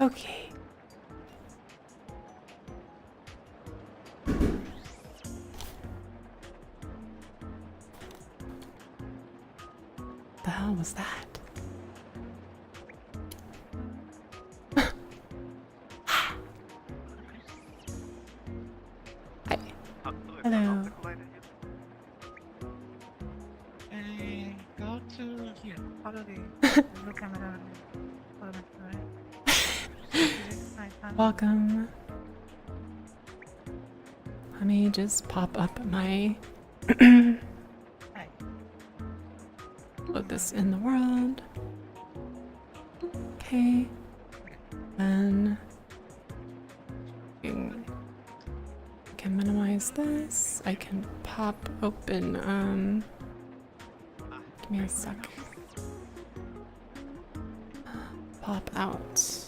Okay. The hell was that? Hi. Hello. Go to here. Follow the camera. Follow the camera. Welcome. Let me just pop up my put this in the world. Okay. Then I can minimize this. I can pop open give me a sec. Pop out.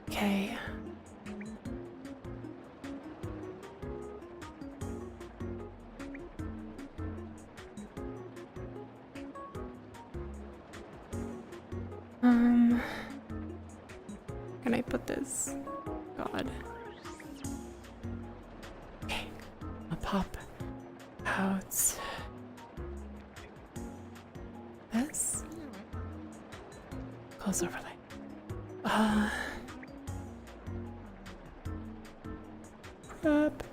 Okay. Can I put this? God. Okay. I'll pop out this. Close overlay. Crap.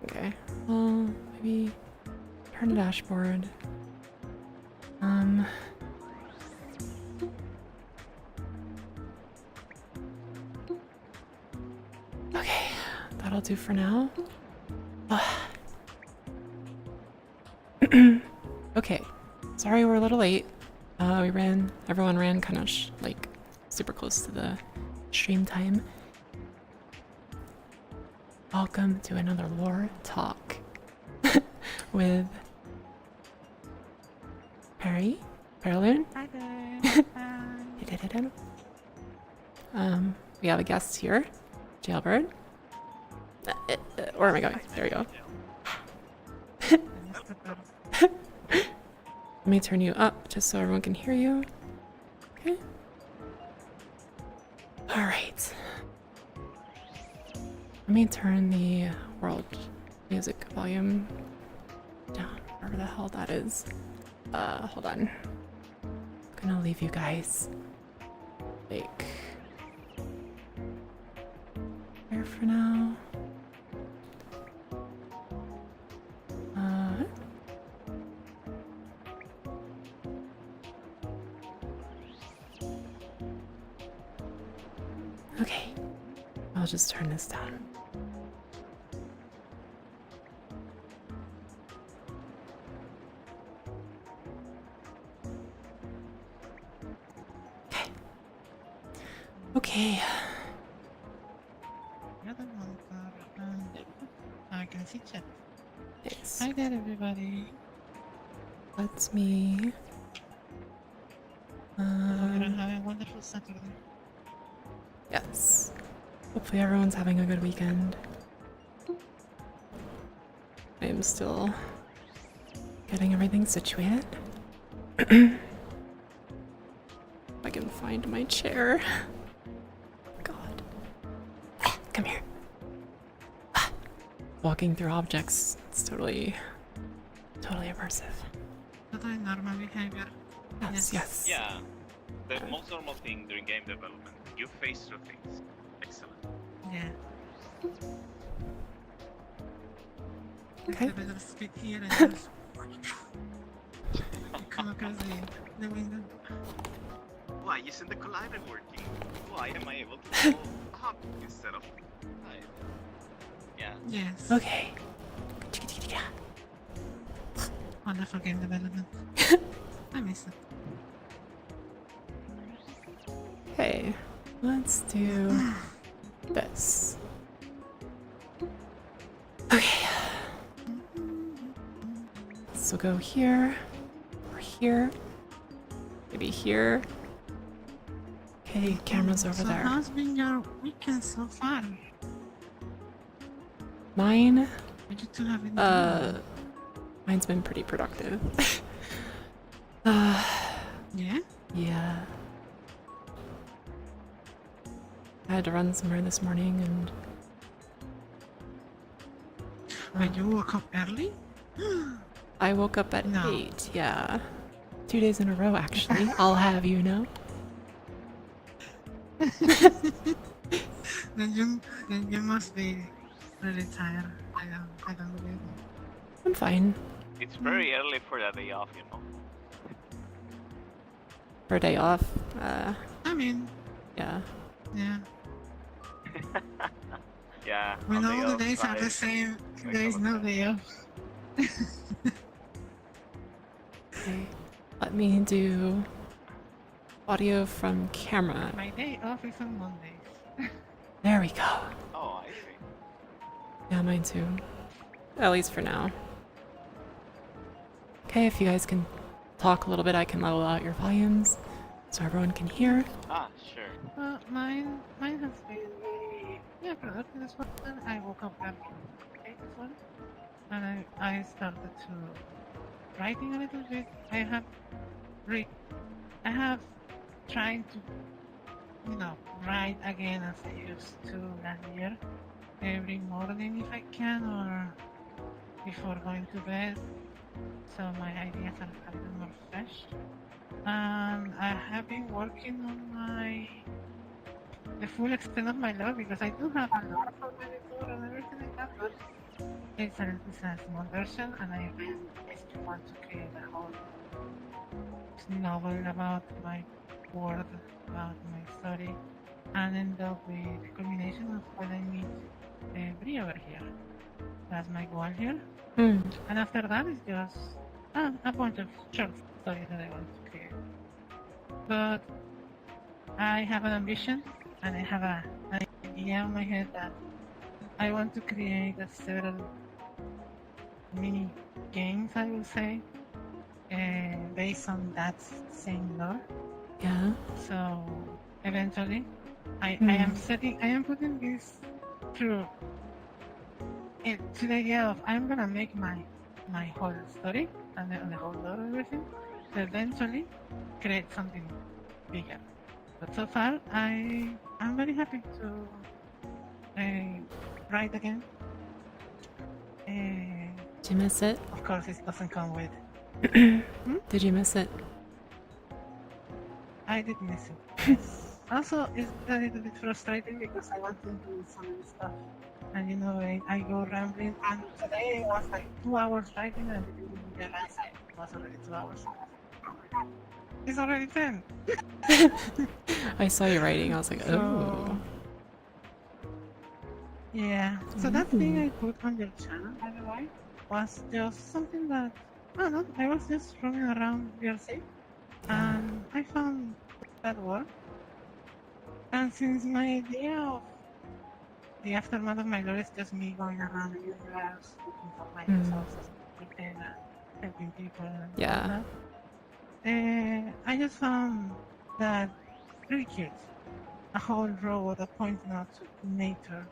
Okay. Well, maybe turn the dashboard. Okay, that'll do for now. Okay, sorry we're a little late. Everyone ran kind of like super close to the stream time. Welcome to another lore talk with Perloon. Hi there. We have a guest here, Jailbird. Where am I going? There we go. Let me turn you up just so everyone can hear you. Okay. All right. Let me turn the world music volume down, wherever the hell that is. Hold on. I'm gonna leave you guys like here for now. Okay, I'll just turn this down. Okay. I can see chat. Yes. Hi there, everybody. Let me. We're gonna have a wonderful Saturday. Yes. Hopefully everyone's having a good weekend. I am still getting everything situated. If I can find my chair. God. Come here. Walking through objects, it's totally immersive. Totally normal behavior. Yes. Yeah, the most normal thing during game development. You face through things. Excellent. Yeah. Okay. The better speed here and just come across the window. Why isn't the collider working? Why am I able to go up instead of side? Yeah. Yes. Okay. Wonderful game development. I miss it. Okay, let's do this. Okay. So go here, or here, maybe here. Okay, camera's over there. How's been your weekend so far? Mine, What did you have in mine's been pretty productive. Yeah? Yeah. I had to run somewhere this morning and But you woke up early? I woke up at No. 8. Yeah. 2 days in a row, actually. I'll have you know. Then you must be really tired. I don't believe it. I'm fine. It's very early for a day off, you know. For a day off. I mean, Yeah. yeah. Yeah. When on day all the off, days are the I same, make there a is lot no of day off. Okay. Let me do audio from camera. My day off is on Mondays. There we go. Oh, I see. Yeah, mine too. At least for now. Okay, if you guys can talk a little bit, I can level out your volumes so everyone can hear. Ah, sure. Mine has been really, yeah, productive this one. I woke up at 8 this one, and I started to writing a little bit. I have tried to, write again as I used to last year, every morning if I can, or before going to bed. So my ideas are a little more fresh. And I have been working on the full extent of my lore because I do have a lore for my editor and everything like that, but it's a small version, and I basically want to create a whole novel about my world, about my story, and end up with the combination of when I meet Brie over here. That's my goal here. Hmm. And after that, it's just a bunch of short stories that I want to create. But I have an ambition, and I have an idea in my head that I want to create several mini games, I will say, based on that same lore. Yeah. So eventually, I am putting this through to the idea of I'm gonna make my whole story and the whole lore and everything to eventually create something bigger. But so far, I'm very happy to write again. Did you miss it? Of course, it doesn't come with. Did you miss it? I did miss it. Also, it's a little bit frustrating because I want to do some stuff. And I go rambling, and today it was like 2 hours writing, and I didn't realize it was already 2 hours. It's already 10. I saw you writing. I was like, So- oh. Yeah. So that thing I put on your channel, by the way, was just something that, I don't know, I was just roaming around VRC, and I found that worked. And since my idea of the aftermath of my lore is just me going around the universe, looking for my resources, and helping people, and Yeah. all that, I just found that really cute. A whole row that pointing out to nature,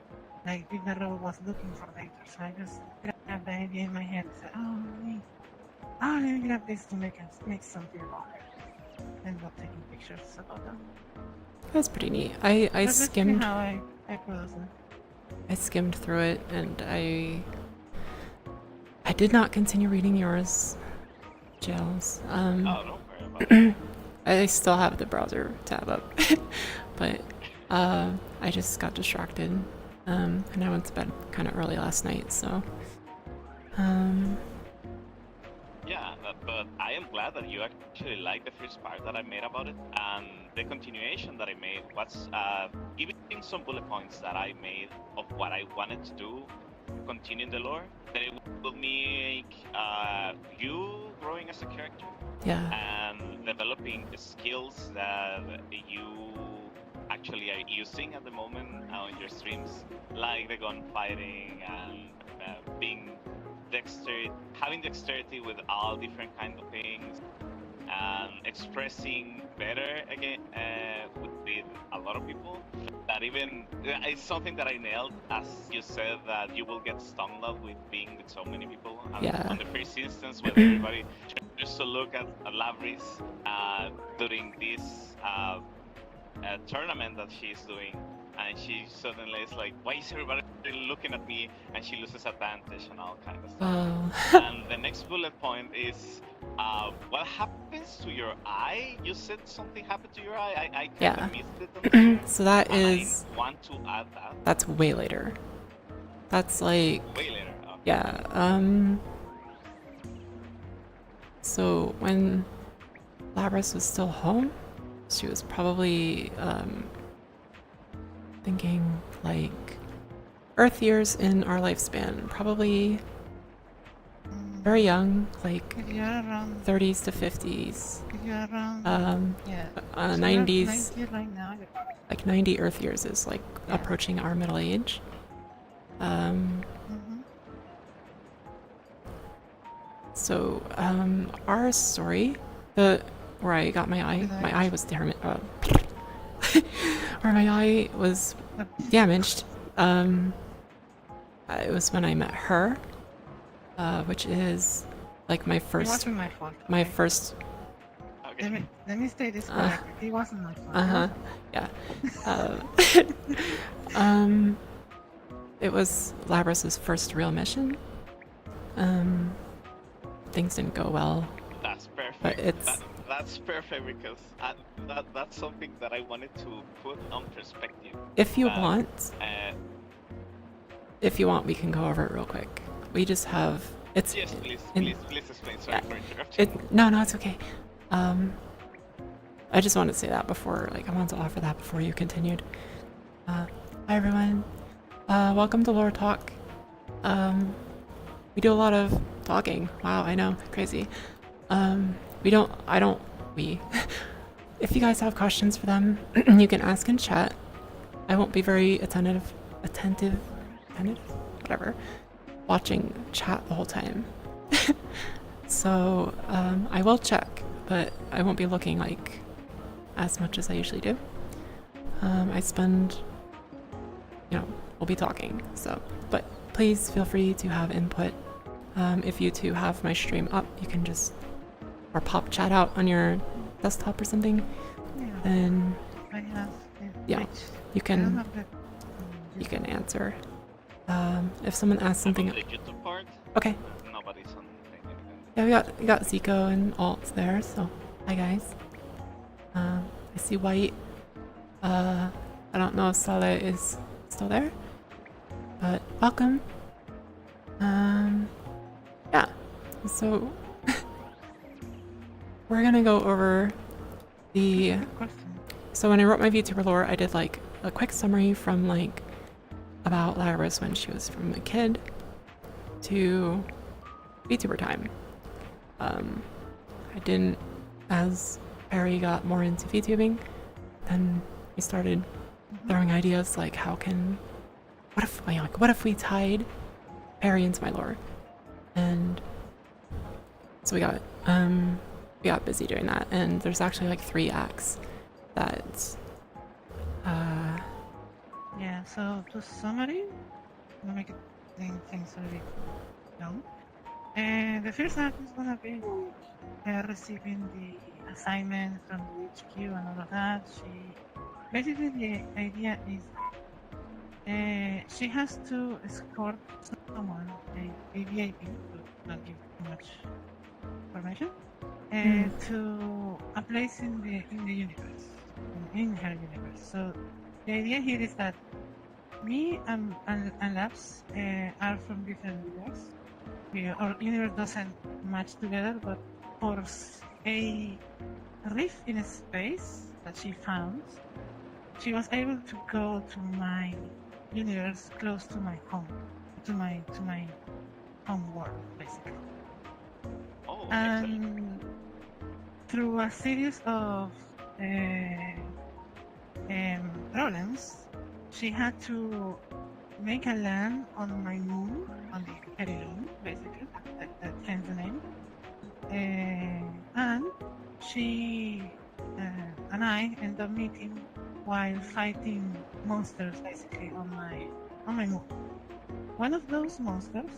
like if the road was looking for nature. So I just grabbed the idea in my head and said, "Oh, neat. Let me grab this to make something about it." And not taking pictures about them. That's pretty neat. I That's basically skimmed how I produce it. I skimmed through it and I did not continue reading yours, Jails. Oh, don't worry about it. I still have the browser tab up, but I just got distracted, and I went to bed kind of early last night. So, Yeah, but I am glad that you actually liked the first part that I made about it, and the continuation that I made was giving some bullet points that I made of what I wanted to do, continuing the lore, that it will make you growing as a character yeah, and developing the skills that you actually are using at the moment on your streams, like the gunfighting and being having dexterity with all different kinds of things, and expressing better again with a lot of people. That even it's something that I nailed, as you said, that you will get stung love with being with so many people. And Yeah. on the first instance, when everybody just to look at Lavris during this tournament that she's doing, and she suddenly is like, "Why is everybody looking at me?" And she loses advantage and all kind of stuff. Oh. And the next bullet point is, what happens to your eye? You said something happened to your eye. I kind Yeah. of missed it. On the So that and is, I want to add that that's way later. That's like, way later. Okay. yeah. So when Labras was still home, she was probably thinking like Earth years in our lifespan, probably very young, like If you're around, 30s to 50s, if you're around, yeah. So you're 90s, 90 right now. like 90 Earth years is like Yeah. approaching our middle age. Mm-hmm. So our story, where I got my eye was damaged. Where my eye was damaged. It was when I met her, which is like my It first, wasn't my fault. my okay? first. Okay. Let me say this correctly. It wasn't my fault. Yeah. It was Labras's first real mission. Things didn't go well. That's perfect. But it's- that's perfect because that's something that I wanted to put on perspective. If you Uh, want, Uh, we can go over it real quick. We just have it's. yes, please, in- please explain. Sorry yeah. for interrupting. No, it's okay. I just wanted to say that before, like, I wanted to offer that before you continued. Hi everyone. Welcome to Lore Talk. We do a lot of talking. Wow, I know, crazy. If you guys have questions for them, you can ask in chat. I won't be very attentive, whatever, watching chat the whole time. So, I will check, but I won't be looking like as much as I usually do. I spend, we'll be talking, so, but please feel free to have input. If you two have my stream up, you can just, or pop chat out on your desktop or something, Yeah. and I have. Yeah, Which, you I don't can, have the, you can answer. If someone asks something, On the YouTube part, okay. nobody's on anything. Yeah, we got Zico and Alt there, so hi guys. I see White. I don't know if Saleh is still there, but welcome. Yeah. So we're gonna go over the. question. So when I wrote my VTuber lore, I did like a quick summary from like about Labras when she was from a kid to VTuber time. I didn't, as Perry got more into VTubing, then we started throwing ideas like what if we tied Perry into my lore, and so we got busy doing that, and there's actually like 3 acts that Yeah, so to summary, I'm gonna make it things really known. And the first act is gonna be receiving the assignment from the HQ and all of that. Basically the idea is she has to escort someone, a VIP, to not give too much information, to a place in the universe, in her universe. So the idea here is that me and Labs are from different universes. Our universe doesn't match together, but for a rift in space that she found, she was able to go to my universe close to my home, to my home world, basically. Oh, excellent. And through a series of problems, she had to make a land on my moon, on the Perilune, basically, that hence the name. And she and I end up meeting while fighting monsters, basically on my move. One of those monsters.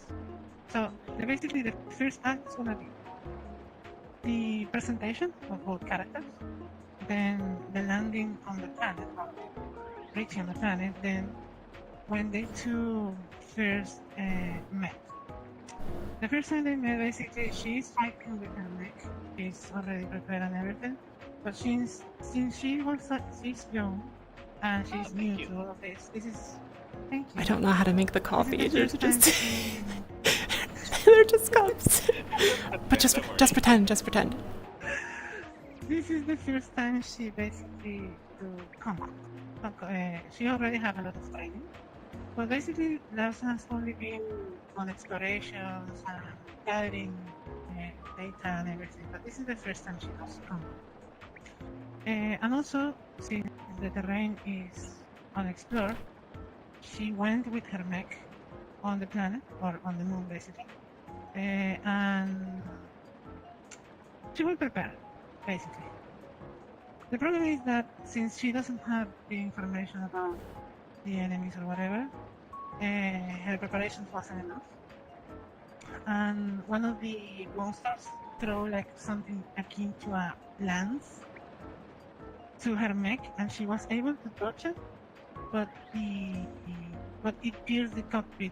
So basically, the first act is gonna be the presentation of both characters, then the landing on the planet, or reaching the planet, then when they two first met. The first time they met, basically, she's fighting with her mech. She's already prepared and everything. But since she's young and she's new thank you. to all of this, this is thank you. I don't know how to make the This coffee. is the They're first time just she- they're just cups. But Don't worry. just pretend, just pretend. This is the first time she basically do combat. She already have a lot of training, but basically Lars has only been on explorations and gathering data and everything. But this is the first time she does combat. And also, since the terrain is unexplored, she went with her mech on the planet or on the moon, basically, and she will prepare, basically. The problem is that since she doesn't have the information about the enemies or whatever, her preparations wasn't enough. And one of the monsters throw like something akin to a lance to her mech, and she was able to dodge it, but it pierced the cockpit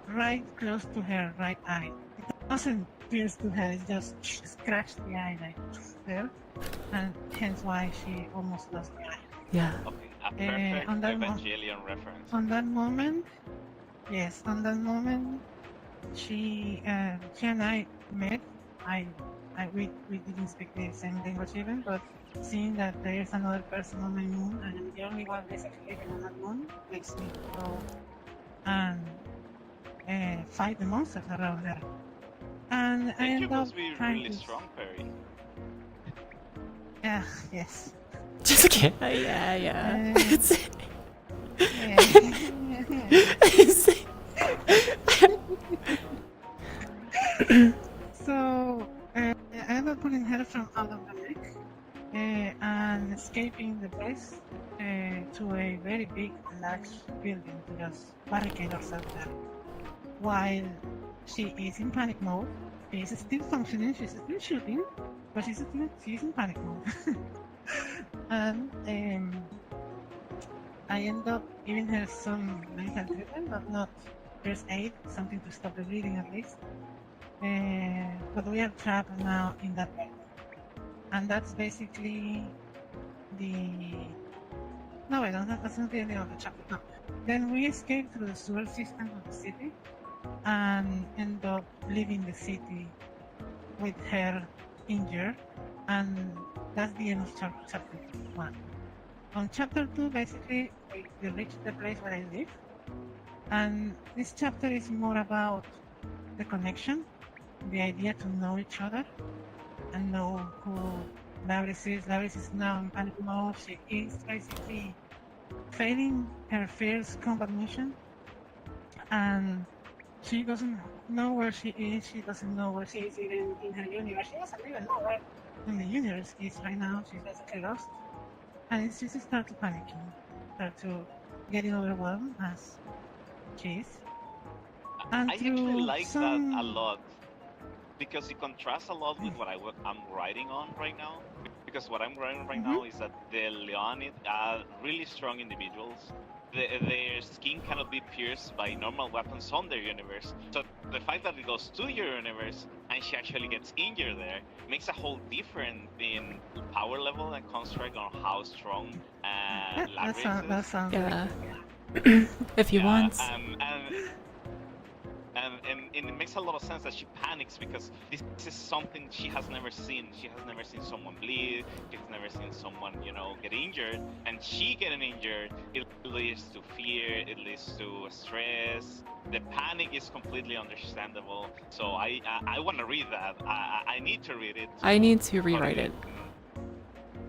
right close to her right eye. It doesn't pierce to her; it just scratched the eye like there, and hence why she almost lost the eye. Yeah. Okay, a perfect on that Evangelion reference. On that moment, yes, on that moment, she and I met. We didn't speak the same language even, but seeing that there is another person on my moon and I'm the only one basically living on that moon makes me go and fight the monsters around her. And I Thank you end up must be trying really to. strong, Perry. Yeah, yes. Just kidding. Yeah. It's, So I ended up pulling her from out of the lake and escaping the place to a very big, large building to just barricade ourselves there. While she is in panic mode, she is still functioning, she's still shooting, but she's in panic mode. And I end up giving her some medical treatment, but not first aid, something to stop the bleeding at least. But we are trapped now in that bed. And that's basically the... No, wait, that's not the ending of the chapter. No. Then we escape through the sewer system of the city and end up leaving the city with her injured. And that's the end of chapter 1. On chapter 2, basically, we reach the place where I live. And this chapter is more about the connection, the idea to know each other and know who Laris is. Laris is now in panic mode. She is basically failing her first combat mission, and she doesn't know where she is. She doesn't know where she is even in her universe. She doesn't even know where in the universe is right now. She's basically lost, and she just starts to panicking, start to getting overwhelmed as she is. And I actually through like some- that a lot because it contrasts a lot with what I'm writing on right now. Because what I'm writing right now is that the Leonid are really strong individuals. Their skin cannot be pierced by normal weapons on their universe. So the fact that it goes to your universe and she actually gets injured there makes a whole difference in power level and construct on how strong Laris is. That sounds Yeah. like, yeah. if you Yeah, want. And it makes a lot of sense that she panics because this is something she has never seen. She has never seen someone bleed. She has never seen someone, get injured. And she getting injured, it leads to fear. It leads to stress. The panic is completely understandable. So I want to read that. I need to read it. I need to rewrite it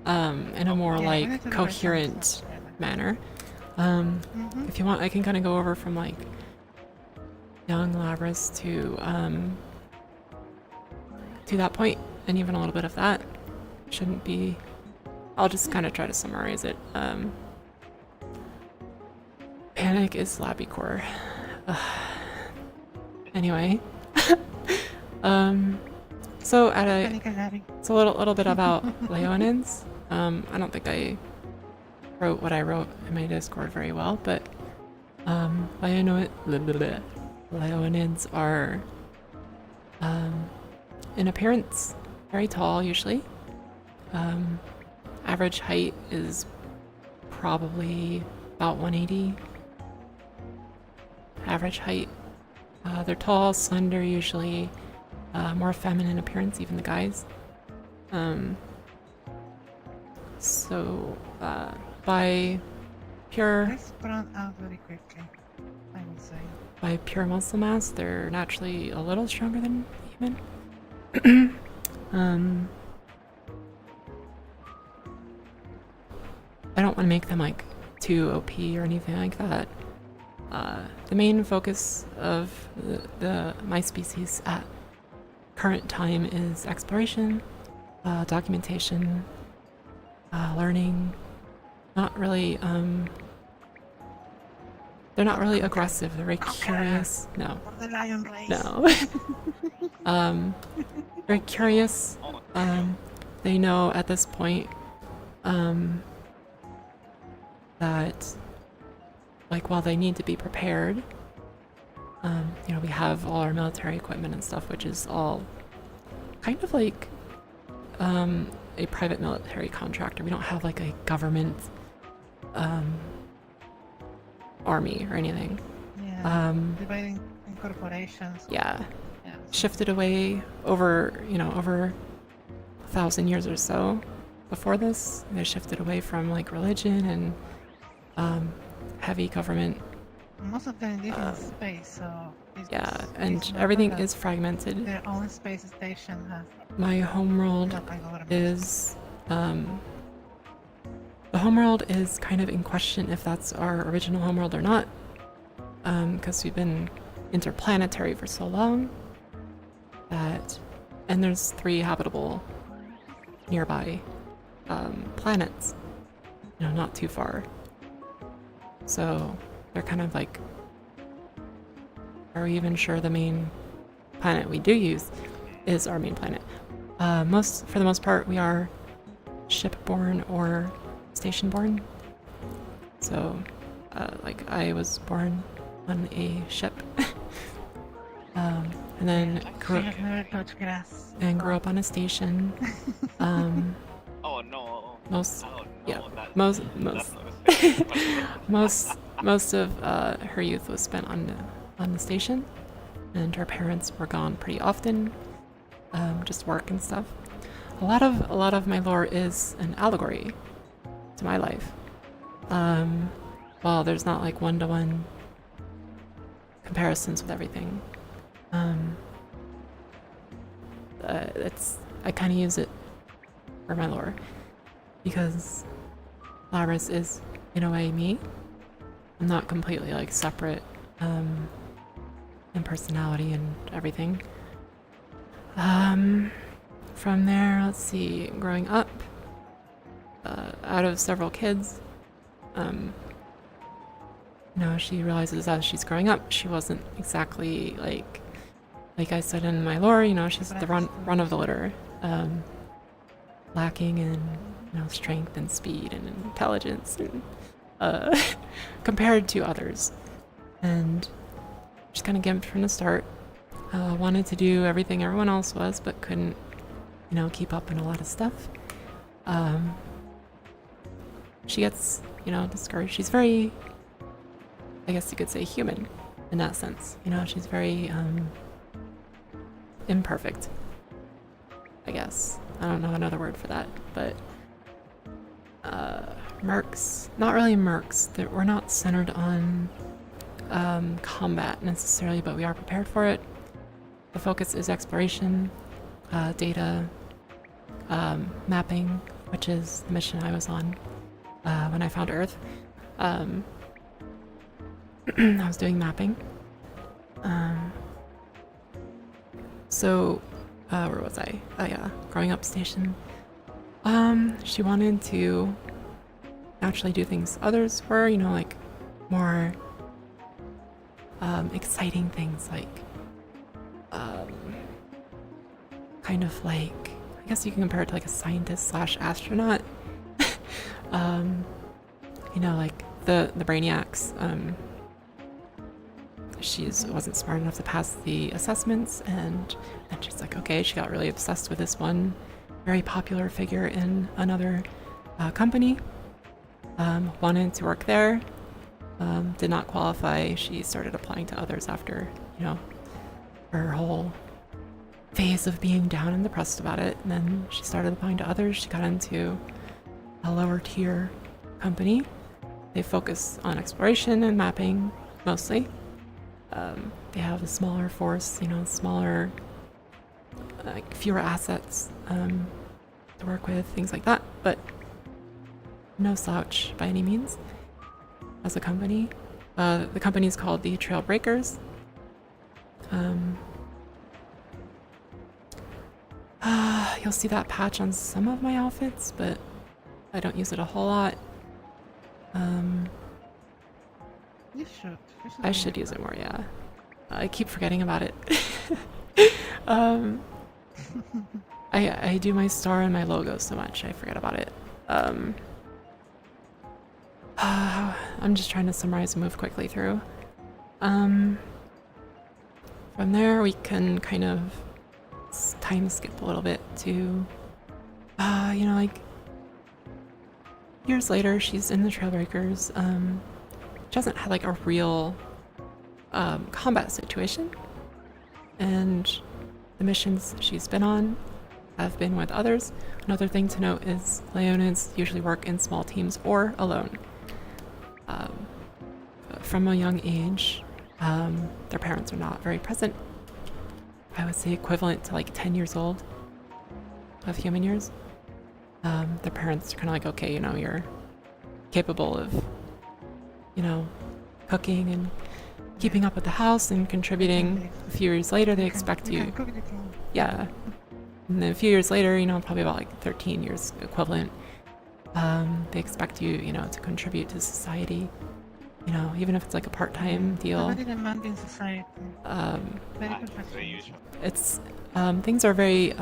in a more Yeah, we like need to rewrite some coherent stuff, yeah. manner. Mhm. If you want, I can kind of go over from like young Labras to that point, and even a little bit of that. Shouldn't be I'll just kind of try to summarize it. Panic is Labby Core. Anyway. So at a Panic and Larry. it's a little bit about Leonins. I don't think I wrote what I wrote in my Discord very well, but Leonins are in appearance very tall usually. Average height is probably about 180. Average height. They're tall, slender usually. More feminine appearance, even the guys. So by pure They sprung out very quickly, I would say. by pure muscle mass, they're naturally a little stronger than human. I don't want to make them like too OP or anything like that. The main focus of my species at current time is exploration, documentation, learning. Not really. They're not really aggressive. They're very curious. No. For the lion race. No. Very curious. They know at this point that, like, while they need to be prepared, we have all our military equipment and stuff, which is all kind of like a private military contractor. We don't have like a government army or anything. Yeah. Dividing in corporations. Yeah. Yeah. Shifted away over 1,000 years or so. Before this, they shifted away from like religion and heavy government. Most of them live in space, so And it's not everything that is fragmented. their own space station has My homeworld not by government. is the homeworld is kind of in question if that's our original homeworld or not, because we've been interplanetary for so long and there's 3 habitable nearby planets, not too far. So they're kind of like, are we even sure the main planet we do use is our main planet? For the most part, we are ship-born or station-born. So, like, I was born on a ship, and then I have never touched grass. grew up on a station. Oh no. Most Oh no. yeah, That, most that's not a thing. most of her youth was spent on the station, and her parents were gone pretty often, just work and stuff. A lot of my lore is an allegory to my life. Well, there's not like one-to-one comparisons with everything. I kind of use it for my lore because Labrys is in a way me. I'm not completely like separate in personality and everything. From there, let's see, growing up, out of several kids, she realizes as she's growing up, she wasn't exactly like I said in my lore, she's the run of the litter, lacking in, strength and speed and intelligence and, compared to others. And just kind of gimped from the start. Wanted to do everything everyone else was, but couldn't, keep up in a lot of stuff. She gets, discouraged. She's very, I guess you could say, human in that sense. She's very imperfect, I guess. I don't know another word for that, but mercs, not really mercs. We're not centered on combat necessarily, but we are prepared for it. The focus is exploration, data, mapping, which is the mission I was on when I found Earth. I was doing mapping. So, where was I? Oh yeah, growing up station. She wanted to naturally do things others were, you know, like more exciting things like kind of like, I guess you can compare it to like a scientist slash astronaut. You know, like the brainiacs. She's wasn't smart enough to pass the assessments, and she's like, okay, she got really obsessed with this one very popular figure in another company. Wanted to work there. Did not qualify. She started applying to others after, you know, her whole phase of being down and depressed about it. And then she started applying to others. She got into a lower tier company. They focus on exploration and mapping mostly. They have a smaller force, you know, smaller, like fewer assets to work with, things like that. But no slouch by any means as a company. The company is called the Trailbreakers. You'll see that patch on some of my outfits, but I don't use it a whole lot. You should. I should use it more, yeah. I keep forgetting about it. I do my star and my logo so much, I forget about it. I'm just trying to summarize and move quickly through. From there, we can kind of time skip a little bit to, you know, like years later, she's in the Trailbreakers. She hasn't had like a real combat situation, and the missions she's been on have been with others. Another thing to note is Leonas usually work in small teams or alone. From a young age, their parents are not very present. I would say equivalent to like 10 years old of human years. Their parents are kind of like, okay, you know, you're capable of, you know, cooking and keeping up with the house and contributing. A few years later, they expect you. Yeah. And then a few years later, you know, probably about like 13 years equivalent, they expect you, you know, to contribute to society. You know, even if it's like a part-time deal. Very demanding society. Very usual. It's things are very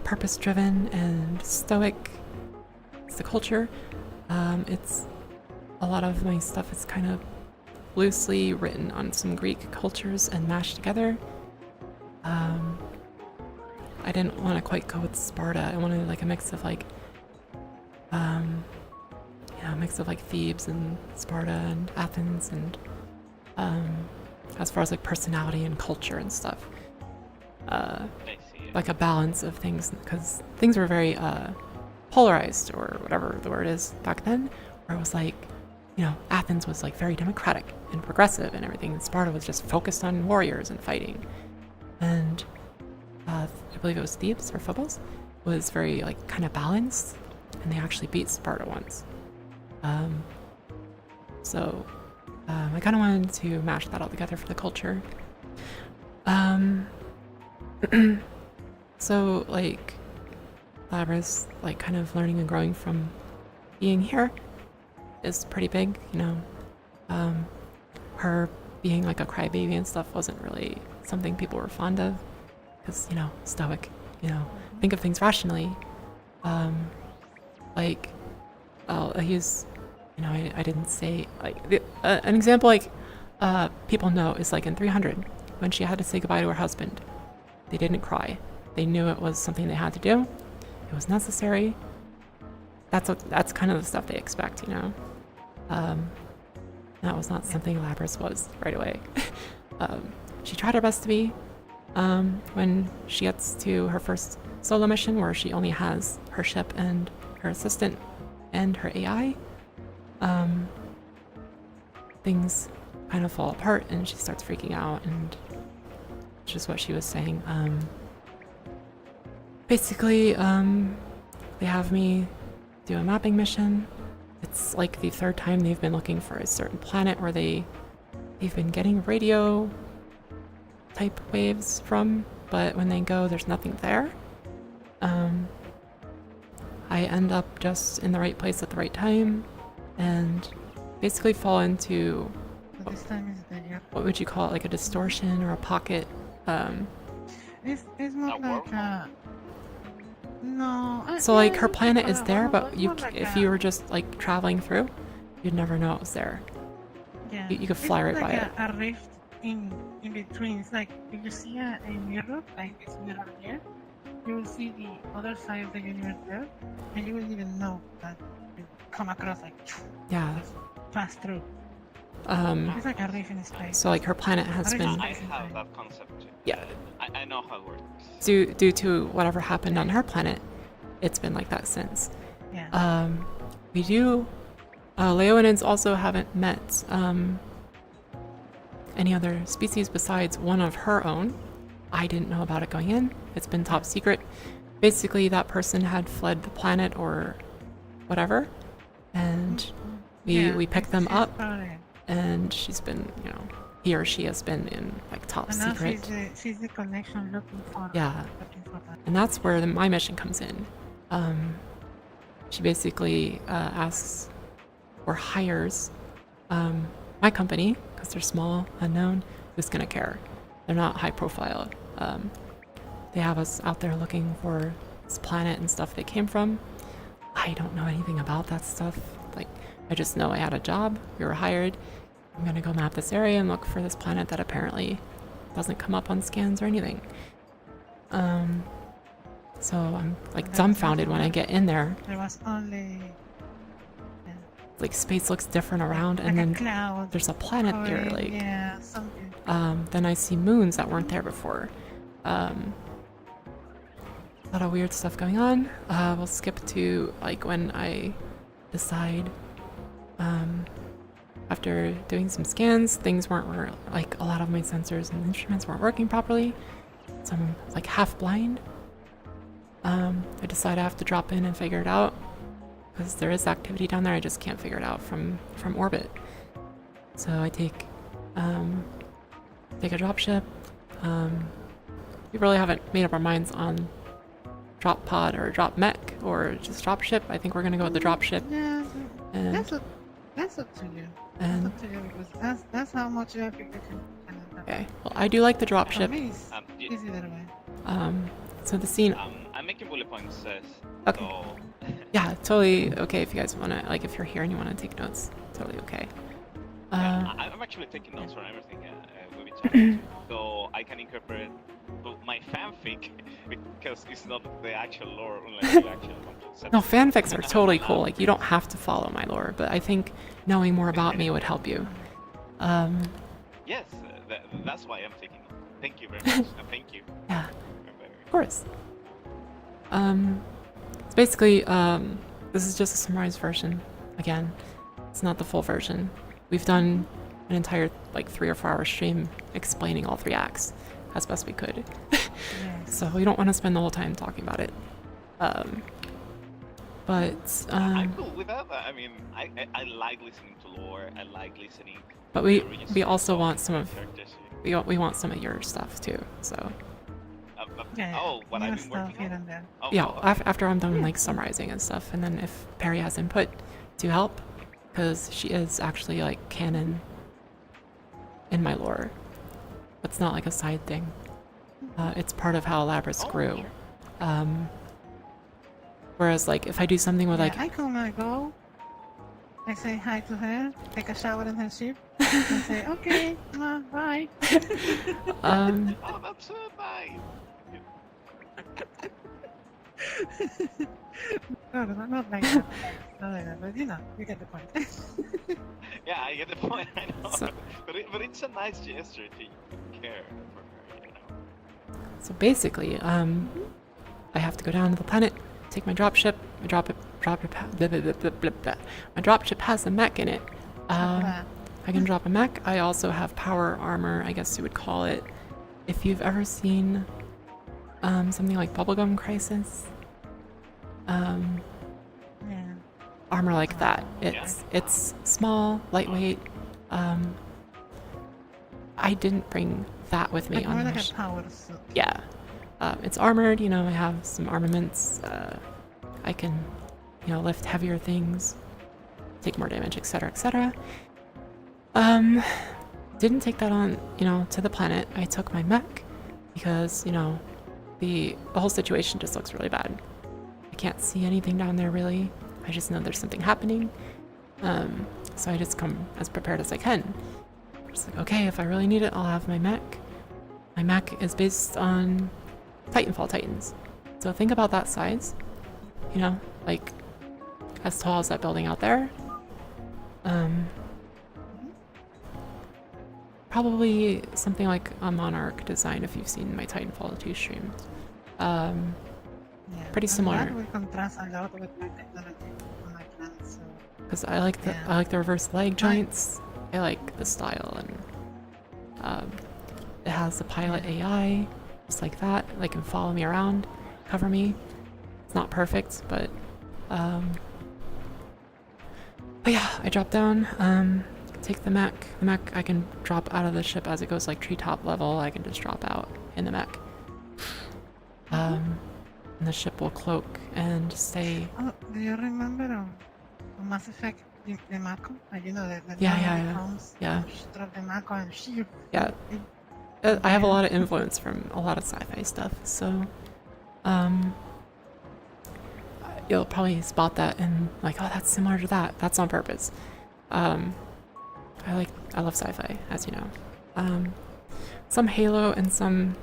purpose-driven and stoic. It's the culture. It's a lot of my stuff is kind of loosely written on some Greek cultures and mashed together. I didn't want to quite go with Sparta. I wanted like a mix of like, yeah, a mix of like Thebes and Sparta and Athens and as far as like personality and culture and stuff. Like a balance of things, because things were very polarized, or whatever the word is back then, where it was like, you know, Athens was like very democratic and progressive and everything, and Sparta was just focused on warriors and fighting. And I believe it was Thebes or Phobos was very like kind of balanced, and they actually beat Sparta once. So I kind of wanted to mash that all together for the culture. So like Labra's like kind of learning and growing from being here is pretty big, you know. Her being like a crybaby and stuff wasn't really something people were fond of, because, you know, stoic, you know, think of things rationally. Like I'll use, you know, I didn't say like an example like people know is like in 300 when she had to say goodbye to her husband. They didn't cry. They knew it was something they had to do. It was necessary. That's kind of the stuff they expect, you know. That was not something Labras was right away. She tried her best to be. When she gets to her first solo mission, where she only has her ship and her assistant and her AI, things kind of fall apart and she starts freaking out, and just what she was saying. Basically, they have me do a mapping mission. It's like the third time they've been looking for a certain planet where they've been getting radio type waves from, but when they go, there's nothing there. I end up just in the right place at the right time and basically fall into, So this time is the year. what would you call it, like a distortion or a pocket. It's not A like wormhole? no. So yeah, like her you can planet call is it a there, wormhole, but it's you more like if a- you were just like traveling through, you'd never know it was there. yeah. You could fly right It's by like it. a rift in between. It's like if you see a mirror, like this mirror here, you will see the other side of the universe there, and you wouldn't even know that you come across like Yeah. just pass through. Um, It's like a rift in space. so like her planet has Or been, I have that concept too. yeah, I know how it works. due to whatever happened on her planet, it's been like that since. Yeah. We do. Leonins also haven't met any other species besides one of her own. I didn't know about it going in. It's been top secret. Basically, that person had fled the planet or whatever, and we picked them she's up, probably- and she's been, he or she has been in like top And now secret. she's the connection looking for. Yeah. Looking for that. And that's where my mission comes in. She basically asks or hires my company, because they're small, unknown, who's going to care. They're not high profile. They have us out there looking for this planet and stuff they came from. I don't know anything about that stuff. Like, I just know I had a job, we were hired. I'm going to go map this area and look for this planet that apparently doesn't come up on scans or anything. So I'm like That's dumbfounded when I awesome. get in there. There was only Like space looks different around, and like a then cloud. there's a planet there. covering- Like, yeah, something. then I see moons that weren't there before. A lot of weird stuff going on. We'll skip to like when I decide. After doing some scans, things weren't like a lot of my sensors and instruments weren't working properly. So I'm like half blind. I decide I have to drop in and figure it out because there is activity down there. I just can't figure it out from orbit. So I take a drop ship. We really haven't made up our minds on drop pod or drop mech or just drop ship. I think we're gonna go with the drop ship. Yeah, And that's up to you. And- That's up to you because that's how much you can. okay, well I do like the drop For ship. me, it's Y- easy that way. So the scene. I'm making bullet points. Okay. So Yeah, totally okay if you guys wanna, like, if you're here and you wanna take notes, totally okay. I'm actually taking notes on everything we've been talking to, so I can incorporate my fanfic because it's not the actual lore unless you actually want to accept No, it. fanfics are totally cool. Like, you don't have to follow my lore, but I think knowing more about me would help you. Yes, that's why I'm taking notes. Thank you very much. Thank you. Yeah, Very- of course. It's basically, this is just a summarized version. Again, it's not the full version. We've done an entire, like, 3 or 4 hour stream explaining all 3 acts as best we could. Yes. So we don't want to spend the whole time talking about it. I'm cool with that. I mean, I like listening to lore. I like listening. But to the origin we story also want some of characters. we want some of your stuff too. So Yeah, Oh, what new I've been stuff working here on. and there. Oh, yeah, oh, after I'm done like summarizing and stuff, and then if Perry has input to help, because she is actually like canon in my lore. It's not like a side thing. It's part of how Labrys grew. Whereas like if I do something with like I come and go. I say hi to her, take a shower in her ship, and say, okay, bye. um Oh, that's so nice. No, not like that. Not like that, but you know, you get the point. Yeah, I get the point. I know. So- but it's a nice gesture to care for her. You know. so basically, I have to go down to the planet, take my dropship, my dropship my dropship has a mech in it. I can drop a mech. I also have power armor, I guess you would call it. If you've ever seen something like Bubblegum Crisis, Yeah. armor like that. It's small, lightweight. I didn't bring that with me Like on more the like a mission. power suit. Yeah. It's armored, I have some armaments. I can you know, lift heavier things, take more damage, etc., etc. Didn't take that on, you know, to the planet. I took my mech because, you know, the whole situation just looks really bad. I can't see anything down there really. I just know there's something happening. So I just come as prepared as I can. Just like, okay, if I really need it, I'll have my mech. My mech is based on Titanfall Titans. So think about that size. You know, like as tall as that building out there. Probably something like a Monarch design if you've seen my Titanfall 2 streams. Yeah, Pretty and similar. that will contrast a lot with my technology on my plan, so Because I like the Yeah. I like the reverse leg joints. I like the style, and it has the pilot AI, just like that. They can follow me around, cover me. It's not perfect, but yeah, I drop down. Take the mech. The mech I can drop out of the ship as it goes like treetop level. I can just drop out in the mech. And the ship will cloak and stay. Oh, do you remember Mass Effect, the Mako? You know, the Yeah, one yeah, that yeah. comes, Yeah. just drop the Mako and shoot. Yeah. I have a lot of influence from a lot of sci-fi stuff, so you'll probably spot that and like, oh, that's similar to that. That's on purpose. I love sci-fi, as you know. Some Halo and some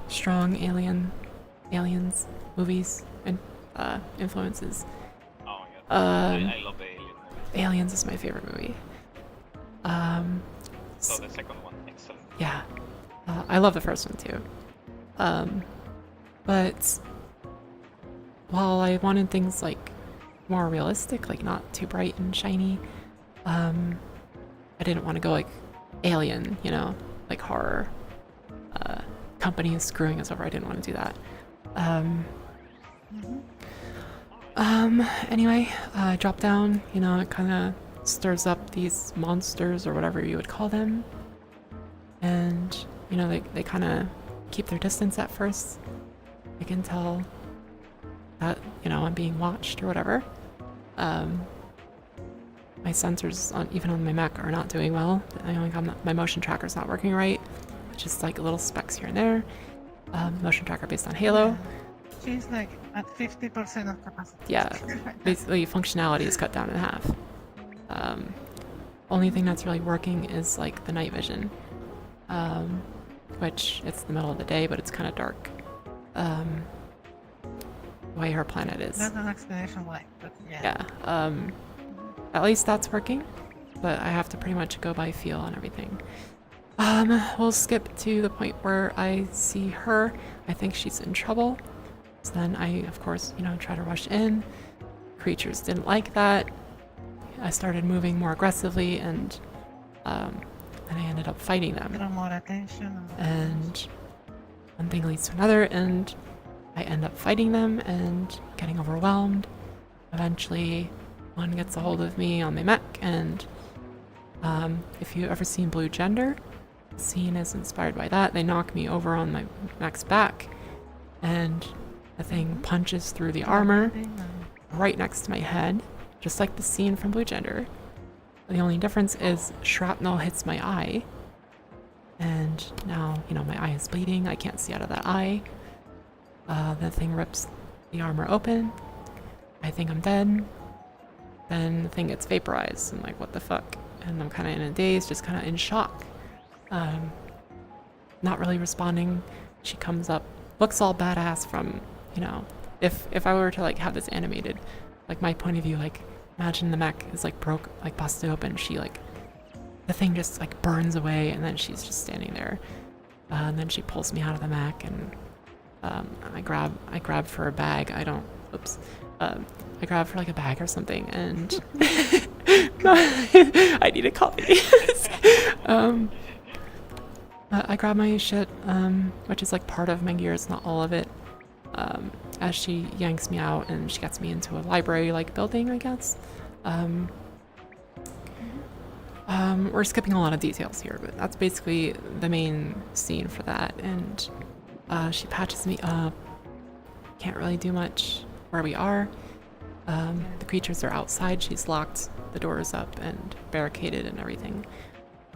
strong aliens movies and influences. Oh yeah. Um, I love the alien movies. Aliens is my favorite movie. So the second one, excellent. Yeah. I love the first one too. But while I wanted things like more realistic, like not too bright and shiny, I didn't want to go like Alien, you know, like horror. Company is screwing us over. I didn't want to do that. Anyway, drop down, you know, it kind of stirs up these monsters or whatever you would call them. And, you know, they kind of keep their distance at first. I can tell that, you know, I'm being watched or whatever. My sensors, even on my mech, are not doing well. My motion tracker's not working right. Just like little specks here and there. Motion tracker based on Halo. She's like at 50% of capacity. Yeah, basically functionality is cut down in half. Only thing that's really working is like the night vision, which it's the middle of the day, but it's kind of dark. The way her planet is. That's an explanation why, but yeah. Yeah. At least that's working, but I have to pretty much go by feel and everything. We'll skip to the point where I see her. I think she's in trouble. So then I, of course, you know, try to rush in. Creatures didn't like that. I started moving more aggressively, and then I ended up fighting them. Draw more attention. And one thing leads to another, and I end up fighting them and getting overwhelmed. Eventually, one gets a hold of me on my mech, and if you've ever seen Blue Gender, the scene is inspired by that. They knock me over on my mech's back, and the thing punches through the armor right next to my head, just like the scene from Blue Gender. The only difference is shrapnel hits my eye, and now, you know, my eye is bleeding. I can't see out of that eye. The thing rips the armor open. I think I'm dead. Then the thing gets vaporized. I'm like, what the fuck? And I'm kind of in a daze, just kind of in shock. Not really responding. She comes up, looks all badass from, you know, if I were to like have this animated, like my point of view, like imagine the mech is like broke, like busted open. She like, the thing just like burns away, and then she's just standing there. And then she pulls me out of the mech, and I grab for a bag. I grab for like a bag or something, and I need a coffee. I grab my shit, which is like part of my gear, it's not all of it, as she yanks me out and she gets me into a library-like building, I guess. We're skipping a lot of details here, but that's basically the main scene for that, and she patches me up. Can't really do much where we are. The creatures are outside. She's locked the doors up and barricaded and everything.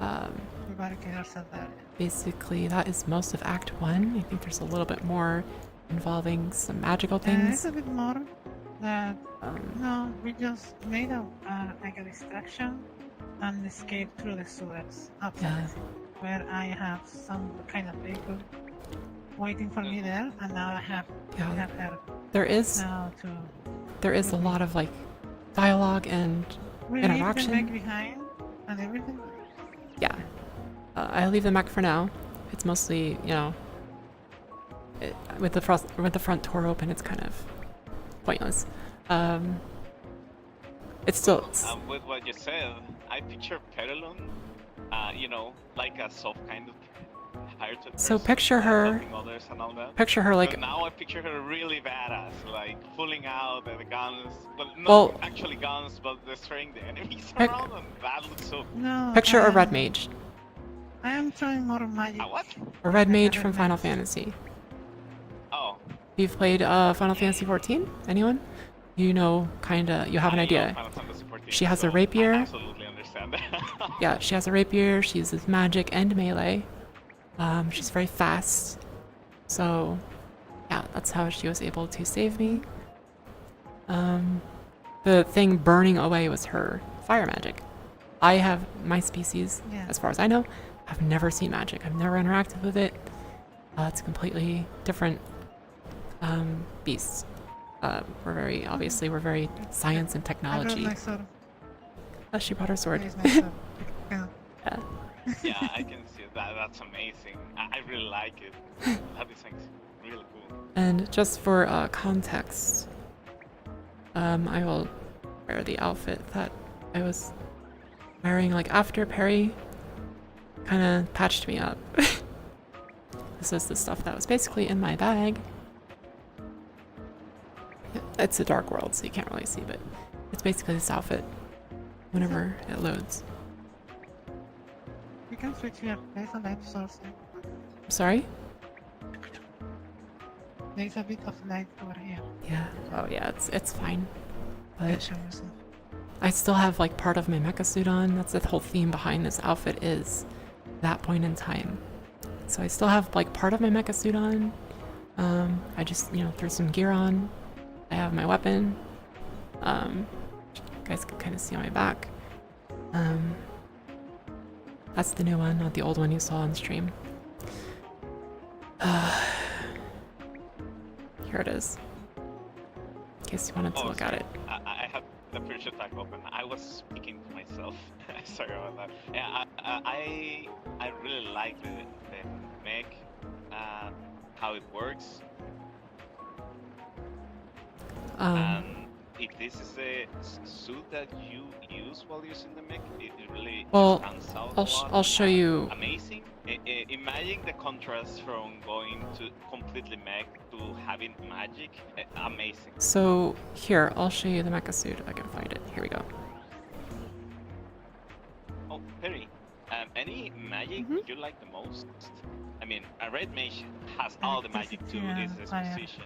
We barricade ourselves there. Basically, that is most of Act 1. I think there's a little bit more involving some magical things. It's a bit more that Um, no, we just made a like a distraction and escaped through the sewers outside, where I have some kind of vehicle waiting for me there, and now I have her there is now to a lot of like dialogue and we leave the interaction. mech behind and everything. Yeah. I leave the mech for now. It's mostly, you know, with the front door open, it's kind of pointless. It's still. With what you said, I picture Perilon, you know, like a soft kind of hearted So person, picture her. helping others and all that. Picture her like. But now I picture her really badass, like pulling out the guns, but not Well- actually guns, but destroying the enemies Pic- around, and that looks so. No, Picture I a red am- mage. I am trying more magic. A what? A red mage red from Final mage. Fantasy. Oh. You've played Final Fantasy 14? Anyone? You know, kinda. You have an I idea. love Final Fantasy 14, She has a so rapier. I absolutely understand that. Yeah, she has a rapier. She uses magic and melee. She's very fast. So, yeah, that's how she was able to save me. The thing burning away was her fire magic. I have my species, Yeah. as far as I know, have never seen magic. I've never interacted with it. It's a completely different beast. We're very science and I brought technology. my sword. Oh, she brought her sword. Where is my sword? Yeah. Yeah. Yeah, I can see that. That's amazing. I really like it. That is really cool. And just for context, I will wear the outfit that I was wearing like after Perry kind of patched me up. This is the stuff that was basically in my bag. It's a dark world, so you can't really see, but it's basically this outfit whenever it loads. You can switch here. There's a light source there. Sorry? There's a bit of light over here. Yeah. Oh yeah, it's fine. Yeah, But show yourself. I still have like part of my mecha suit on. That's the whole theme behind this outfit is that point in time. So I still have like part of my mecha suit on. I just, you know, threw some gear on. I have my weapon. You guys can kind of see on my back. That's the new one, not the old one you saw on stream. Here it is. In case you wanted to look at sorry. it. I have the picture tag open. I was speaking to myself. Sorry about that. Yeah, I really like the mech, how it works. If this is a suit that you use while using the mech, it really Well, stands out a I'll lot. show you. Amazing. Imagine the contrast from going to completely mech to having magic. Amazing. So here, I'll show you the mecha suit if I can find it. Here we go. Oh, Perry, any magic Mhm. you like the most? I mean, a red mage has all the magic to Electricity this and fire. position.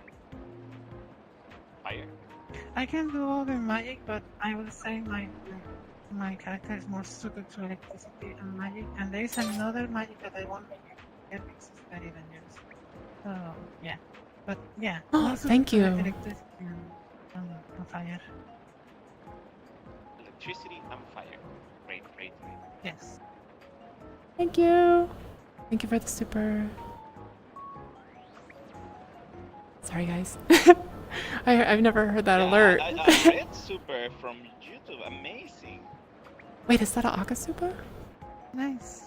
Fire? I can do all the magic, but I would say my character is more suited to electricity and magic. And there is another magic that I want to get because it's very dangerous. So yeah, but yeah. Oh, more suited thank to you. Electricity and fire. Electricity and fire. Great, great, great. Yes. Thank you. Thank you for the super. Sorry, guys. I've never heard that Yeah, alert. I read super from YouTube. Amazing. Wait, is that a Aka super? Nice.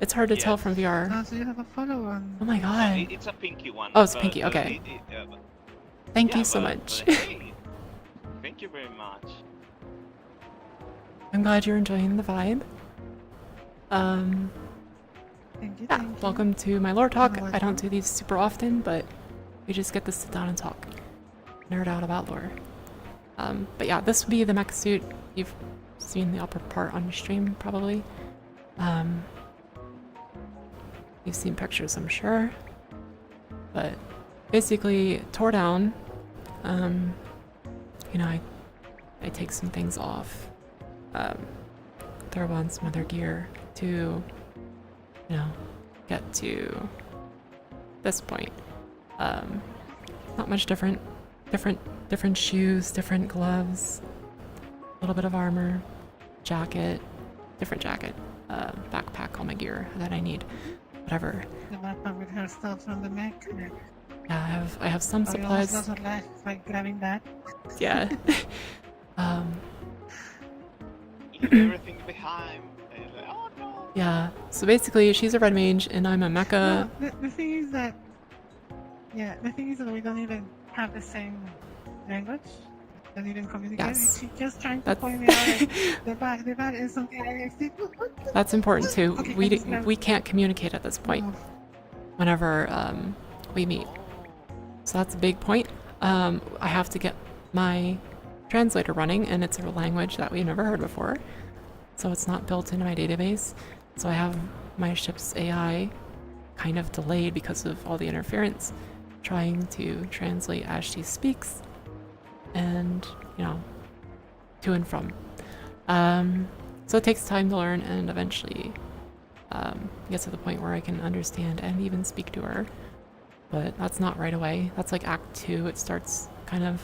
It's hard to tell Yes. from VR. So you have a follow on. Oh my god. It's a pinky one. Oh, it's but- pinky, but okay. but- Thank yeah, you so but- much. but hey, thank you very much. I'm glad you're enjoying the vibe. Thank you. Yeah, Thank you. welcome to my lore talk. You're I don't do these super often, but we just get to sit down and talk. Nerd out about lore. But yeah, this would be the mech suit. You've seen the upper part on your stream, probably. You've seen pictures, I'm sure. But basically, tore down. You know, I take some things off, throw on some other gear to, you know, get to this point. Not much different. Different shoes, different gloves, a little bit of armor, jacket, different jacket, backpack, all my gear that I need, whatever. The backpack with her stuff from the mech. Yeah, I have some Oh, you almost supplies. lost her life by grabbing that. Yeah. Leave everything behind. And you're like, oh no. Yeah. So basically, she's a red mage and I'm a mecha. No, the thing is that, the thing is that we don't even have the same language. Don't even communicate. Yes. She's just trying to That's point me out like, the bag is something I see. that's important too. Okay, We can't communicate at this point. Whenever we meet. So that's a big point. I have to get my translator running, and it's a language that we've never heard before. So it's not built into my database. So I have my ship's AI kind of delayed because of all the interference, trying to translate as she speaks, and, you know, to and from. So it takes time to learn, and eventually get to the point where I can understand and even speak to her. But that's not right away. That's like Act 2. It starts kind of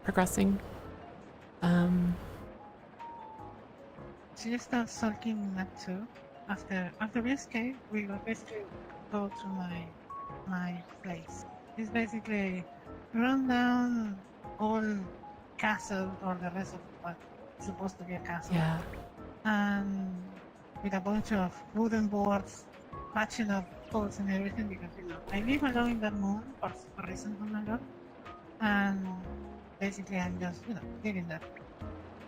progressing. She just starts sulking in that too. After we escape, we will basically go to my place. It's basically run down old castle or the rest of what's supposed to be a castle. Yeah. And with a bunch of wooden boards, patching up holes and everything because I live alone in that moon for reasons of my God. And basically I'm just living there.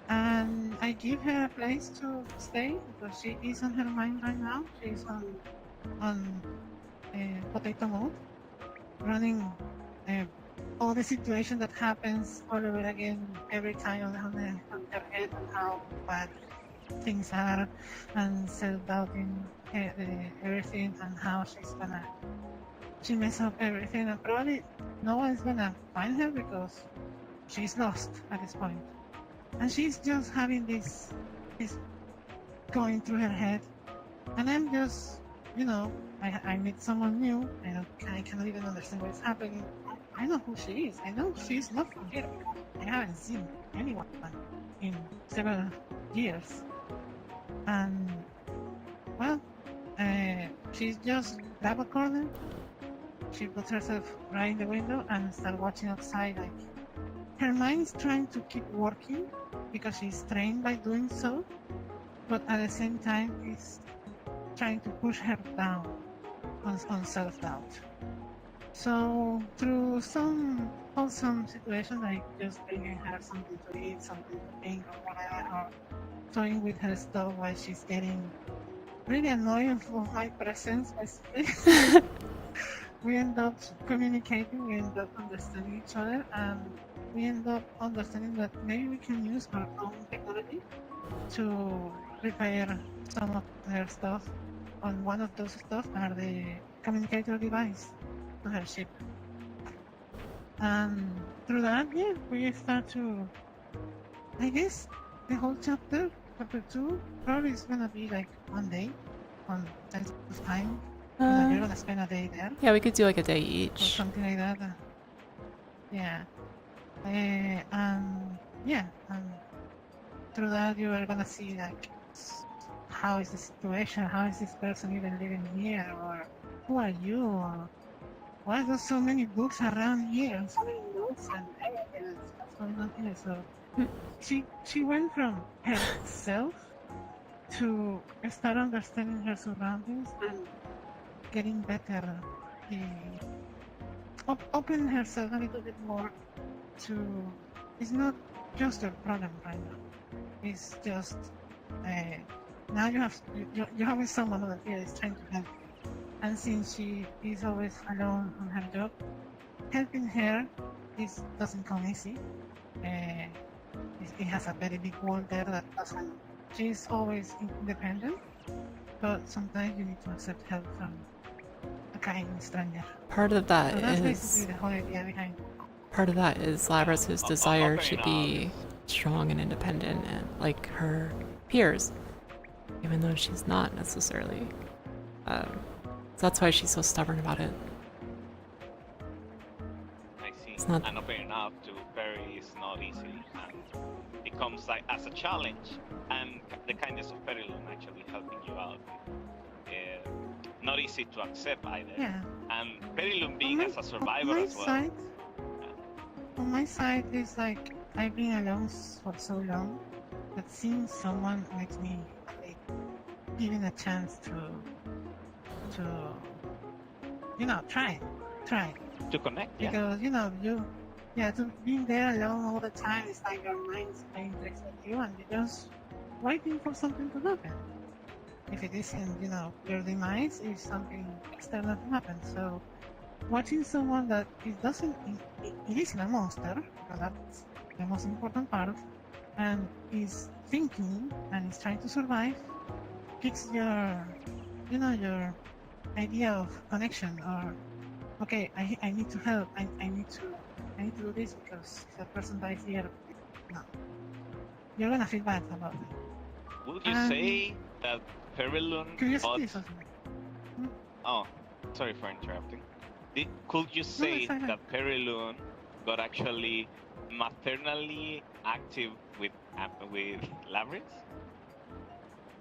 And I give her a place to stay because she is on her mind right now. She's on potato mode, running all the situation that happens all over again every time on her head and how bad things are, and self-doubting everything and how she mess up everything, and probably no one's gonna find her because she's lost at this point. And she's just having this going through her head, and I'm just, I meet someone new, I cannot even understand what's happening. I know who she is. I know she's not from here. I haven't seen anyone in several years. And, well, she's just grab a corner, she puts herself right in the window and start watching outside. Like, her mind is trying to keep working because she's trained by doing so, but at the same time is trying to push her down on self-doubt. So through some wholesome situations, like just bringing her something to eat, something to drink, or whatever, or toying with her stuff while she's getting really annoyed of my presence, basically. We end up communicating, we end up understanding each other, and we end up understanding that maybe we can use our own technology to repair some of her stuff. On one of those stuff are the communicator device to her ship. And through that, we start to, I guess, the whole chapter 2, probably is gonna be like one day, on sense of time. You're gonna spend a day there. Yeah, we could do like a day Or each. something like that. And through that you are gonna see like how is the situation, how is this person even living here, or who are you, or why are there so many books around here, so many notes and everything that's going on here. So she went from herself to start understanding her surroundings and getting better, open herself a little bit more to, it's not just a problem right now, it's just now you have someone over here is trying to help you. And since she is always alone on her job, helping her doesn't come easy. It has a very big wall there that doesn't, she's always independent, but sometimes you need to accept help from a kind stranger. Part of that So that's is basically the whole idea behind it. part of that is Labras's Oh, desire fair to enough. be strong and independent and like her peers, even though she's not necessarily. So that's why she's so stubborn about it. I see. It's not- And fair enough, to Perry is not easy, and it comes like as a challenge. And the kindness of Perry Loon actually helping you out. Not easy to accept either. Yeah. And Perry Loon being as a On survivor my as well. side, on my side is like I've been alone for so long that seeing someone makes me like giving a chance to try To connect, yeah. because to being there alone all the time, it's like your mind's playing tricks with you and you're just waiting for something to happen. If it isn't, your demise, is something external to happen. So watching someone that it isn't a monster, because that's the most important part, and is thinking and is trying to survive, kicks your idea of connection, or okay, I need to help, I need to do this because if that person dies here, no, you're gonna feel bad about it. Would you say that Perry Loon Curiosity is got... something. Oh, sorry for interrupting. Could you say it's fine. that Perry Loon got actually maternally active with Labyrinth?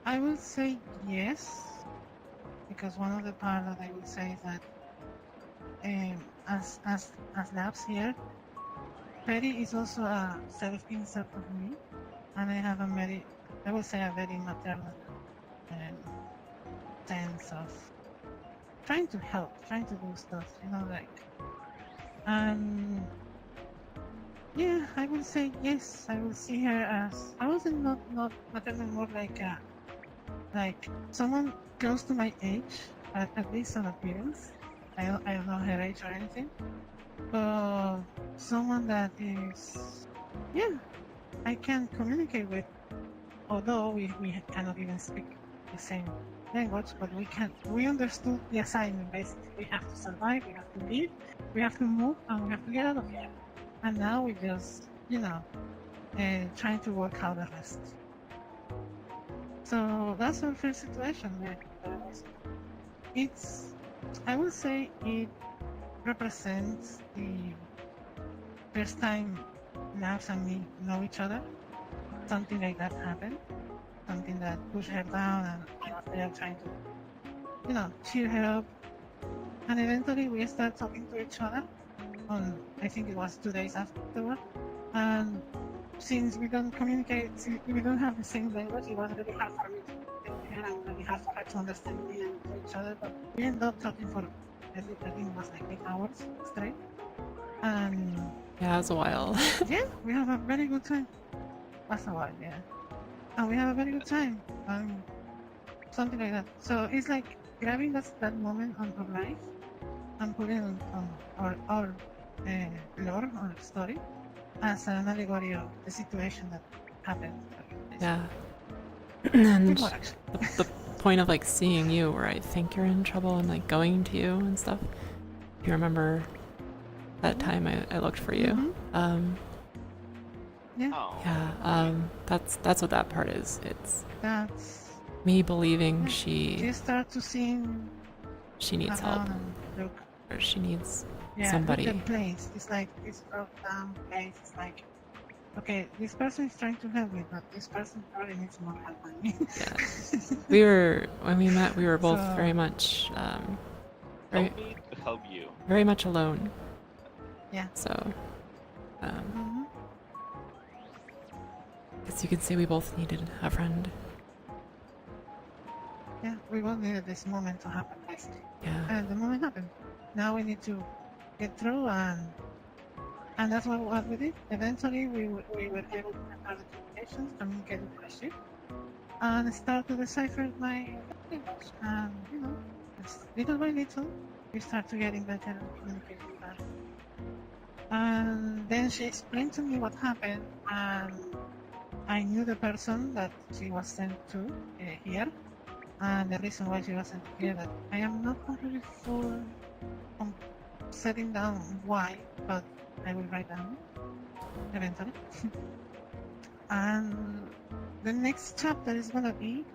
I will say yes, because one of the part that I will say is that as Labs here, Perry is also a self-insert of me, and I have a very maternal sense of trying to help, trying to do stuff, and yeah, I will say yes. I will see her as I wasn't not maternal, more like someone close to my age, at least on appearance. I don't know her age or anything, but someone that is, I can communicate with, although we cannot even speak the same language, but we understood the assignment. Basically, we have to survive, we have to live, we have to move, and we have to get out of here. And now we just, trying to work out the rest. So that's our first situation. I would say it represents the first time Labs and me know each other. Something like that happened. Something that pushed her down, and I was there trying to, cheer her up. And eventually we start talking to each other. I think it was 2 days afterward. And since we don't communicate, since we don't have the same language, it was really hard for me to tell her and really hard for her to understand me and each other. But we ended up talking for, I think it was like 8 hours straight. And Yeah, it was a while. yeah, we have a very good time. That's a while, yeah. And we have a very good time. Something like that. So it's like grabbing that moment on our life and putting it on our lore or story as an allegory of the situation that happened. Yeah. And Good work. the point of like seeing you where I think you're in trouble and like going to you and stuff. If you remember that time I looked for you. Yeah, Oh. Yeah, that's what that part is. It's that's me believing you start to see she needs help around and look. or she needs Yeah, somebody. look at the place. It's like this broke down place. It's like, okay, this person is trying to help me, but this person probably needs more help than me. Yeah. When we met, we were both So- very much very, Help me to help you. very much alone. Yeah. So Mhm. guess you could say we both needed a friend. Yeah, we both needed this moment to happen, basically. Yeah. And the moment happened. Now we need to get through, and that's what we did. Eventually, we were able to prepare the communications, communicate with the ship, and start to decipher my language. And just little by little, we start to getting better at communicating with her. And then she explained to me what happened, and I knew the person that she was sent to here, and the reason why she was sent here. That I am not completely full on setting down why, but I will write down eventually. And the next chapter is gonna be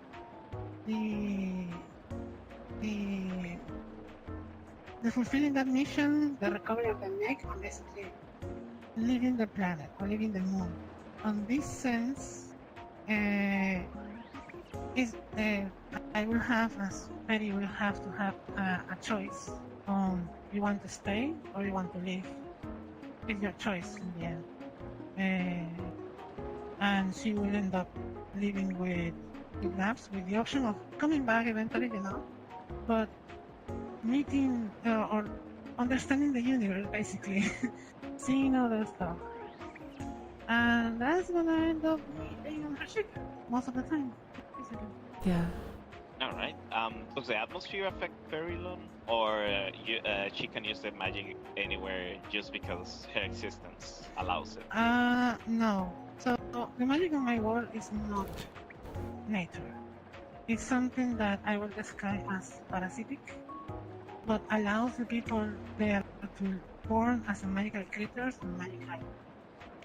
the the the fulfilling that mission, the recovery of the neck, and basically leaving the planet or leaving the moon. On this sense, is I will have, as Perry will have to have a choice on you want to stay or you want to leave. It's your choice in the end. And she will end up living with Labs with the option of coming back eventually, but meeting or understanding the universe, basically, seeing other stuff. And that's gonna end up being on her ship most of the time, basically. Yeah. All right. Does the atmosphere affect Perilon, or she can use the magic anywhere just because her existence allows it? No. So the magic on my world is not nature. It's something that I will describe as parasitic, but allows the people there to born as a magical creatures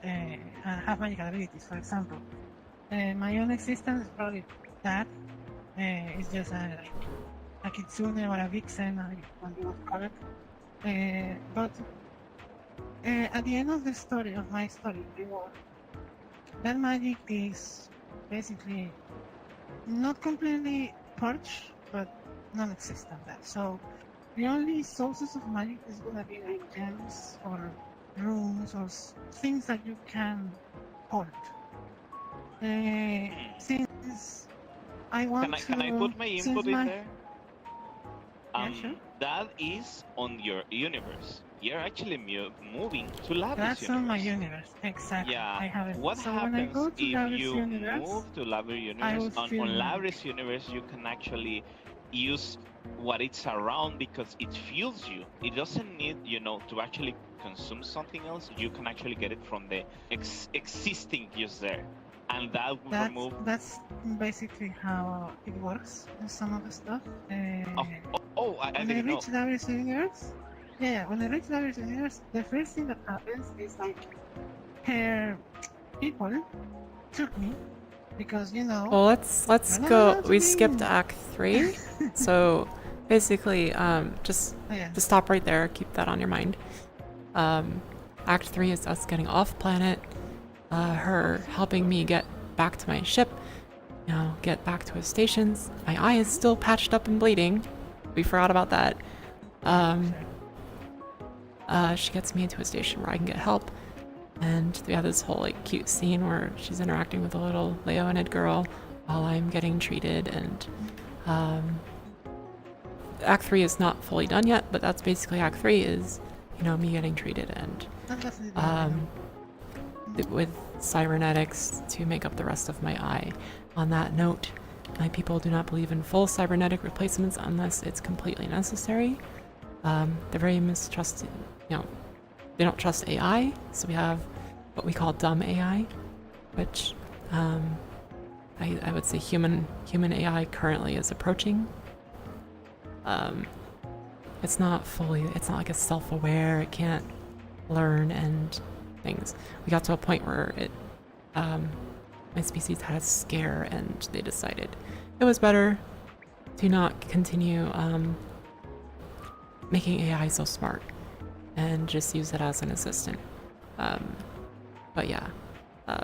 and have magical abilities. For example, my own existence is probably that. It's just a kitsune or a vixen, what you want to call it. But at the end of the story, of my story, the world, that magic is basically not completely purged, but non-existent. So the only sources of magic is gonna be like gems or runes or things that you can hold. Since I want Can I put my input in there? Yeah, sure. That is on your universe. You're actually moving to Lavis That's universe. on my universe, exactly. Yeah. I have it. What So when I happens go to if Lavis you universe, move to Lavis I universe? will On feel Lavis universe, you can actually use what it's around because it fuels you. It doesn't need, to actually consume something else. You can actually get it from the existing use there, and that will remove. That's basically how it works in some of the stuff. I When I didn't know. reach Lavis universe, when I reach Lavis universe, the first thing that happens is like her people took me because Well, let's you're not go. allowed to We be skipped in. Act 3, so basically, just Yeah. stop right there. Keep that on your mind. Act 3 is us getting off planet, her helping me get back to my ship, get back to his stations. My eye is still patched up and bleeding. We forgot about that. She gets me into a station where I can get help. And we have this whole cute scene where she's interacting with a little Leonid girl while I'm getting treated. And Act 3 is not fully done yet, but that's basically Act 3 is, me getting treated and with cybernetics to make up the rest of my eye. On that note, my people do not believe in full cybernetic replacements unless it's completely necessary. They're very mistrusted, they don't trust AI, so we have what we call dumb AI, which I would say human AI currently is approaching. It's not like it's self-aware, it can't learn and things. We got to a point where my species had a scare and they decided it was better to not continue making AI so smart and just use it as an assistant. But yeah.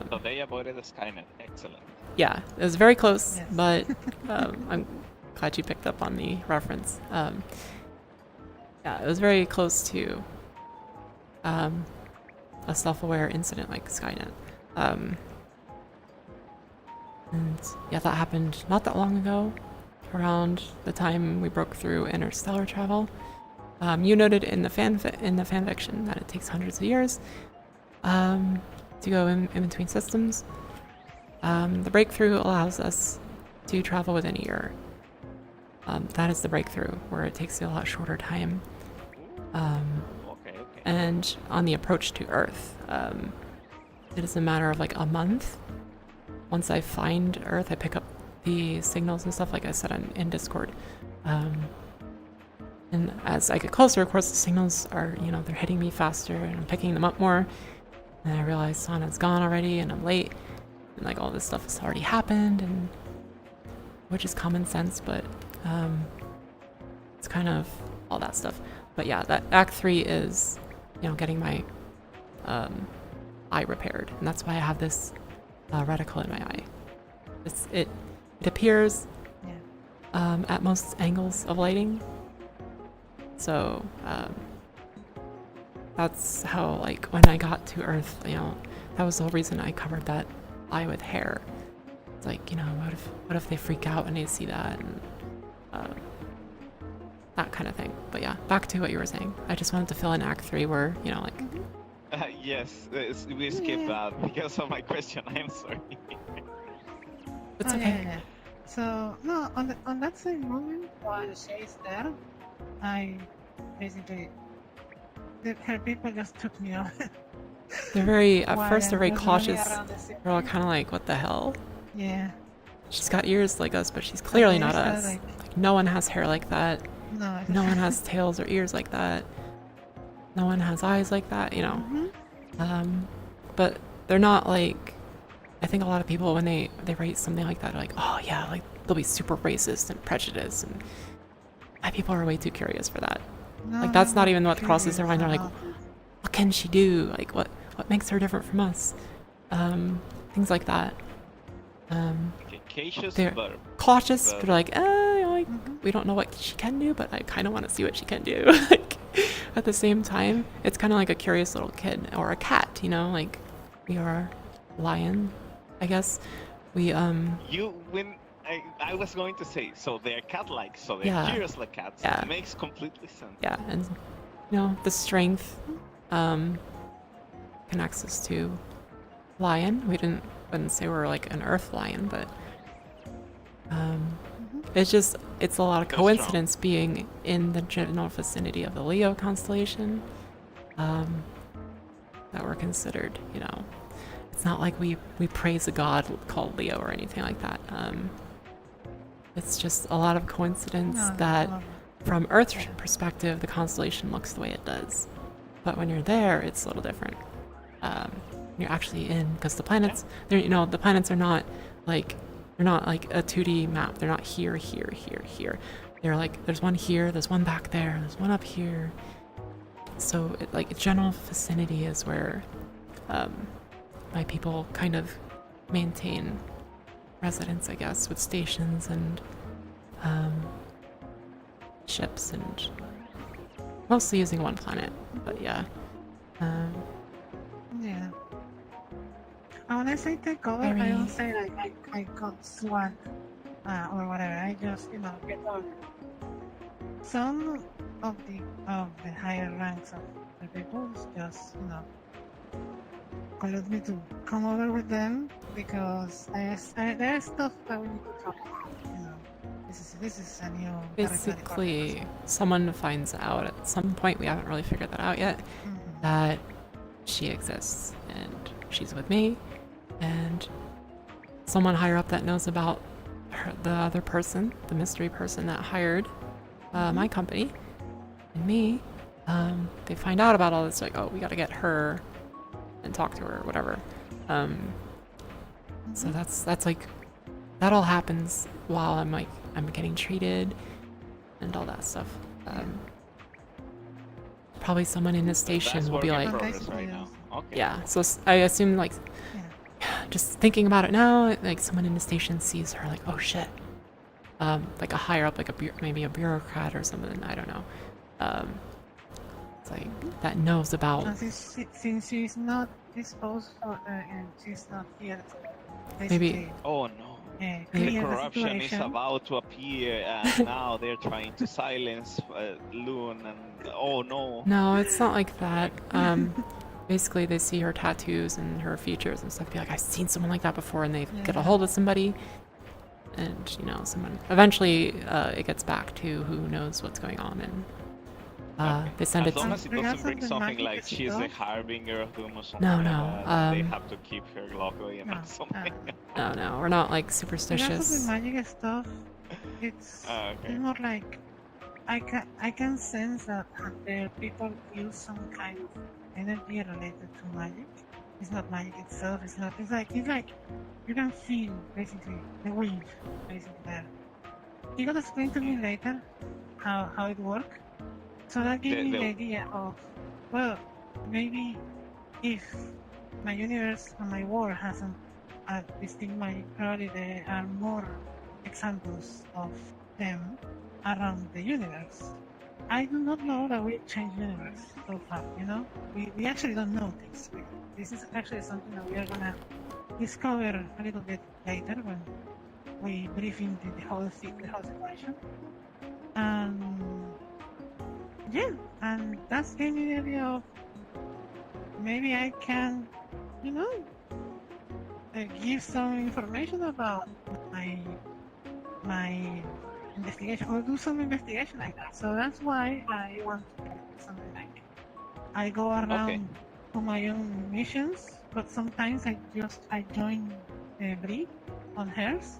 So they avoided the Skynet. Excellent. Yeah, it was very close, Yes. but I'm glad you picked up on the reference. Yeah, it was very close to a self-aware incident like Skynet. And yeah, that happened not that long ago, around the time we broke through interstellar travel. You noted in the fanfiction that it takes hundreds of years to go in between systems. The breakthrough allows us to travel within a year. That is the breakthrough, where it takes a lot shorter time. Okay. And on the approach to Earth, it is a matter of like a month. Once I find Earth, I pick up the signals and stuff. Like I said, I'm in Discord. And as I get closer, of course, the signals are, you know, they're hitting me faster and I'm picking them up more. And I realize Sana's gone already and I'm late. And like all this stuff has already happened, and which is common sense, but it's kind of all that stuff. But yeah, that Act 3 is, you know, getting my eye repaired. And that's why I have this reticle in my eye. It appears at most angles of lighting. So that's how, like, when I got to Earth, you know, that was the whole reason I covered that eye with hair. It's like, you know, what if they freak out when they see that, and that kind of thing. But yeah, back to what you were saying. I just wanted to fill in Act 3 where, you know, like... Yes, we skipped that because of my question. I'm sorry. It's Oh, okay. yeah. So no, on that same moment while she's there, I basically her people just took me off. They're very, at While first they're I very was running cautious. around the city. They're all kind of like, what the hell? Yeah. She's got ears like us, but she's clearly they not started, us. like- Like, no one has hair like that. No. No one has tails or ears like that. No one has eyes like that, you know. Mhm. But they're not like, I think a lot of people when they write something like that are like, oh yeah, like they'll be super racist and prejudiced, and my people are way too curious for that. No, Like, that's I'm not even what crosses their curious mind. They're like, about it. what can she do? Like, what makes her different from us? Things like that. Cautious, They're but cautious, but like, like, Mhm. we don't know what she can do, but I kind of want to see what she can do. Like, at the same time, it's kind of like a curious little kid or a cat, you know, like we are a lion, I guess. We, you when I was going to say, so they're cat-like, so they're Yeah. curious like cats. Yeah. It makes completely sense. yeah, and, you know, the strength, connects us to lion. Wouldn't say we're like an earth lion, but, it's a lot of Go coincidence being in the general vicinity of the Leo constellation, that we're considered, you know. It's not like we praise a god called Leo or anything like that. It's just a lot of coincidence No, that no. from Earth's perspective, the constellation looks the way it does. But when you're there, it's a little different. You're actually in, because the planets, they're, you know, the planets are not like, they're not like a 2D map. They're not here, here, here, here. They're like, there's one here, there's one back there, there's one up here. So, like, general vicinity is where my people kind of maintain residence, I guess, with stations and ships, and mostly using one planet. But yeah. Yeah. And when I say take over, I Very- don't say like I got swamped or whatever. I just, you know, get over. Some of the higher ranks of the people just, you know, called me to come over with them because there's stuff that we need to talk about. You know, this is a new territory for us. Basically, someone finds out at some point, we haven't really figured that out yet, Mhm. that she exists and she's with me, and someone higher up that knows about her, the other person, the mystery person that hired my company and me, they find out about all this, like, oh, we gotta get her and talk to her or whatever. So that's like, that all happens while I'm getting treated and all that stuff. Probably someone in the station That's will work be in like, progress right now. Okay. yeah. So I assume, like, just thinking about it now, like someone in the station sees her, like, oh shit, like a higher up, like maybe a bureaucrat or something. I don't know. It's like that knows about. And since she's not disposed for, and she's not here, to Maybe- basically, Oh no. Maybe- The clear the corruption is situation. about to appear, and now they're trying to silence Loon. And oh no. No, it's not like that. Basically, they see her tattoos and her features and stuff. Be like, I've seen someone like that before, and they get a Yeah. hold of somebody, and you know, someone. Eventually, it gets back to who knows what's going on, and they send As it long to. as it Regards doesn't bring of the something magic like she's the stuff? harbinger of doom or something No, like no, that, they um, have to keep her locally and No, something. No, we're not like regards of superstitious. the magic stuff, it's Okay. more like I can sense that the people use some kind of energy related to magic. It's not magic itself. It's not. It's like you can feel basically the wave basically there. You gotta explain to me later how it works. So that gave me the idea of, well, maybe if my universe and my world hasn't a distinct magic, probably there are more examples of them around the universe. I do not know that we change universe so far, you know? We actually don't know this. This is actually something that we are gonna discover a little bit later when we brief into the whole situation. Yeah, and that's gave me the idea of maybe I can, you know, give some information about my investigation or do some investigation like that. So that's why I want to do something like it. I go around on my own missions, but sometimes I join Brie on hers,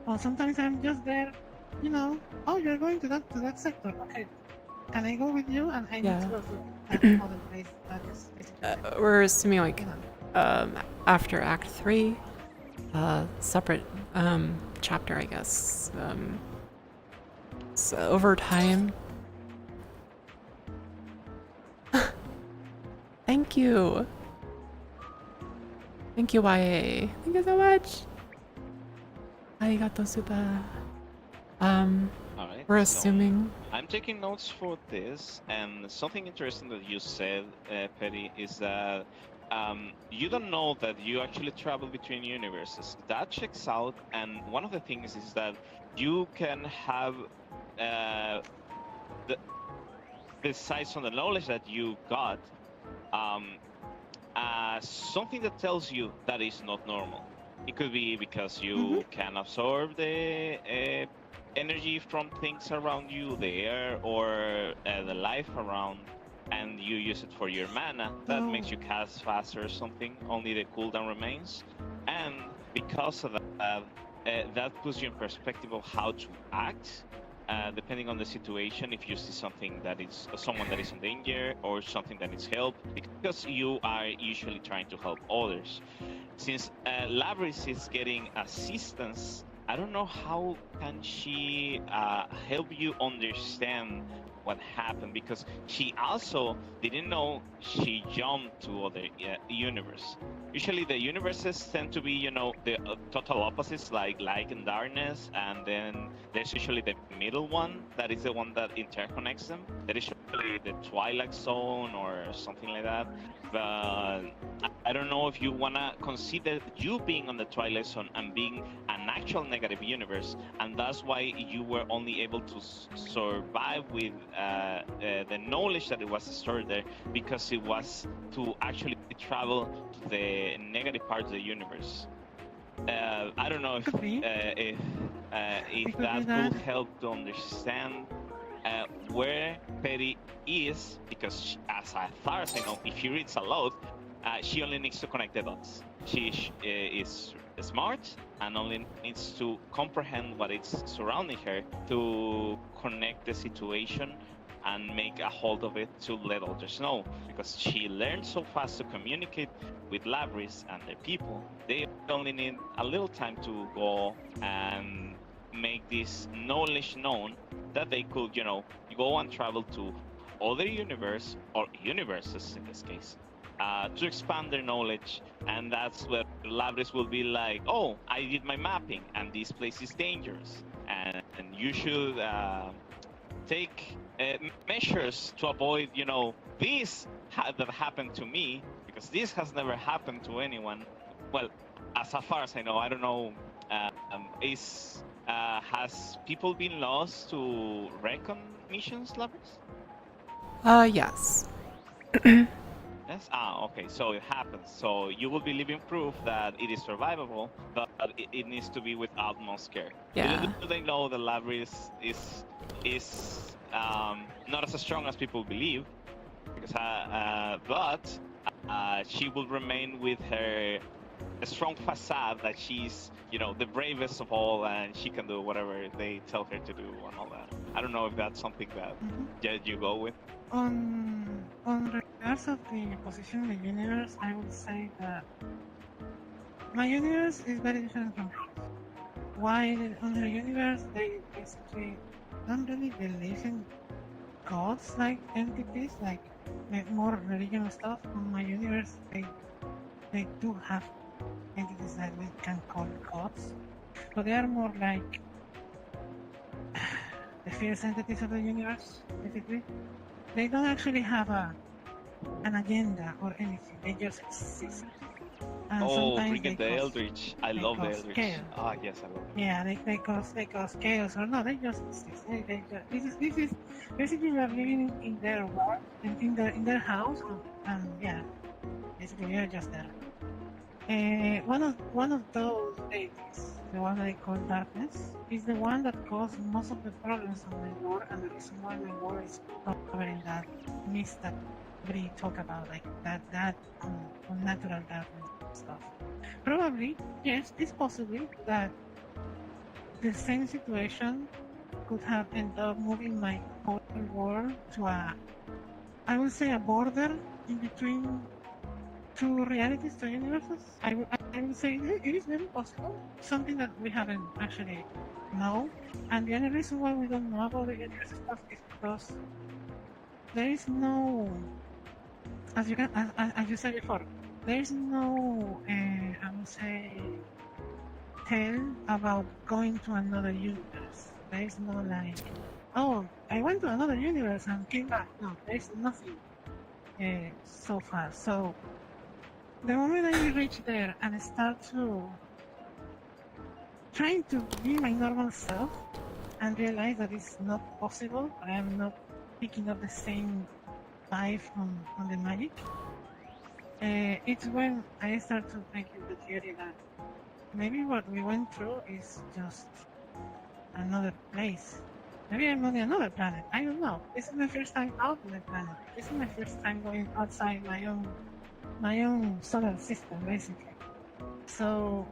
or sometimes I'm just there, you know. Oh, you're going to that sector. Okay, can I go with you? And I need to go to that other place that is basically We're assuming like you know. after Act 3, separate chapter, I guess. So over time. Thank you. Thank you, YA. Thank you so much. Arigato super. Alright, We're so assuming. I'm taking notes for this, and something interesting that you said, Petty, is that you don't know that you actually travel between universes. That checks out, and one of the things is that you can have besides on the knowledge that you got, something that tells you that is not normal. It could be because you can absorb the energy from things around you, the air or the life around, and you use it for your mana. That makes you cast faster or something. Only the cooldown remains, and because of that, that puts you in perspective of how to act. Depending on the situation, if you see something that is someone that is in danger or something that needs help, because you are usually trying to help others. Since Labris is getting assistance, I don't know how can she help you understand what happened, because she also didn't know she jumped to other universe. Usually the universes tend to be, you know, the total opposites, like light and darkness, and then there's usually the middle one that is the one that interconnects them. That is usually the Twilight Zone or something like that. But I don't know if you wanna consider you being on the Twilight Zone and being an actual negative universe, and that's why you were only able to survive with the knowledge that it was stored there, because it was to actually travel to the negative part of the universe. I don't know if that will help to understand where Petty is, because as far as I know, if she reads a lot, she only needs to connect the dots. She is smart and only needs to comprehend what is surrounding her to connect the situation and make a hold of it to let others know. Because she learned so fast to communicate with Labris and their people, they only need a little time to go and make this knowledge known, that they could, you know, go and travel to other universe or universes in this case, to expand their knowledge. And that's where Labris will be like, oh, I did my mapping and this place is dangerous, and you should take measures to avoid, you know, this that happened to me, because this has never happened to anyone. Well, as far as I know, I don't know, has people been lost to recon missions, Labris? Yes. Yes? Okay, so it happens. So you will be living proof that it is survivable, but it needs to be with utmost care. Yeah. Little do they know that Labris is not as strong as people believe, because but she will remain with her a strong facade that she's, the bravest of all, and she can do whatever they tell her to do and all that. I don't know if that's something that you go with. On regards of the position in the universe, I would say that my universe is very different from hers. While on her universe, they basically don't really believe in gods like entities, like more religion stuff. On my universe, they do have entities that we can call gods, but they are more like the fierce entities of the universe, basically. They don't actually have an agenda or anything. They just exist. And sometimes bring in the Eldritch. I love the Eldritch. Chaos. Ah, yes, I love it. Yeah, they cause chaos or no, they just exist. This is basically we are living in their world, in their house, and yeah, basically we are just there. One of those deities, the one that I call darkness, is the one that caused most of the problems on my world, and the reason why my world is covering that mist that we talk about, like that unnatural darkness stuff. Probably, yes, it's possible that the same situation could have ended up moving my whole world to I would say a border in between two realities, two universes. I would say it is very possible. Something that we haven't actually know. And the only reason why we don't know about the universe stuff is because there is no, as you said before, there is no, I would say, tale about going to another universe. There is no like, oh, I went to another universe and came back. No, there is nothing so far. So the moment I reach there and start trying to be my normal self and realize that it's not possible, I am not picking up the same vibe on the magic, it's when I start to think in the theory that maybe what we went through is just another place. Maybe I'm on another planet. I don't know. This is my first time out on the planet. This is my first time going outside my own solar system, basically. So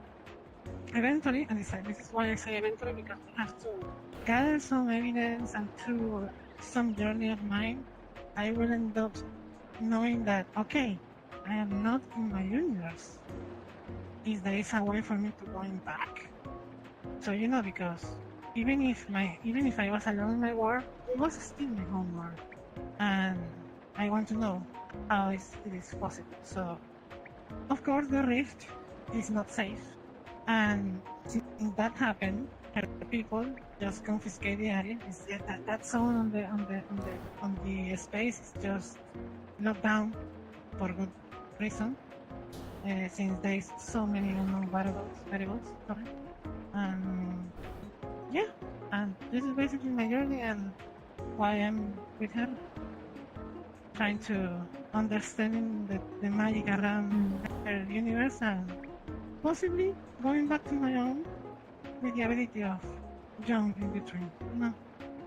eventually, and this is why I say eventually, because I have to gather some evidence and through some journey of mine, I will end up knowing that, okay, I am not in my universe. There is a way for me to going back. So because even if I was alone in my world, it was still my home world, and I want to know how it is possible. So, of course, the rift is not safe, and since that happened, people just confiscate the area. That zone on the space is just locked down for good reason. Since there is so many unknown variables, sorry. Yeah, and this is basically my journey and why I'm with her, trying to understanding the magic around her universe and possibly going back to my own with the ability of jump in between.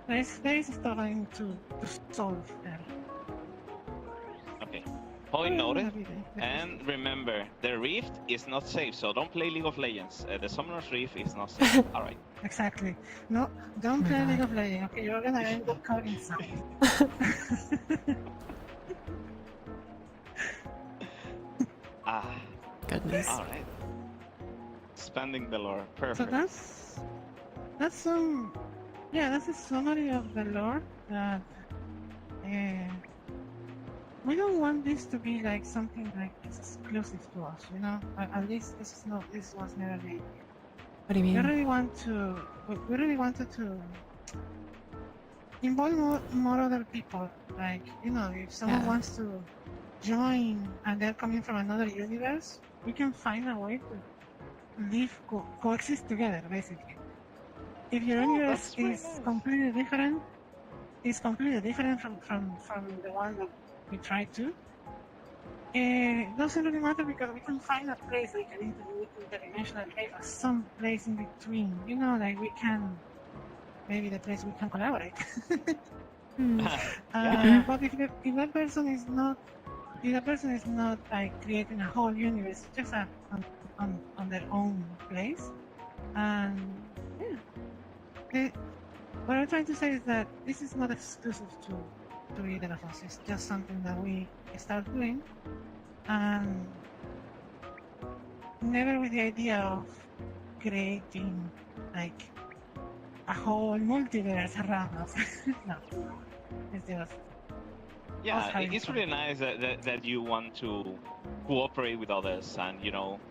There is stuff I need to solve there. Okay. Point noted. And remember, the Rift is not safe, so don't play League of Legends. The Summoner's Rift is not safe. Alright. Exactly. No, don't play League of Legends. Okay, you're gonna end up caught inside. Goodness. Alright. Expanding the lore. Perfect. So that's some, that's a summary of the lore that we don't want this to be like something like it's exclusive to us, At least this was never the idea. What do you mean? We really wanted to involve more other people. Like, if someone wants to join and they're coming from another universe, we can find a way to live, coexist together, basically. If your universe is completely different, from the one that we try to. It doesn't really matter because we can find a place like an interdimensional place or some place in between. Like we can, maybe the place we can collaborate. But if that person is not the other person is not like creating a whole universe, just on their own place. And yeah, what I'm trying to say is that this is not exclusive to either of us. It's just something that we start doing, and never with the idea of creating like a whole multiverse around us. No, it's just Yeah, having it's fun. really nice that you want to cooperate with others and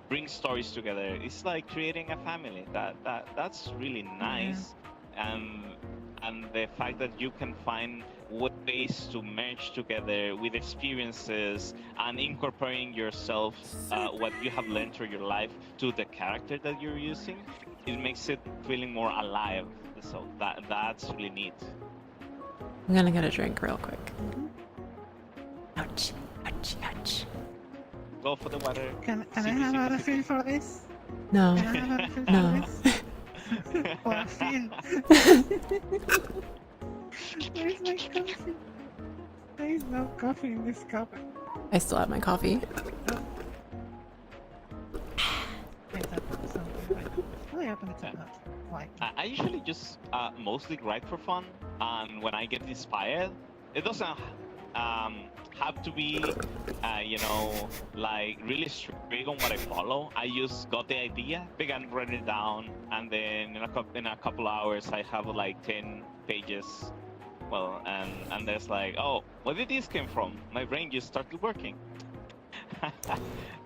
bring stories together. It's like creating a family. That's really nice, and the fact that you can find ways to merge together with experiences and incorporating yourself, what you have learned through your life, to the character that you're using, it makes it feeling more alive. So that's really neat. I'm gonna get a drink real quick. Ouch, ouch, ouch. Go for the weather. Can I Sippy, have a sippy, refill sippy. for this? No, Can I have a refill no. for this? Or a fill? Where's my coffee? There is no coffee in this cup. I still have my coffee. Wait, that's something right. Oh, yeah, but it's not. Why? I usually just mostly write for fun, and when I get inspired, it doesn't have to be, like really strict on what I follow. I just got the idea, began writing it down, and then in a couple hours, I have like 10 pages. Well, and there's like, oh, where did this came from? My brain just started working.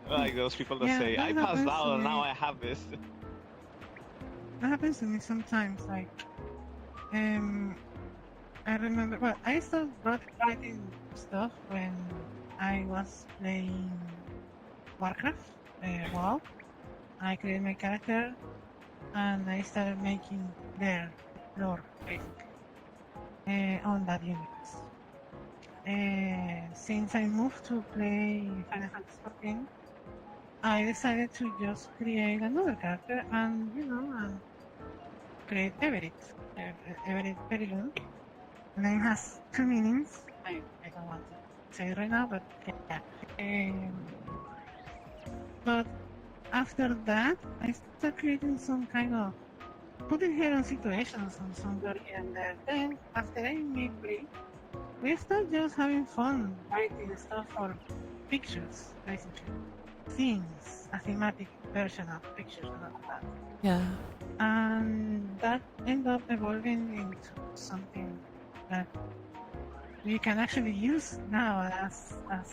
Like those people that Yeah, say, that I passed happens out, to and me. now I have this. That happens to me sometimes. Like, I remember. Well, I started writing stuff when I was playing Warcraft. WoW. I created my character, and I started making their lore, basically, on that universe. Since I moved to play Final Fantasy XIV, I decided to just create another character and, and create Everett. Everett Perilon. The name has two meanings. I don't want to say it right now, but yeah. But after that, I started creating some kind of putting her in situations on somebody, and then after I made Blade, we start just having fun writing stuff for pictures, basically. Themes, a thematic version of pictures and all that. Yeah. And that ended up evolving into something that we can actually use now as a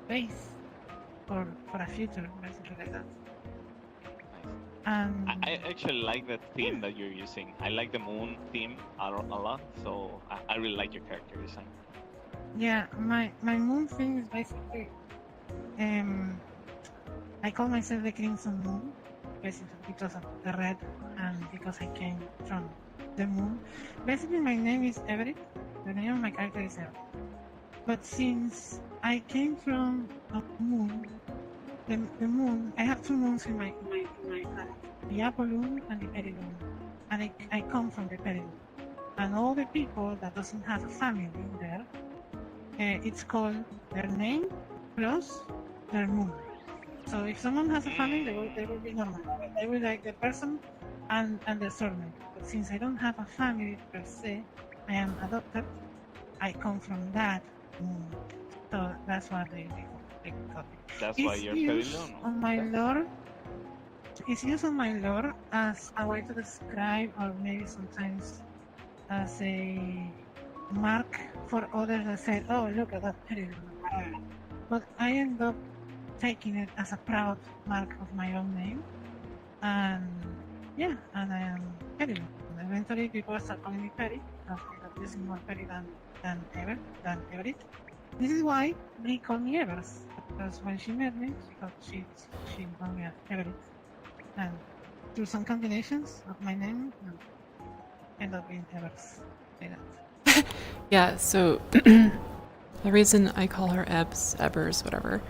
base for a future, basically like that. I actually like the theme that you're using. I like the moon theme a lot, so I really like your character design. Yeah, my moon thing is basically, I call myself the Crimson Moon, basically because of the red and because I came from the moon. Basically, my name is Everett. The name of my character is Everett. But since I came from a moon, the moon, I have two moons in my planet, the Apollon and the Perilon, and I come from the Perilon. And all the people that doesn't have a family there, it's called their name plus their moon. So if someone has a family, they will be normal. They will like the person and their surname. But since I don't have a family per se, I am adopted. I come from that moon. So that's why they call me. That's why you're Perilon. On my lore. It's used on my lore as a way to describe, or maybe sometimes as a mark for others that say, "Oh, look at that Perilon." But I end up taking it as a proud mark of my own name, and I am Perry. Eventually, people start calling me Perry. I'm using more Perry than Everett. This is why they call me Evers, because when she met me, she called me Everett, and through some combinations of my name, end up being Evers. Like that. Yeah, so the reason I call her Ebers, whatever,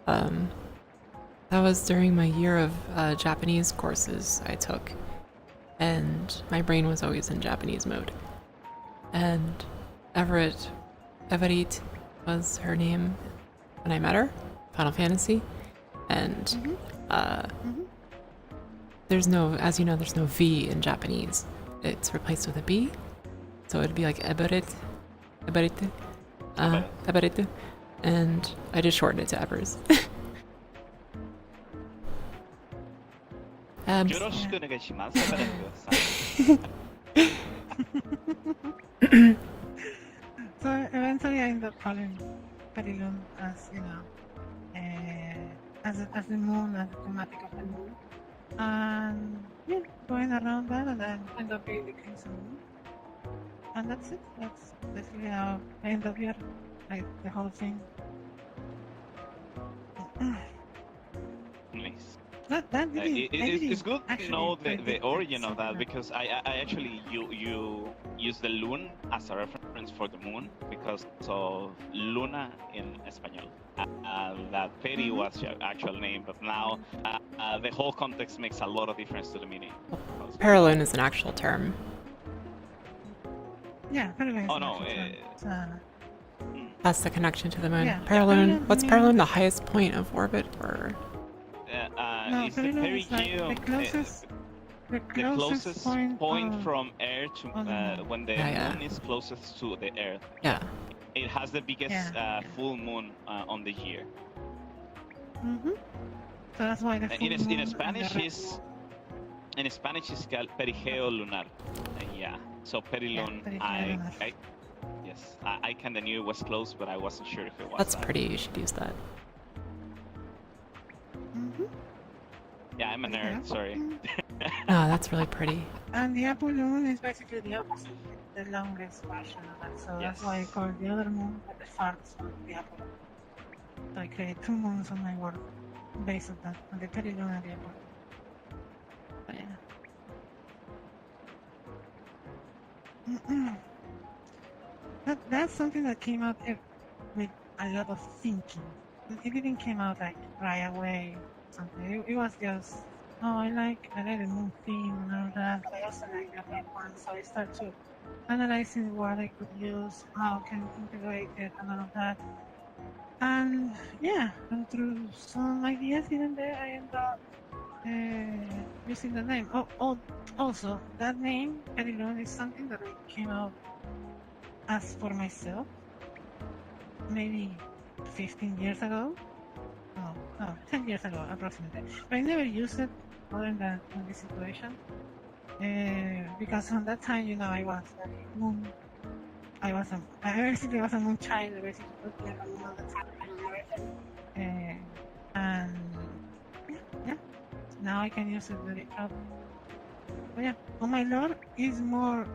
that was during my year of Japanese courses I took, and my brain was always in Japanese mode. And Everett was her name when I met her, Final Fantasy, and there's no, as you know, there's no V in Japanese. It's replaced with a B, so it'd be like Eberete, Eberete, and I just shortened it to Ebers. Abs. Yoroshiku onegaishimasu. So eventually I ended up calling Perilun as, as the moon, as the thematic of the moon. And yeah, going around that and then end up being the Crimson Moon. And that's it. That's basically how I end up here. Like the whole thing. Nice. That didn't, It's good to actually know the predict origin of something that like because I actually you use the loon as a reference for the moon because of Luna in Espanol. That Peri was your actual name, but now the whole context makes a lot of difference to the meaning. Paralune is an actual term. Yeah, Perilun is Oh an no, actual term. That's the connection to the moon. Yeah. Paralune, what's Paralune Paralune? The means- highest point of orbit, or No, it's the Perilun is like perigeo, the closest point of- from Earth to on the moon. when the Yeah. moon is closest to the Earth. yeah. It has the biggest Yeah. full moon on the year. So that's why the full In moon and Spanish the is called perigeo lunar. Yeah. So Perilun, perigeo lunar. yes, I kind of knew it was close, but I wasn't sure if it was. That's that. pretty. You should use that. Yeah, I'm a nerd. Sorry. Oh, that's really pretty. And the apple moon is basically the opposite, the longest version of that. So that's why I call the other moon the farthest one, the apple moon. So I create 2 moons on my work based on that, on the Perilun and the apple moon. But yeah. That's something that came out with a lot of thinking. It didn't come out like right away. Something. It was just, oh, I like the moon theme and all that. But I also like that one, so I started to analyzing what I could use, how I can integrate it, and all of that. And yeah, and through some ideas here and there, I ended up using the name. Also, that name, Perilun, is something that I came out as for myself maybe 15 years ago. No, 10 years ago approximately. But I never used it other than in this situation. Because on that time, I was very moon. I basically was a moon child, basically like a moon all the time. And yeah, now I can use it very proudly. But yeah, on my lore is more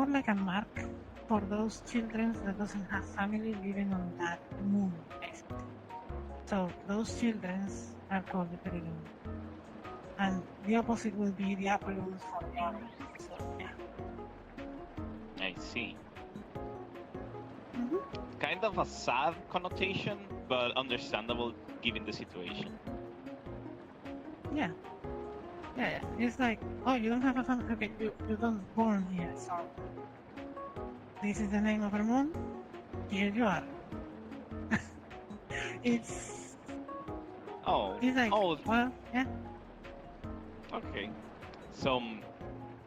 like a mark for those children that doesn't have family living on that moon, basically. So those children are called the Perilun. And the opposite will be the Apollones for the other. So yeah. I see. Kind of a sad connotation, but understandable given the situation. Yeah. It's like, oh, you don't have a family. Okay, you don't born here, so this is the name of our moon. Here you are. It's like, well, yeah. Okay. So,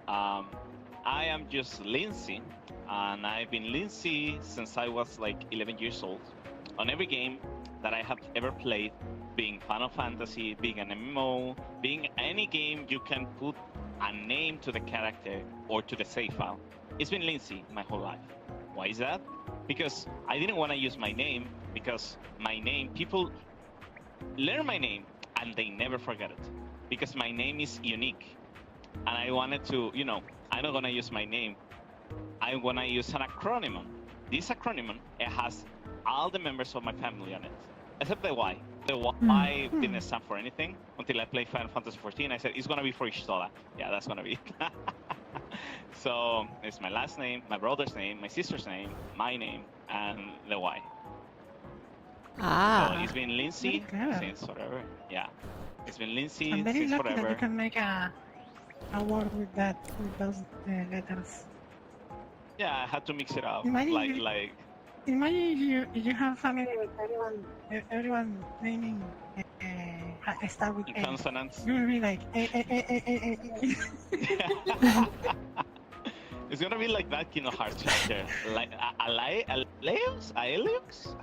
I am just Lindsay, and I've been Lindsay since I was like 11 years old. On every game that I have ever played, being Final Fantasy, being an MMO, being any game you can put a name to the character or to the save file, it's been Lindsay my whole life. Why is that? Because I didn't want to use my name, because my name, people learn my name and they never forget it. Because my name is unique. And I wanted to, I'm not going to use my name. I'm going to use an acronym. This acronym, it has all the members of my family on it, except the Y. The Y didn't stand for anything until I played Final Fantasy 14. I said, it's going to be for Ishtola. Yeah, that's going to be it. So it's my last name, my brother's name, my sister's name, my name, and the Y. So it's been Lindsay since forever. Yeah. It's been Lindsay I'm very since lucky forever. that you can make a word with those letters. Yeah, I had to mix it up. Imagine Like, you- like Imagine if you have family with everyone naming start with in A. consonants. You will be like A. It's gonna be like that Kingdom Hearts chapter. Like Aelius?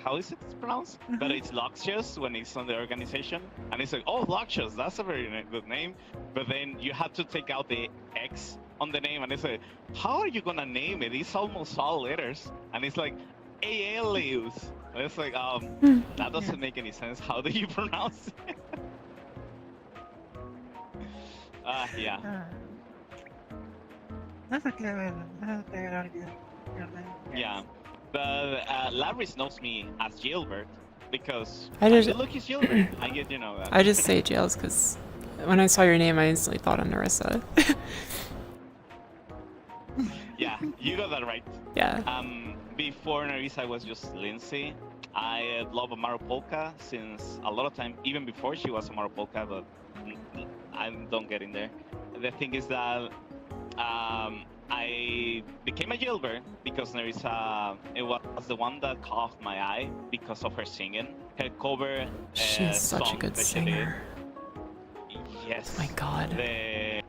How is it pronounced? But it's Luxious when it's on the organization. And it's like, oh, Luxious, that's a very good name. But then you have to take out the X on the name, and it's like, how are you gonna name it? It's almost all letters. And it's like, Aelius. And it's like, that doesn't make any sense. How do you pronounce it? Yeah. That's a clever idea. Yeah, but Laris knows me as Gilbert because I I'm just- the luckiest Gilbert. I get, you know that. I just say Jails because when I saw your name, I instantly thought of Narissa. Yeah, you got that right. Yeah. Before Narissa, I was just Lindsay. I love Amaro Polka since a lot of time, even before she was Amaro Polka, but I don't get in there. The thing is that I became a Gilbert because Narissa, it was the one that caught my eye because of her singing. Her cover She's such a song good that she did. singer. Yes. My God. The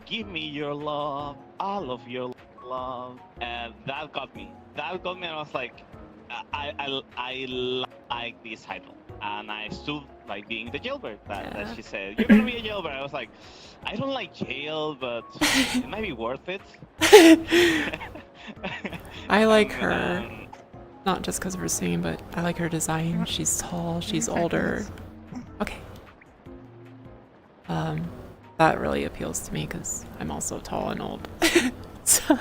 give me your love, all of your love, and that got me. That got me, and I was like, I like this title, and I stood by being the jailbird that she said. You're gonna be a jailbird. I was like, I don't like jail, but it might be worth it. I like her, not just because of her singing, but I like her design. She's tall, she's older. Okay. That really appeals to me because I'm also tall and old. So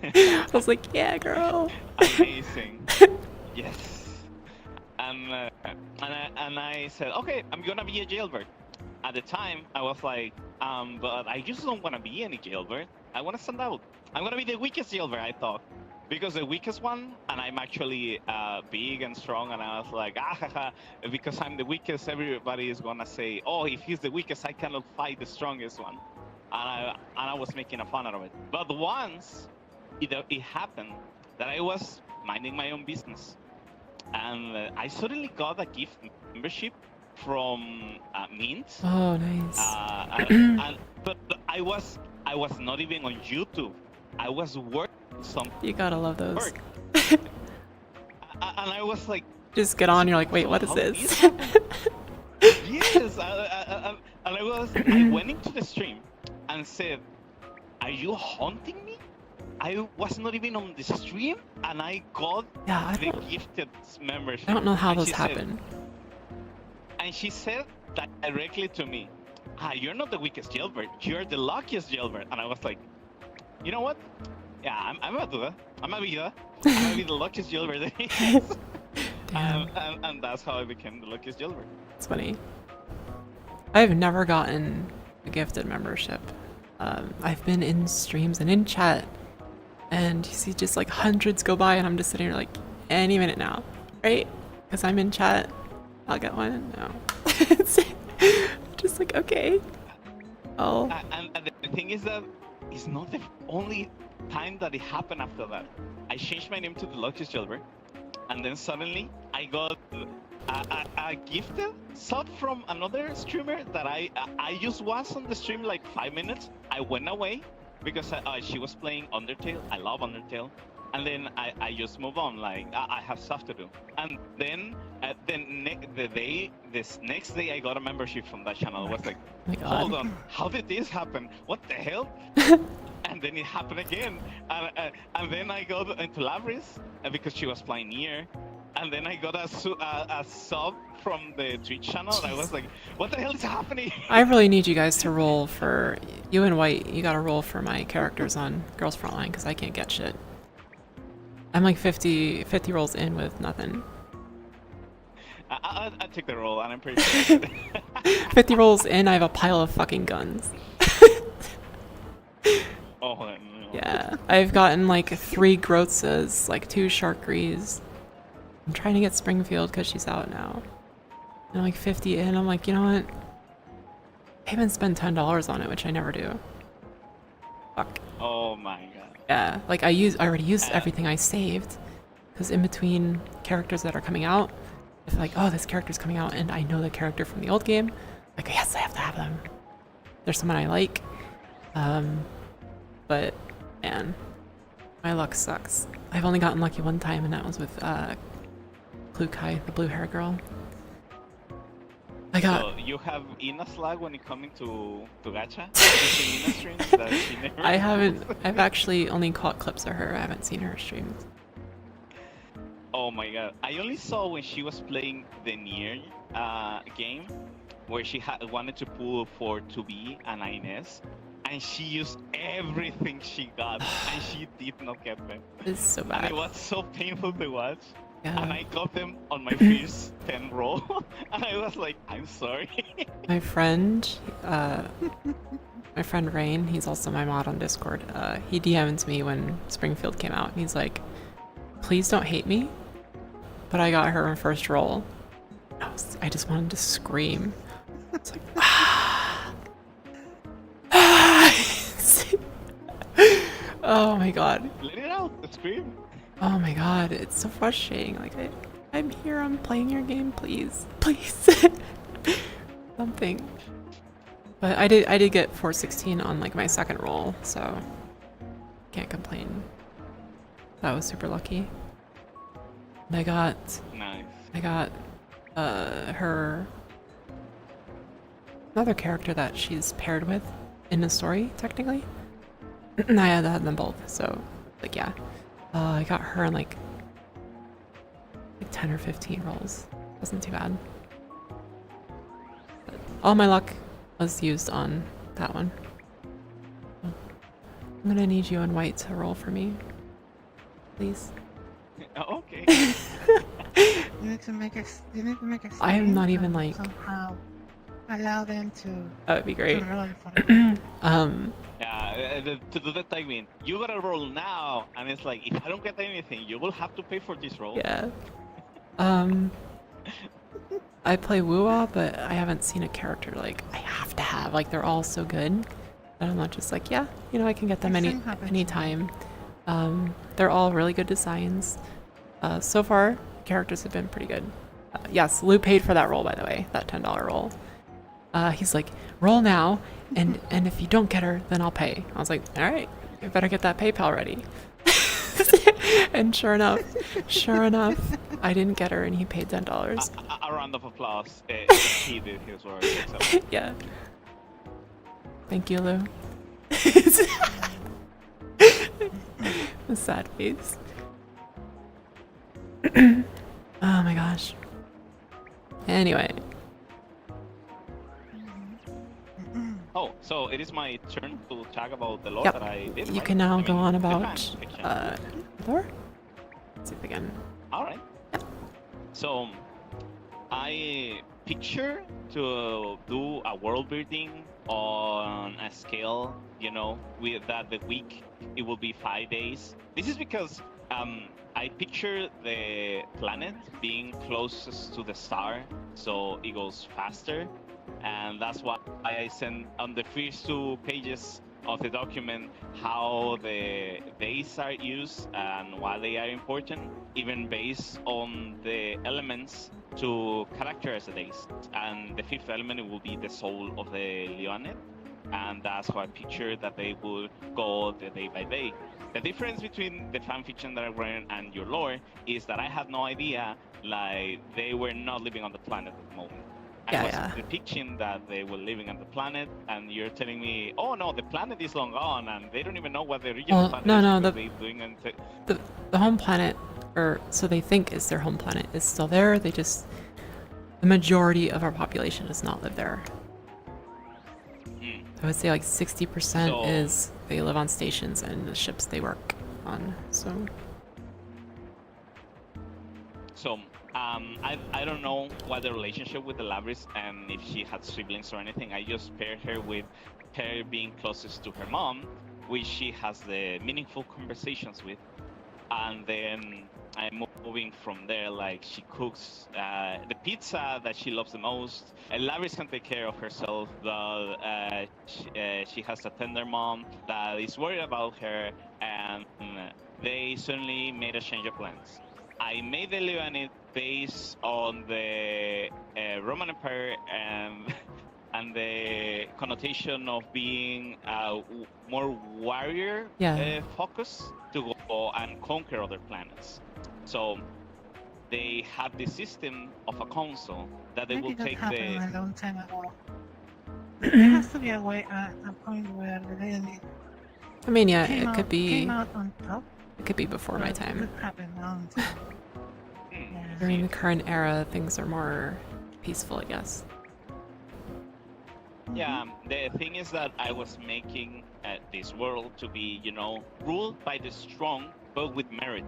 I was like, yeah, girl. Amazing. Yes. And I said, okay, I'm gonna be a jailbird. At the time, I was like, but I just don't want to be any jailbird. I want to stand out. I'm gonna be the weakest jailbird, I thought, because the weakest one, and I'm actually big and strong, and I was like, because I'm the weakest, everybody is gonna say, oh, if he's the weakest, I cannot fight the strongest one, and I was making a fun out of it. But once it happened that I was minding my own business, and I suddenly got a gift membership from Mint. Oh, nice. But I was not even on YouTube. I was working some You gotta love those. work, and I was like, Just get on, you're like, wait, what is how this? yes, and I went into the stream and said, "Are you haunting me? I was not even on the stream, and I got Yeah, the gifted membership." I don't know how And this she said- happened. And she said that directly to me, you're not the weakest jailbird, you're the luckiest jailbird. And I was like, you know what? Yeah, I'm about to do that. I'm gonna be that. I'm gonna be the luckiest jailbird there is. Damn, and that's how I became the luckiest jailbird. it's funny. I've never gotten a gifted membership. I've been in streams and in chat, and you see just like hundreds go by, and I'm just sitting here like, any minute now, right? Because I'm in chat. I'll get one. No. It's just like, okay. Oh. And the thing is that it's not the only time that it happened after that. I changed my name to the luckiest jailbird, and then suddenly I got a gifted sub from another streamer that I just was on the stream like 5 minutes. I went away because she was playing Undertale. I love Undertale. And then I just move on, like I have stuff to do. And then this next day I got a membership from that channel. I was like, Oh my God. hold on, how did this happen? What the hell? And then it happened again. And then I got into Labris because she was playing near. And then I got a sub from the Twitch channel. And I was like, what the hell is happening? I really need you guys to roll for, you and White, you gotta roll for my characters on Girls Frontline because I can't get shit. I'm like 50 rolls in with nothing. I took the role and I'm pretty sure. 50 rolls in, I have a pile of fucking guns. Oh, no. Yeah, I've gotten like 3 Grotzas, like 2 Sharkries. I'm trying to get Springfield because she's out now. And I'm like 50 in, I'm like, you know what? I even spend $10 on it, which I never do. Fuck. Oh my god. Yeah, like I already used everything I saved, because in between characters that are coming out, if like, oh, this character's coming out and I know the character from the old game, like, yes, I have to have them. There's someone I like. But man, my luck sucks. I've only gotten lucky one time, and that was with Blue Kai, the blue hair girl. I got. So you have Ina's lag when it coming to gacha? You see Ina streams that she never I haven't. I've actually only caught clips of her. I haven't seen her streams. Oh my god! I only saw when she was playing the Nier game, where she wanted to pull for 2B and Ines, and she used everything she got, and she did not get them. It's so And bad. it was so painful to watch. Yeah. And I got them on my first 10 roll, and I was like, I'm sorry. My friend Rain, he's also my mod on Discord. He DM'd me when Springfield came out, and he's like, "Please don't hate me, but I got her in first roll." I just wanted to scream. It's like, oh my god. Let it out, scream. Oh my god, it's so frustrating. Like I'm here, I'm playing your game, please. Please. Something. But I did get 416 on like my second roll, so can't complain. That was super lucky. And I got Nice. her another character that she's paired with in the story, technically. I had them both, so like yeah. I got her in like 10 or 15 rolls. Wasn't too bad. But all my luck was used on that one. I'm gonna need you and White to roll for me, please. Oh, okay. You need to make a. You need to make a. I am not screen even and like. somehow allow them to. That would be great. To roll for you. Yeah, to do the timing, you gotta roll now, and it's like, if I don't get anything, you will have to pay for this roll. Yeah. I play Wuwa, but I haven't seen a character like I have to have. Like they're all so good that I'm not just like, yeah, you know, I can get them Same happens. anytime. They're all really good designs. So far, characters have been pretty good. Yes, Lou paid for that roll, by the way, that $10 roll. He's like, roll now, and if you don't get her, then I'll pay. I was like, all right, you better get that PayPal ready. And sure enough, I didn't get her, and he paid $10. A round of applause. He did his work. So. Yeah. Thank you, Lou. The sad face. Oh my gosh. Anyway. Oh, so it is my turn to talk about the lore Yep. that I did. You right? can now I go mean, on the about fan fiction. lore. Let's see if again. All right. So, I picture to do a world building on a scale, you know, with that the week it will be 5 days. This is because I picture the planet being closest to the star, so it goes faster, and that's why I sent on the first 2 pages of the document how the days are used and why they are important, even based on the elements to characterize the days. And the 5th element will be the soul of the Leonet, and that's why I picture that they will go the day by day. The difference between the fanfiction that I read and your lore is that I had no idea, like, they were not living on the planet at the moment. I was depicting that they were living on the planet, and you're telling me, oh no, the planet is long gone, and they don't even know what the original planet is they're doing. The home planet, or so they think is their home planet, is still there. They just, the majority of our population does not live there. I would say like 60% is they live on stations and the ships they work on. So I don't know what the relationship with the Labrys and if she had siblings or anything. I just paired her with her being closest to her mom, which she has the meaningful conversations with, and then I moved moving from there. Like she cooks the pizza that she loves the most. Laris can take care of herself. She has a tender mom that is worried about her, and they suddenly made a change of plans. I made the Leonid based on the Roman Empire and the connotation of being more warrior Yeah. focus to go and conquer other planets. So they have the system of a council that they Maybe will that take happened the. a long time ago. There has to be a way, a point where the Leonid I mean, yeah, came it out on top. could be before my but time. That happened a long time ago. Hmm, Yeah. During the current era, things are more peaceful, I guess. Yeah, the thing is that I was making this world to be, ruled by the strong, but with merit.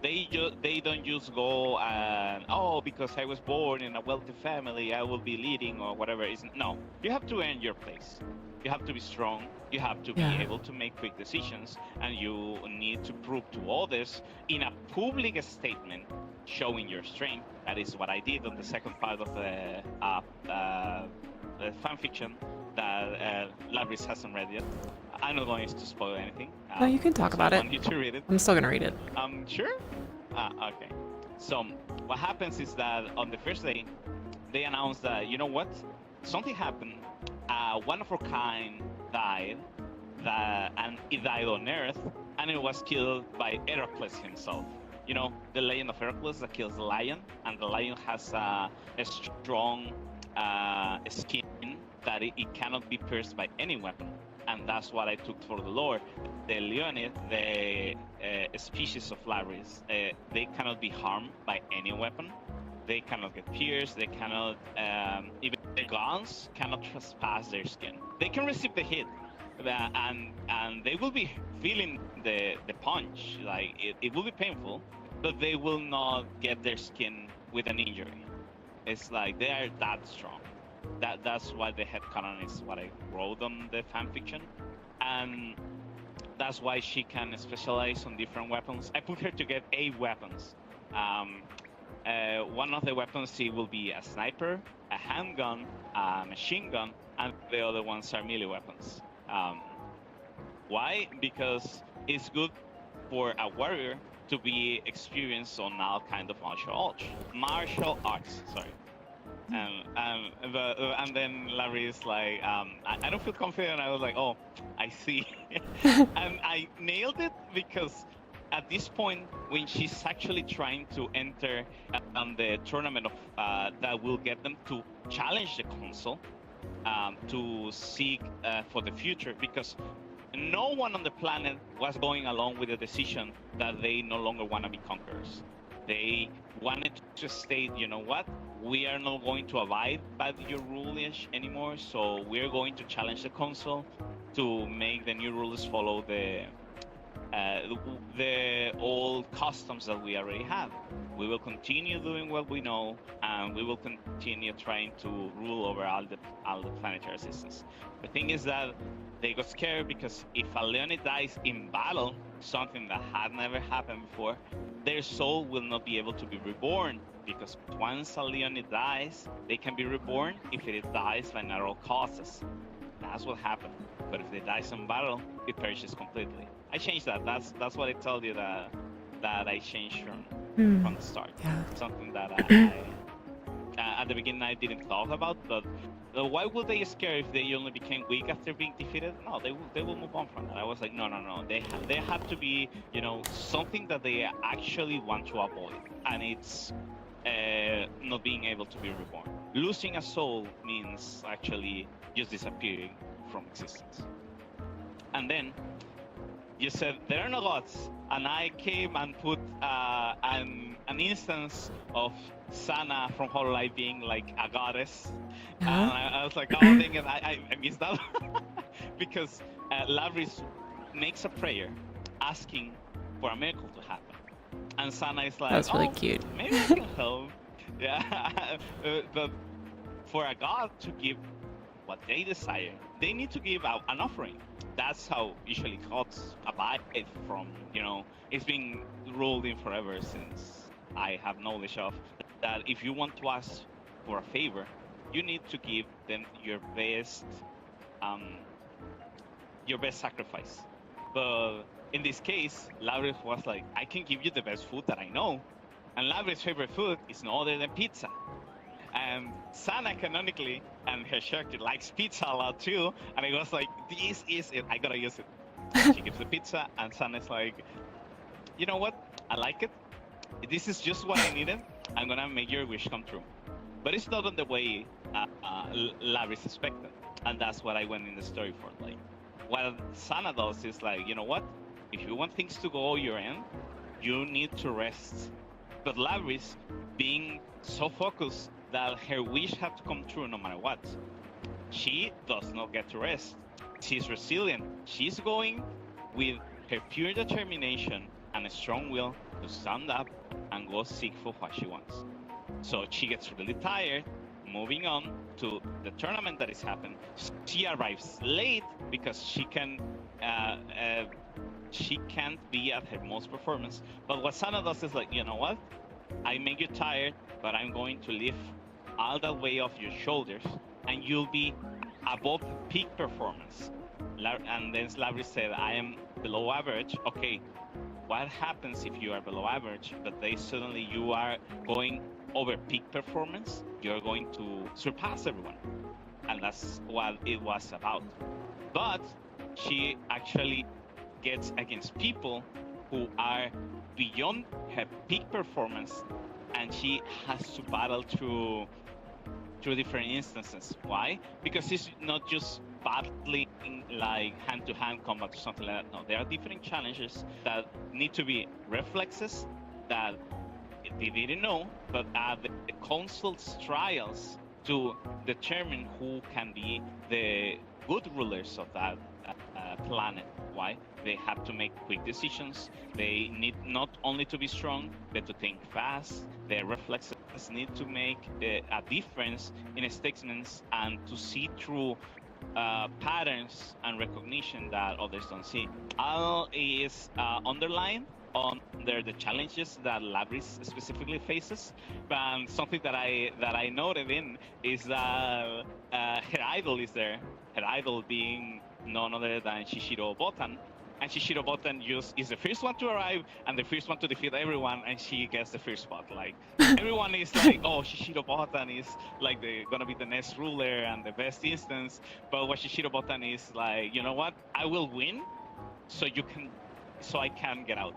They don't just go and because I was born in a wealthy family I will be leading or whatever. No, you have to earn your place. You have to be strong. You have to be Yeah. able to make quick decisions, and you need to prove to others in a public statement, showing your strength. That is what I did on the second part of the fan fiction that Labrice hasn't read yet. I'm not going to spoil anything. No, you can talk so about I it. want you to read it. I'm still gonna read it. Sure? Okay. So what happens is that on the first day, they announced that, you know what? Something happened. One of our kind died, and it died on Earth, and it was killed by Heracles himself. You know, the legend of Heracles that kills the lion, and the lion has a strong skin that it cannot be pierced by any weapon. And that's what I took for the lore. The Leonid, the species of Laris, they cannot be harmed by any weapon. They cannot get pierced. They cannot, even the guns cannot trespass their skin. They can receive the hit, and they will be feeling the punch. Like it will be painful, but they will not get their skin with an injury. It's like they are that strong. That's why the headcanon is what I wrote on the fanfiction, and that's why she can specialize on different weapons. I put her to get 8 weapons. One of the weapons she will be a sniper, a handgun, a machine gun, and the other ones are melee weapons. Why? Because it's good for a warrior to be experienced on all kind of martial arts. Sorry. And then Larry is like, I don't feel confident. I was like, oh, I see. And I nailed it because at this point, when she's actually trying to enter the tournament of that will get them to challenge the console, to seek for the future, because no one on the planet was going along with the decision that they no longer want to be conquerors. They wanted to state, you know what, we are not going to abide by your rulage anymore, so we're going to challenge the console to make the new rules follow the old customs that we already have. We will continue doing what we know, and we will continue trying to rule over all the planetary systems. The thing is that they got scared because if a Leonid dies in battle, something that had never happened before, their soul will not be able to be reborn, because once a Leonid dies, they can be reborn if it dies by natural causes. That's what happened. But if they die in battle, it perishes completely. I changed that. That's what I told you that I changed from the start. Yeah. Something that I at the beginning I didn't thought about. But why would they scare if they only became weak after being defeated? No, they will move on from that. I was like, no. They have to be, something that they actually want to avoid, and it's not being able to be reborn. Losing a soul means actually just disappearing from existence. And then you said there are no gods, and I came and put an instance of Sana from Hololive being like a goddess, and I was like, oh dang it, I missed that because Lavris makes a prayer asking for a miracle to happen, and Sana is like, That's really cute. Maybe I can help. Yeah, but for a god to give what they desire, they need to give out an offering. That's how usually gods abide from, it's been ruled in forever since I have knowledge of, that if you want to ask for a favor, you need to give them um, your best sacrifice. But in this case, Labyrinth was like, I can give you the best food that I know. And Labyrinth's favorite food is no other than pizza. And Sana canonically and her character likes pizza a lot too. And it was like, this is it. I gotta use it. So she gives the pizza, and Sana's like, you know what? I like it. This is just what I needed. I'm gonna make your wish come true. But it's not on the way Labyrinth expected. And that's what I went in the story for. Like, what Sana does is like, you know what? If you want things to go your end, you need to rest. But Labyrinth, being so focused that her wish had to come true no matter what, she does not get to rest. She's resilient. She's going with her pure determination and a strong will to stand up and go seek for what she wants. So she gets really tired, moving on to the tournament that is happening. She arrives late because she can't be at her most performance. But what Sana does is like, you know what? I make you tired, but I'm going to lift all that weight off your shoulders, and you'll be above peak performance. And then Labyrinth said, I am below average. Okay, what happens if you are below average, but suddenly you are going over peak performance? You're going to surpass everyone. And that's what it was about. But she actually gets against people who are beyond her peak performance, and she has to battle through different instances. Why? Because it's not just battling like hand-to-hand combat or something like that. No, there are different challenges that need to be reflexes that they didn't know, but the council's trials to determine who can be the good rulers of that planet. Why? They have to make quick decisions. They need not only to be strong, but to think fast. Their reflexes need to make a difference in statements and to see through patterns and recognition that others don't see. All is underlined under the challenges that Labyrinth specifically faces. But something that I noted in is that her idol is there. Her idol being none other than Shishiro Botan. And Shishiro Botan is the first one to arrive and the first one to defeat everyone, and she gets the first spot. Like, everyone is like, oh, Shishiro Botan is like gonna be the next ruler and the best instance. But what Shishiro Botan is like, you know what? I will win, so I can get out.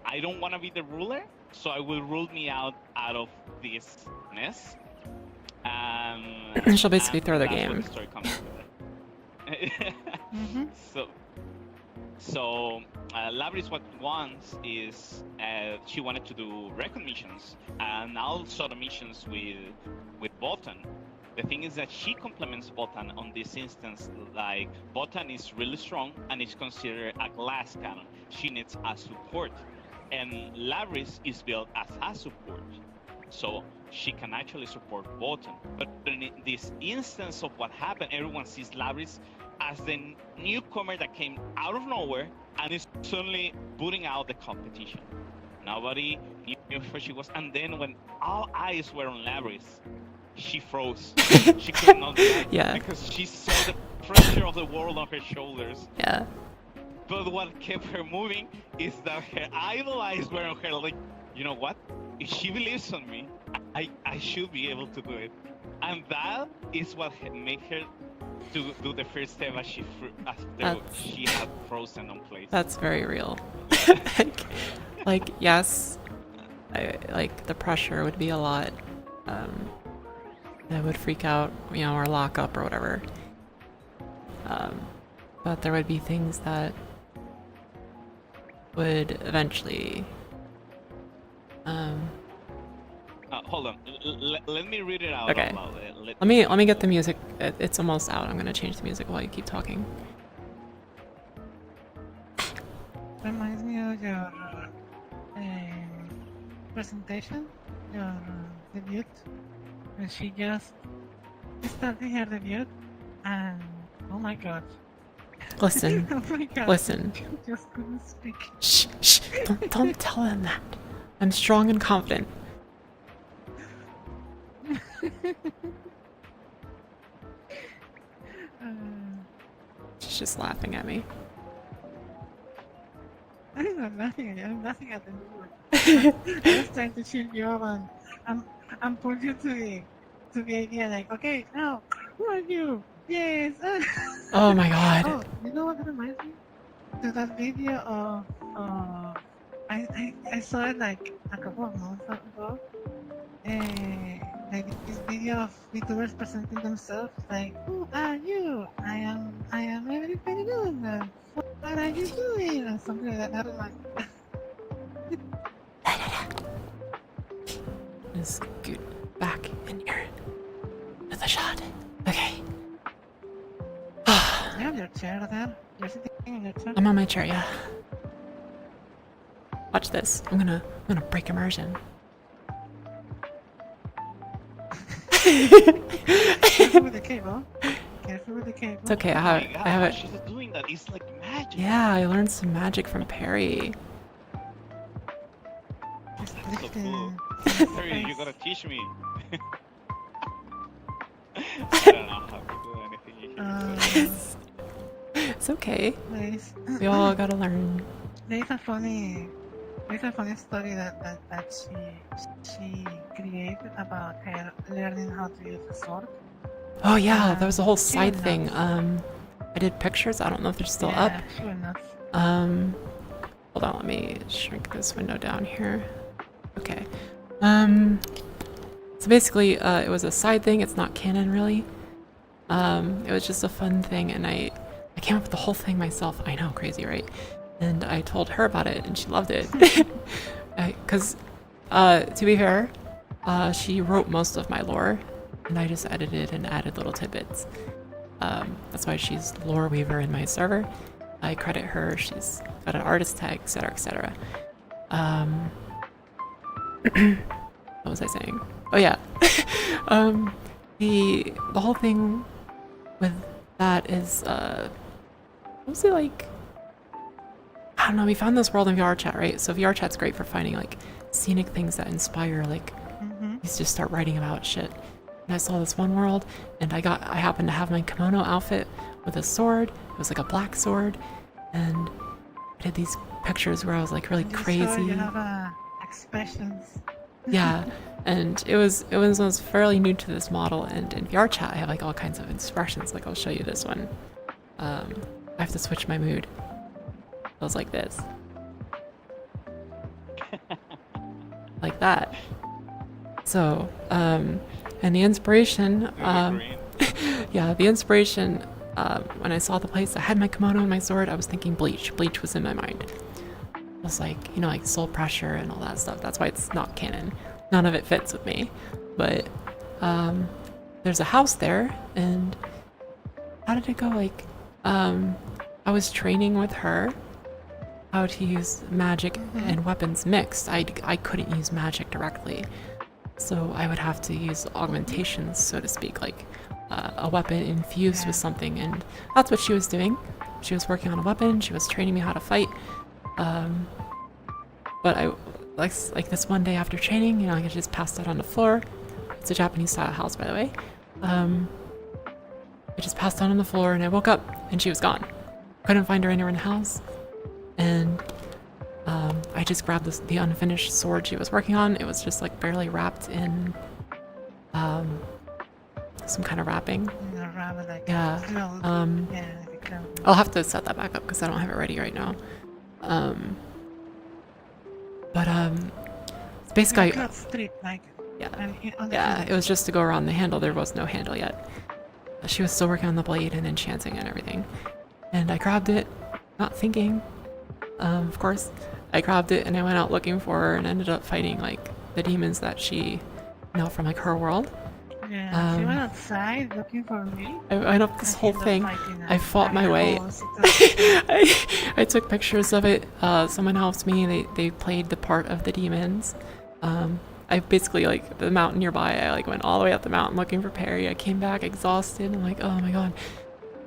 I don't want to be the ruler, so I will rule me out of this mess. She'll basically throw the game. Where the story comes Mm-hmm. So Labyrinth what wants is she wanted to do recognitions and also the missions with Botan. The thing is that she complements Botan on this instance. Like, Botan is really strong and is considered a glass cannon. She needs a support, and Labyrinth is built as a support, so she can actually support Botan. But in this instance of what happened, everyone sees Labyrinth as the newcomer that came out of nowhere and is suddenly booting out the competition. Nobody knew who she was, and then when all eyes were on Labyrinth, she froze. She could not do that. Yeah. Because she saw the pressure of the world on her shoulders. Yeah. But what kept her moving is that her idol eyes were on her, like, you know what? If she believes on me, I should be able to do it. And that is what made her to do the first step as she had frozen on place. That's very real. like, yes, like the pressure would be a lot. I would freak out, or lock up or whatever. But there would be things that would eventually. Hold on. Let me read it out. Okay. Out loud. Let me get the music. It's almost out. I'm gonna change the music while you keep talking. Reminds me of your presentation, your debut, when she just started her debut, and oh my god. Listen, Oh my god. listen. Just couldn't speak. Shh, shh. Don't tell them that. I'm strong and confident. She's just laughing at me. I'm not laughing at you. I'm laughing at the mood. I was trying to cheer you up and pull you to the idea like, okay, now, who are you? Yes. Oh my god. Oh, you know what reminds me? To that video of I saw it like a couple of months ago. Like this video of VTubers presenting themselves like, who are you? I am everybody doing that. What are you doing? Or something like that. I don't like. Just scoot back in here with a shot. Okay. You have your chair there. You're sitting in your chair. I'm on my chair, yeah. Watch this. I'm gonna break immersion. Careful with the cable. Careful with the cable. It's okay. Oh my God, I have it. She's doing that. It's like magic. Yeah, I learned some magic from Perry. Just So lift cool. the Harry, you face. gotta teach me. I don't know how to do anything. It's okay. There's, We all gotta learn. there's a funny story that she created about her learning how to use a sword. Oh yeah, that was a whole side Sure thing. enough. I did pictures. I don't know if they're still Yeah, up. sure enough. Hold on. Let me shrink this window down here. Okay. So basically, it was a side thing. It's not canon really. It was just a fun thing, and I came up with the whole thing myself. I know, crazy, right? And I told her about it, and she loved it. Because, to be fair, she wrote most of my lore, and I just edited and added little tidbits. That's why she's lore weaver in my server. I credit her. She's got an artist tag, etc., etc. What was I saying? Oh yeah. The whole thing with that is what was it like? I don't know. We found this world in VR chat, right? So VR chat's great for finding like scenic things that inspire. Like, you just start writing about shit. And I saw this one world, and I happened to have my kimono outfit with a sword. It was like a black sword, and I did these pictures where I was like really You crazy. You have expressions. Yeah, and it was fairly new to this model, and in VR chat I have like all kinds of expressions. Like I'll show you this one. I have to switch my mood. It was like this, like that. So, and the inspiration, yeah, the inspiration. When I saw the place, I had my kimono and my sword. I was thinking Bleach. Bleach was in my mind. I was like, you know, like soul pressure and all that stuff. That's why it's not canon. None of it fits with me. But there's a house there, and how did it go? Like, I was training with her how to use magic and weapons mixed. I couldn't use magic directly, so I would have to use augmentations, so to speak, like a weapon infused with something, and that's what she was doing. She was working on a weapon. She was training me how to fight. But I like this one day after training, you know, I just passed out on the floor. It's a Japanese style house, by the way. I just passed out on the floor, and I woke up, and she was gone. Couldn't find her anywhere in the house, and I just grabbed the unfinished sword she was working on. It was just like barely wrapped in some kind of wrapping. Yeah. I'll have to set that back up because I don't have it ready right now. But it's basically, yeah, it was just to go around the handle. There was no handle yet. She was still working on the blade and enchanting and everything. And I grabbed it, not thinking, of course. I grabbed it and I went out looking for her and ended up fighting like the demons that she, you know, from like her world. Yeah, she went outside looking for me. I went up this whole thing. I fought my way. I took pictures of it. Someone helped me. They played the part of the demons. I basically, like, the mountain nearby, I like went all the way up the mountain looking for Perry. I came back exhausted. I'm like, oh my god.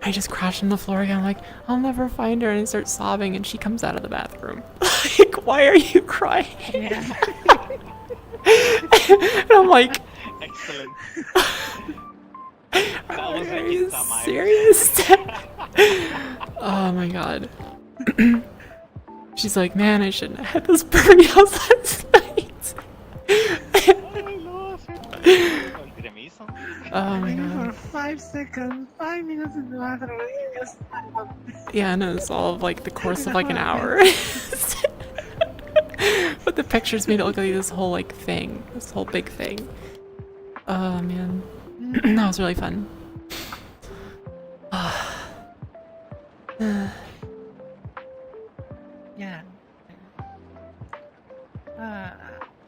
I just crashed on the floor again. I'm like, I'll never find her. And I start sobbing, and she comes out of the bathroom. Like, why are you crying? Yeah. And I'm like, Excellent. That was Are a you hit, Tamai. serious? Oh my god. She's like, man, I shouldn't have had this party house last night. Ay, no, did I miss something? Oh my Maybe for god. 5 seconds, 5 minutes in the bathroom, you just Yeah, no, it's all of like the course of like an hour. But the pictures made it look like this whole like thing, this whole big thing. Oh man, that was really fun. Yeah.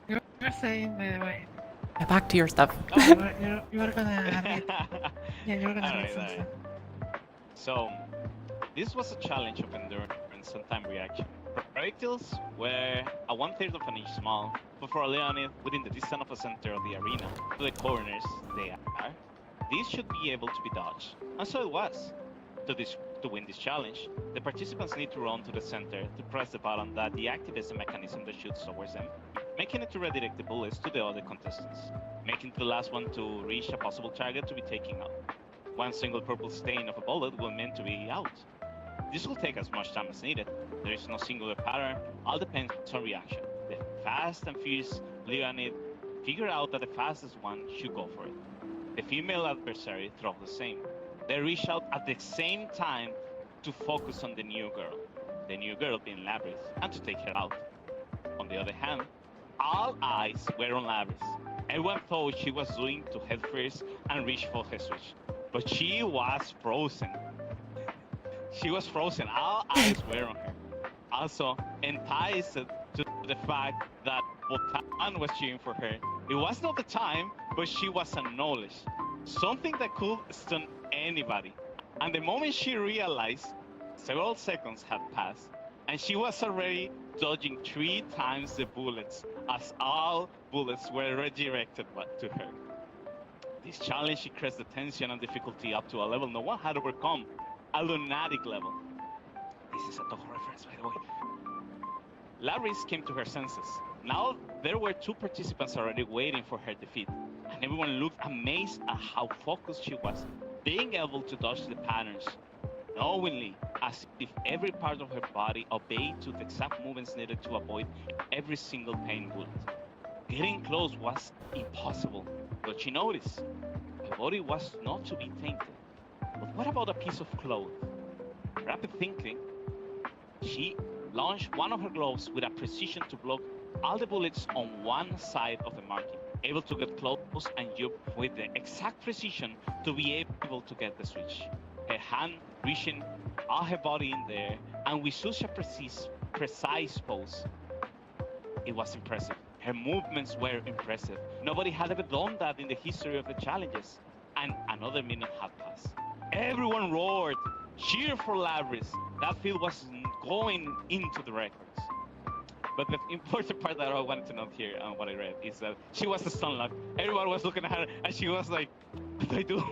You were saying, by the way, Yeah, back to your stuff. you were gonna read. Yeah, you were gonna read Alright, some alright. stuff. So, this was a challenge of endurance and time reaction. Projectiles were a 1/3 of an inch small, but for Leonid, within the distance of the center of the arena to the corners they are, these should be able to be dodged. And so it was. To win this challenge, the participants need to run to the center to press the button that deactivates the mechanism that shoots towards them, making it to redirect the bullets to the other contestants, making the last one to reach a possible target to be taken out. One single purple stain of a bullet will mean to be out. This will take as much time as needed. There is no singular pattern, all depends on reaction. The fast and fierce Leonid figure out that the fastest one should go for it. The female adversary throws the same. They reach out at the same time to focus on the new girl being Labyrinth, and to take her out. On the other hand, all eyes were on Labyrinth. Everyone thought she was doing to head first and reach for her switch, but she was frozen. She was frozen. All eyes were on her. Also, enticed to the fact that Botan was cheering for her. It was not the time, but she was acknowledged. Something that could stun anybody. And the moment she realized, several seconds had passed, and she was already dodging 3 times the bullets, as all bullets were redirected to her. This challenge increased the tension and difficulty up to a level no one had overcome, a lunatic level. This is a Toho reference, by the way. Laris came to her senses. Now there were 2 participants already waiting for her defeat, and everyone looked amazed at how focused she was, being able to dodge the patterns, knowingly, as if every part of her body obeyed to the exact movements needed to avoid every single pain bullet. Getting close was impossible, but she noticed her body was not to be tainted. But what about a piece of cloth? Rapid thinking, she launched one of her gloves with a precision to block all the bullets on one side of the marking, able to get close and jump with the exact precision to be able to get the switch. Her hand reaching all her body in there, and with such a precise pose. It was impressive. Her movements were impressive. Nobody had ever done that in the history of the challenges. And another minute had passed. Everyone roared, cheer for Labyrinth. That field was going into the records. But the important part that I wanted to note here and what I read is that she was a stun lock. Everyone was looking at her and she was like, what do I do?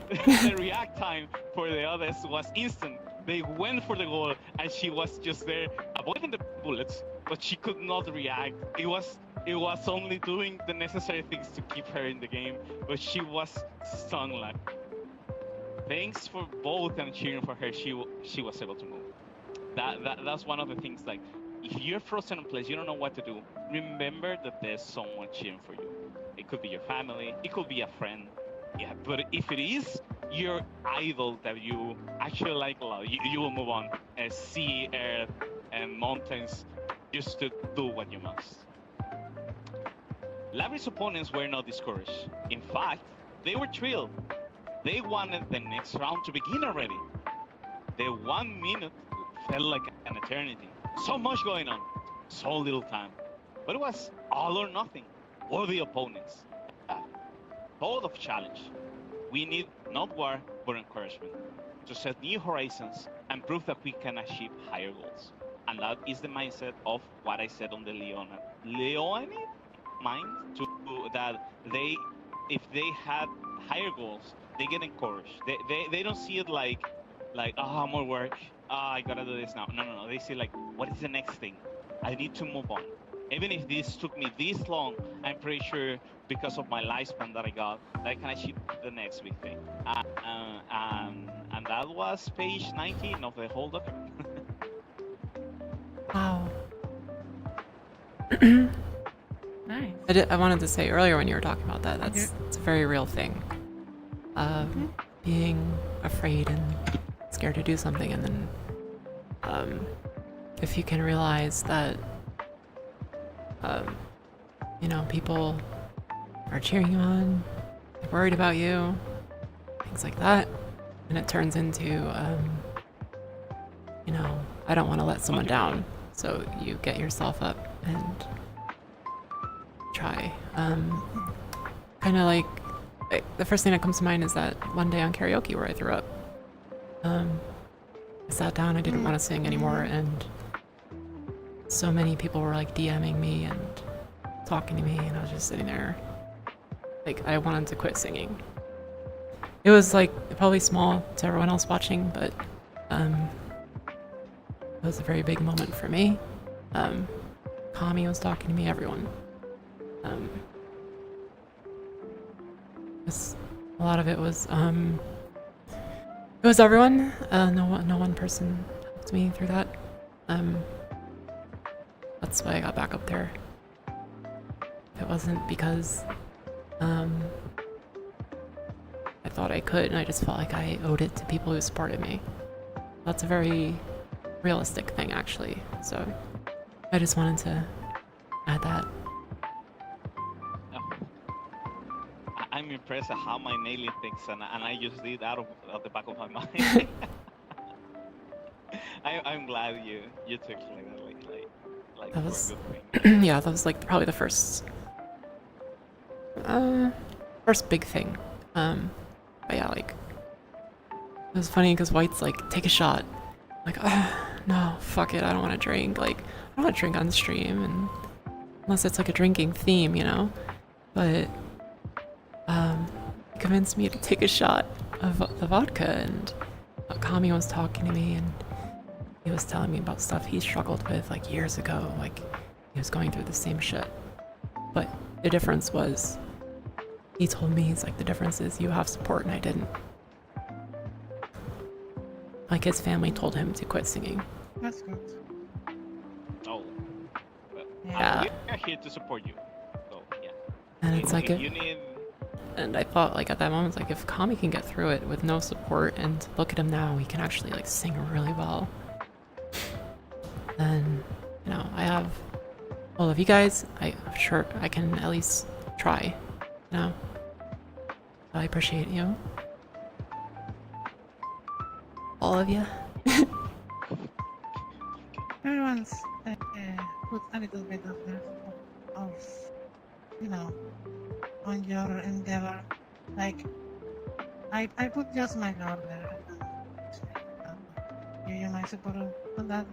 The react time for the others was instant. They went for the goal and she was just there avoiding the bullets, but she could not react. It was only doing the necessary things to keep her in the game, but she was stun locked. Thanks for both and cheering for her. She was able to move. That's one of the things. Like, if you're frozen in place, you don't know what to do. Remember that there's someone cheering for you. It could be your family. It could be a friend. Yeah, but if it is your idol that you actually like a lot, you will move on. Sea, earth, and mountains, just to do what you must. Labyrinth's opponents were not discouraged. In fact, they were thrilled. They wanted the next round to begin already. The 1 minute felt like an eternity. So much going on, so little time. But it was all or nothing. Or the opponents. Both of challenge. We need not war, but encouragement. To set new horizons and prove that we can achieve higher goals. And that is the mindset of what I said on the Leonid mind, to that if they had higher goals, they get encouraged. They don't see it like more work. I gotta do this now. No. They see like, what is the next thing? I need to move on. even if this took me this long, I'm pretty sure because of my lifespan that I got, that I can achieve the next big thing. And that was page 19 of the whole document. Wow. Nice. I wanted to say earlier when you were talking about that, it's a very real thing. Being afraid and scared to do something, and then if you can realize that you know, people are cheering you on, they're worried about you, things like that, and it turns into you know, I don't want to let someone down, so you get yourself up and try. Kind of like the first thing that comes to mind is that one day on karaoke where I threw up. I sat down, I didn't want to sing anymore, and so many people were like DMing me and talking to me, and I was just sitting there like I wanted to quit singing. It was like probably small to everyone else watching, but it was a very big moment for me. Kami was talking to me, everyone. A lot of it was everyone. No one person helped me through that. That's why I got back up there. It wasn't because I thought I could, and I just felt like I owed it to people who supported me. That's a very realistic thing, actually. So I just wanted to add that. I'm impressed at how my nailing things, and I just did out of the back of my mind. I'm glad you took it like That for was a good thing. yeah, that was like probably the first big thing. But yeah, like it was funny because White's like, take a shot. Like, no, fuck it, I don't want to drink. Like, I don't want to drink on stream, and unless it's like a drinking theme, you know. But he convinced me to take a shot of the vodka, and Kami was talking to me, and he was telling me about stuff he struggled with like years ago. Like, he was going through the same shit. But the difference was, he told me, he's like, the difference is you have support and I didn't. Like, his family told him to quit singing. That's good. Oh, well, Yeah. we're here to support you. So yeah. And it's like, you need. and I thought, like, at that moment, like, if Kami can get through it with no support, and look at him now, he can actually like sing really well. Then, you know, I have all of you guys. I'm sure I can at least try. You know, I appreciate you, all of you. Everyone's put a little bit of you know, on your endeavor. Like, I put just my lord there. You might support on that.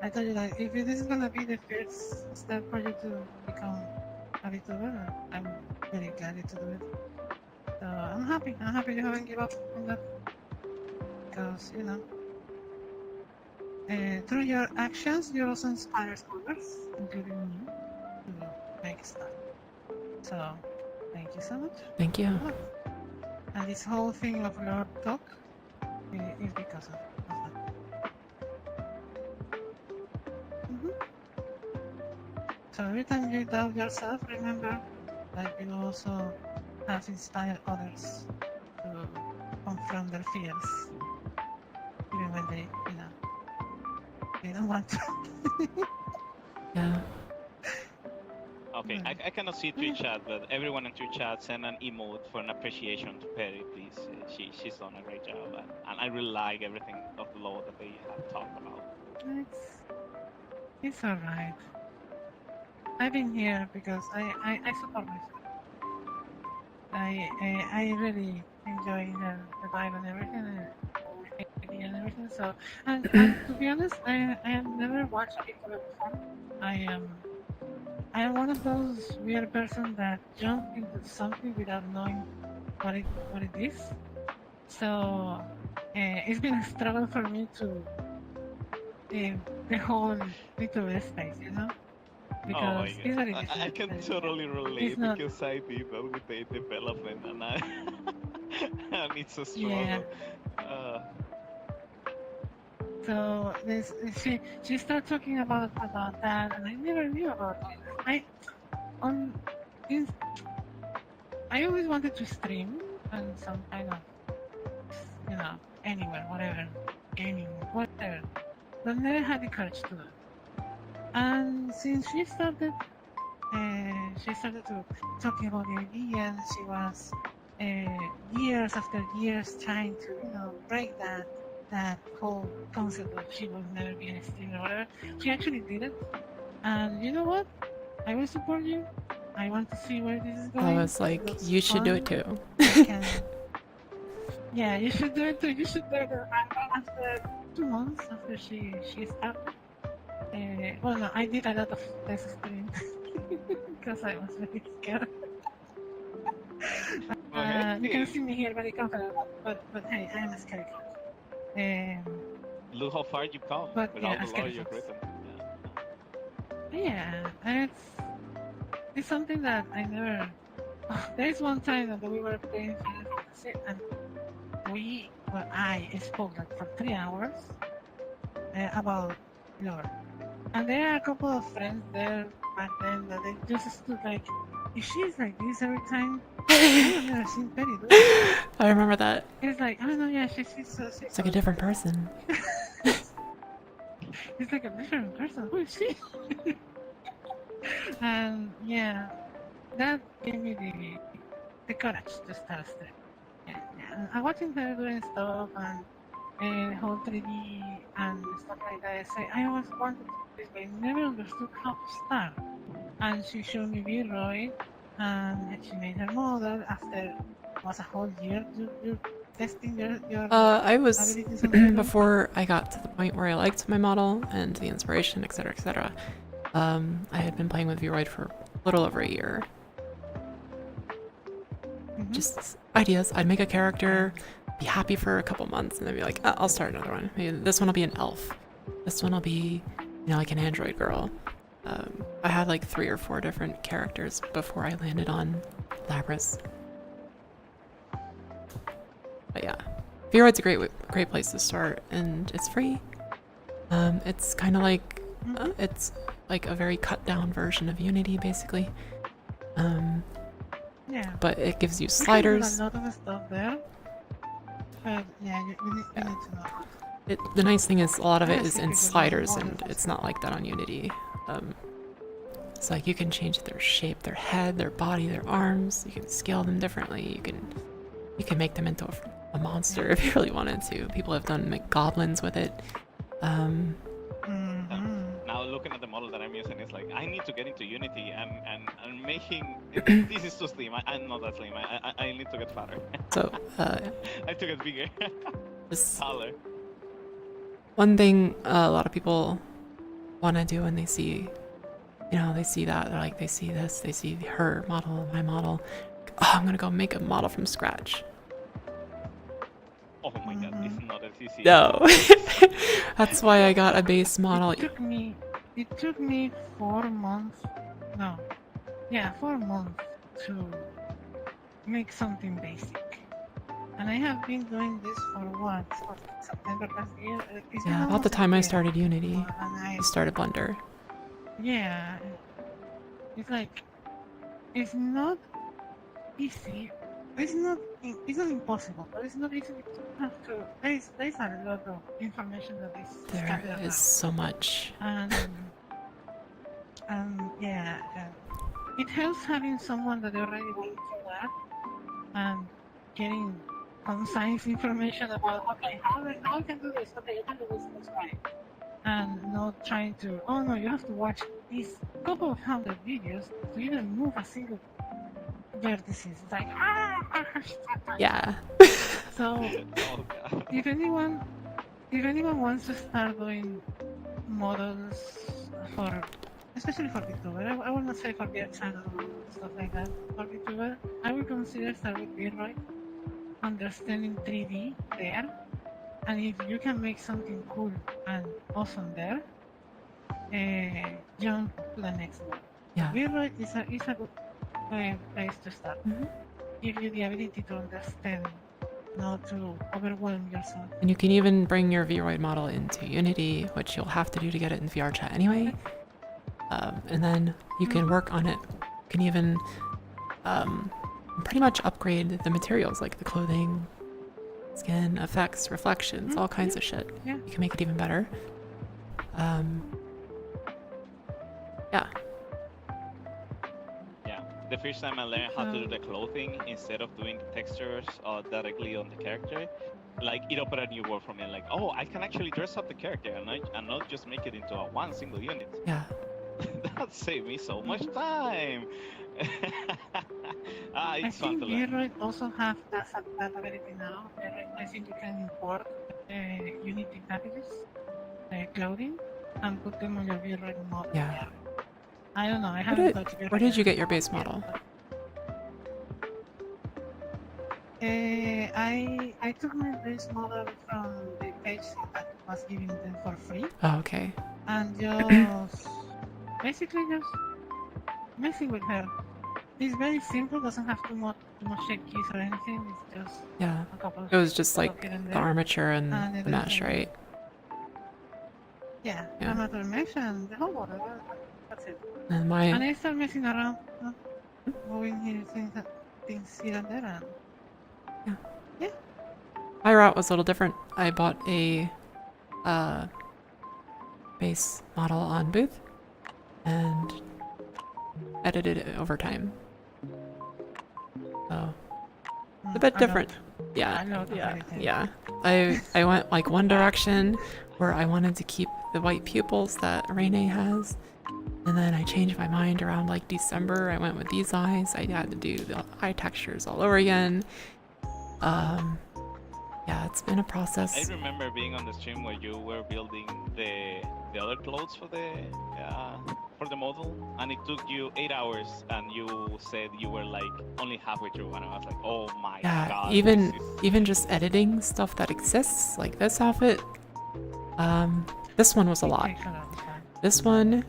I told you that if this is gonna be the first step for you to become a VTuber, I'm very glad to do it. So I'm happy you haven't given up on that. Because, you know, through your actions, you also inspire others, including me, to make stuff. So, thank you so much. Thank you. And this whole thing of Lord Talk is because of that. So every time you doubt yourself, remember that you also have inspired others to confront their fears, even when they, you know, they don't want to. Yeah. Okay, I cannot see Twitch chat, but everyone in Twitch chat send an emote for an appreciation to Perry, please. She's done a great job, and I really like everything of the law that they have talked about. It's alright. I've been here because I support myself. I really enjoy the vibe and everything and everything. So, and to be honest, I have never watched people before. I am one of those weird person that jump into something without knowing what it is. So it's been a struggle for me to the whole VTuber space, you know. Oh my because it's very god. I can different. totally relate It's not. because I did that with the development and I and it's a Yeah. struggle. Uh, So this she started talking about that, and I never knew about it. On in, I always wanted to stream and some kind of, anywhere, whatever, gaming, whatever, but never had the courage to do it. And since she started to talking about the idea, and she was years after years trying to, break that whole concept of she will never be a streamer or whatever. She actually did it, and you know what? I will support you. I want to see where this is I going. was like, Looks you should do fun. it too. I can. Yeah, you should do it too. You should do it after 2 months after she started. Well, no, I did a lot of test streams because I was very scared. You can see me here very confident, but hey, I am a scary cat. Look how far you've come But with yeah, all the a lore scary you've fox. written. Yeah, and it's something that I never. There is one time that we were playing Final Fantasy, and I spoke like for 3 hours about lore. And there are a couple of friends there back then that they just stood like, if she's like this every time, I have never seen Perry do it. I remember that. It's like, I don't know, yeah, she's It's like a different person. It's like a different person. Who is she? And yeah, that gave me the courage to start streaming. Yeah. And I'm watching her doing stuff and whole 3D and stuff like that. I always wanted to do this, but I never understood how to start. And she showed me V-Roy, and she made her model after was a whole year. You're testing your I was abilities on V-Roy? before I got to the point where I liked my model and the inspiration, etc., etc. I had been playing with Vroid for a little over a year. Mhm. Just ideas. I'd make a character, be happy for a couple months, and then be like, I'll start another one. Maybe this one will be an elf. This one will be, like an android girl. I had like 3 or 4 different characters before I landed on Labras. But yeah, Vroid's a great place to start, and it's free. It's kind of like it's like a very cut down version of Unity, basically. Yeah. But it gives you You can sliders. do a lot of stuff there. But yeah, you need to know. The nice thing is a lot of I it have is seen in people doing sliders, and wonderful it's stuff. not like that on Unity. It's like you can change their shape, their head, their body, their arms. You can scale them differently. You can make them into a monster if you really wanted to. People have done like goblins with it. Now looking at the model that I'm using, it's like I need to get into Unity and making this is too slim. I'm not that slim. I need to get fatter. So I to get bigger, this taller. one thing a lot of people want to do when they see, they see that, they're like, they see this, they see her model, my model. Oh, I'm gonna go make a model from scratch. Oh my god, it's not as easy. No. That's why I got a base model. It took me 4 months. No. Yeah, 4 months to make something basic. And I have been doing this for what? For September last year? It's been Yeah, about almost the a time I year. started Unity. And I started Blender. Yeah. It's like, it's not easy. It's not impossible, but it's not easy. You have to. There's a lot of information that is There scattered is around. so much. And yeah, it helps having someone that already went through that and getting concise information about, okay, how I can do this, okay, you can do this right, and not trying to, oh no, you have to watch these couple of 100 videos to even move a single vertices. It's like, Yeah. So Oh god. if anyone wants to start doing models for, especially for VTuber, I will not say for their channel or stuff like that. For VTuber, I would consider start with V-Roy, understanding 3D there, and if you can make something cool and awesome there, jump to to the next one. Yeah. Leroy is a good place to start. Mhm. Give you the ability to understand, not to overwhelm yourself. And you can even bring your Vroid model into Unity, which you'll have to do to get it in VR chat anyway. And then you can work on it. You can even pretty much upgrade the materials, like the clothing, skin, effects, reflections, all kinds of shit. Yeah. You can make it even better. Yeah. Yeah, the first time I learned how to do the clothing instead of doing the textures directly on the character, like it opened a new world for me. Like, oh, I can actually dress up the character and not just make it into one single unit. Yeah. That saved me so much time. It's fun to I learn. think Leroy also have that ability now. I think you can import Unity packages, clothing, and put them on your Leroy model. Yeah. I don't know. I haven't touched Leroy. Where did you get your base model? I took my base model from the page that was giving them for free, Oh, okay. and just basically just messing with her. It's very simple. Doesn't have too much shape keys or anything. It's just Yeah. a couple. It was just like here and the there. armature and And the it mesh, is, right? Yeah, Yeah. amateur mesh and the whole water. That's it. And And mine, I start messing around, moving here, things here and there. And my route was a little different. I bought a base model on Booth and edited it over time. So it's a bit different. Yeah, yeah. I went like one direction where I wanted to keep the white pupils that Rene has, and then I changed my mind around like December. I went with these eyes. I had to do the eye textures all over again. Yeah, it's been a process. I remember being on the stream where you were building the other clothes for the model, and it took you 8 hours, and you said you were like only halfway through, and I was like, oh my Yeah, god. even just editing stuff that exists, like this outfit. This one was a lot. Takes a lot of time. This one,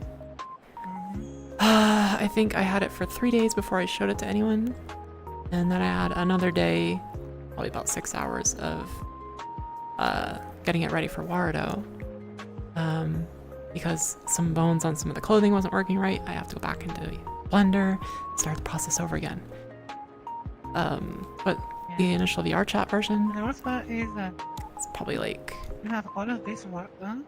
Mhm. I think I had it for 3 days before I showed it to anyone, and then I had another day, probably about 6 hours of getting it ready for Wardo. Because some bones on some of the clothing wasn't working right, I have to go back into Blender, start the process over again. But the initial VR chat version, The worst part is that it's probably like, you have all of this work done,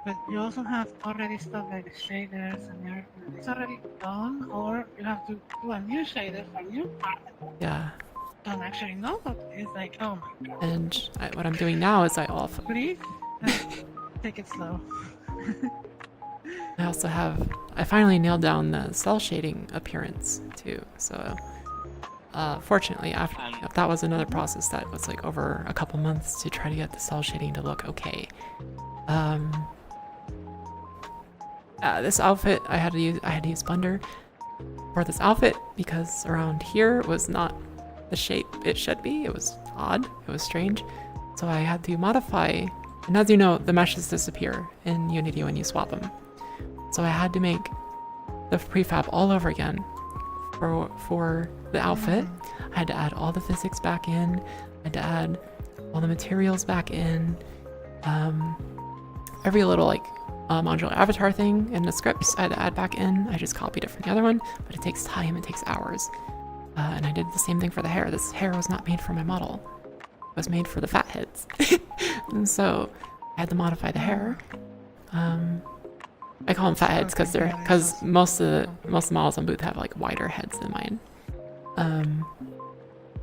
but you also have already stuff like the shaders and everything. It's already done, or you have to do a new shader for a new part. yeah. Don't actually know, but it's like, oh my god. And what I'm doing now is I Breathe and take it slow. also have, I finally nailed down the cell shading appearance too. So fortunately, after that was another process that was like over a couple months to try to get the cell shading to look okay. This outfit I had to use Blender for this outfit because around here was not the shape it should be. It was odd. It was strange. So I had to modify, and as you know, the meshes disappear in Unity when you swap them. So I had to make the prefab all over again for the outfit. I had to add all the physics back in. I had to add all the materials back in. Every little like modular avatar thing in the scripts I had to add back in. I just copied it from the other one, but it takes time, it takes hours. And I did the same thing for the hair. This hair was not made for my model. It was made for the fat heads. And so I had to modify the hair. I call them fat heads because most of the models on Booth have like wider heads than mine.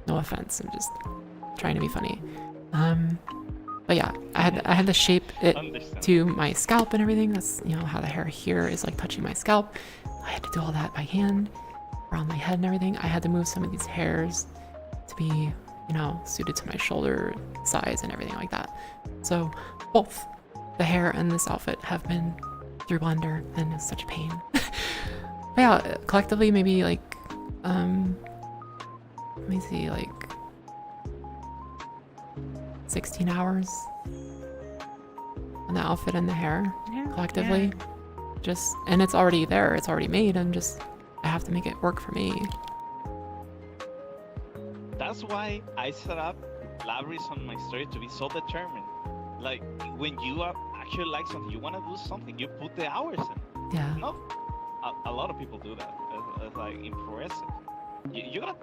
No offense, I'm just trying to be funny. But yeah, I had to shape it to my scalp and everything. That's, you know, how the hair here is like touching my scalp. I had to do all that by hand around my head and everything. I had to move some of these hairs to be, you know, suited to my shoulder size and everything like that. So both the hair and this outfit have been through Blender, and it's such a pain. But yeah, collectively maybe like let me see, like 16 hours on the outfit and the hair collectively. and it's already there. It's already made. I have to make it work for me. That's why I set up libraries on my story to be so determined. Like when you are actually like something, you want to do something, you put the hours in. Yeah. No, a lot of people do that. It's like impressive. You gotta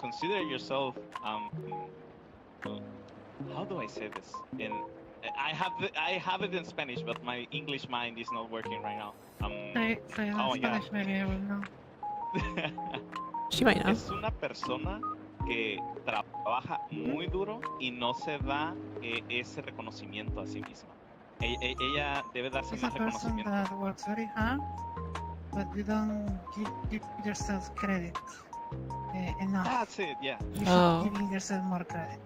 consider yourself. How do I say this? I have it in Spanish, but my English mind is not working right now. Say it in Spanish, maybe I will know. She might know. Es una persona que trabaja muy duro y no se da ese reconocimiento a sí misma. Ella debe darse It's a más person reconocimiento. that works very hard, but you don't give yourself credit enough. That's it, yeah. You should Oh. give yourself more credit.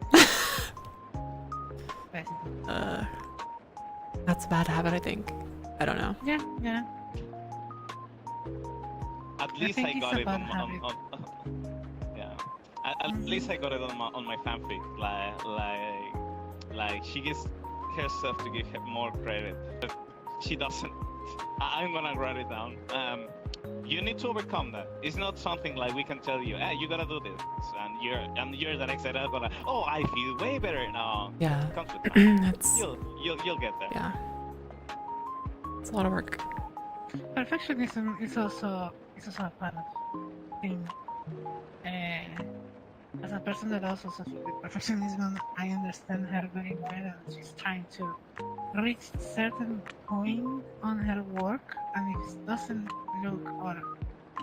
Basically. That's a bad habit, I think. I don't know. Yeah. At least think I it's got a it bad on habit. yeah. At least I got it on my fanfic. Like she gives herself to give her more credit, but she doesn't. I'm gonna write it down. You need to overcome that. It's not something like we can tell you, hey, you gotta do this, and you're the next day gonna, oh, I feel way better now. Yeah. It comes with time. That's You'll get there. yeah. It's a lot of work. Perfectionism is also a part of thing. As a person that also suffers with perfectionism, I understand her very well, and she's trying to reach a certain point on her work, and if it doesn't look or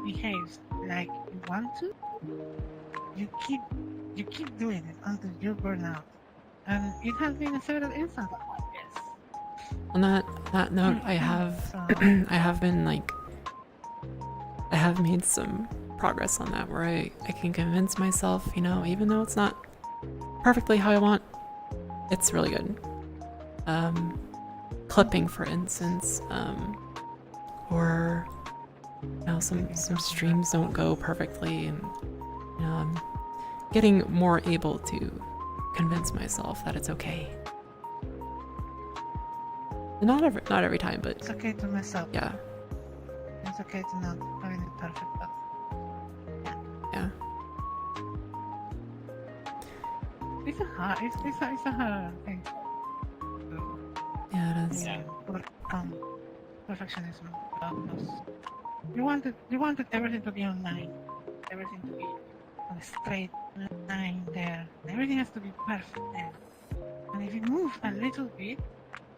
behaves like you want to, you keep doing it until you burn out. And it has been a several instances like this. On that note, I have I have been like I have made some progress on that where I can convince myself, you know, even though it's not perfectly how I want, it's really good. Clipping, for instance, or you know, some streams don't go perfectly, and you know, I'm getting more able to convince myself that it's okay. Not every time, but It's okay to mess up. yeah. It's okay to not having it perfect, but Yeah. it's a hard thing to do. Yeah, it is. Yeah. Overcome perfectionism. Because you wanted everything to be online, everything to be on a straight line there. Everything has to be perfect there. And if you move a little bit,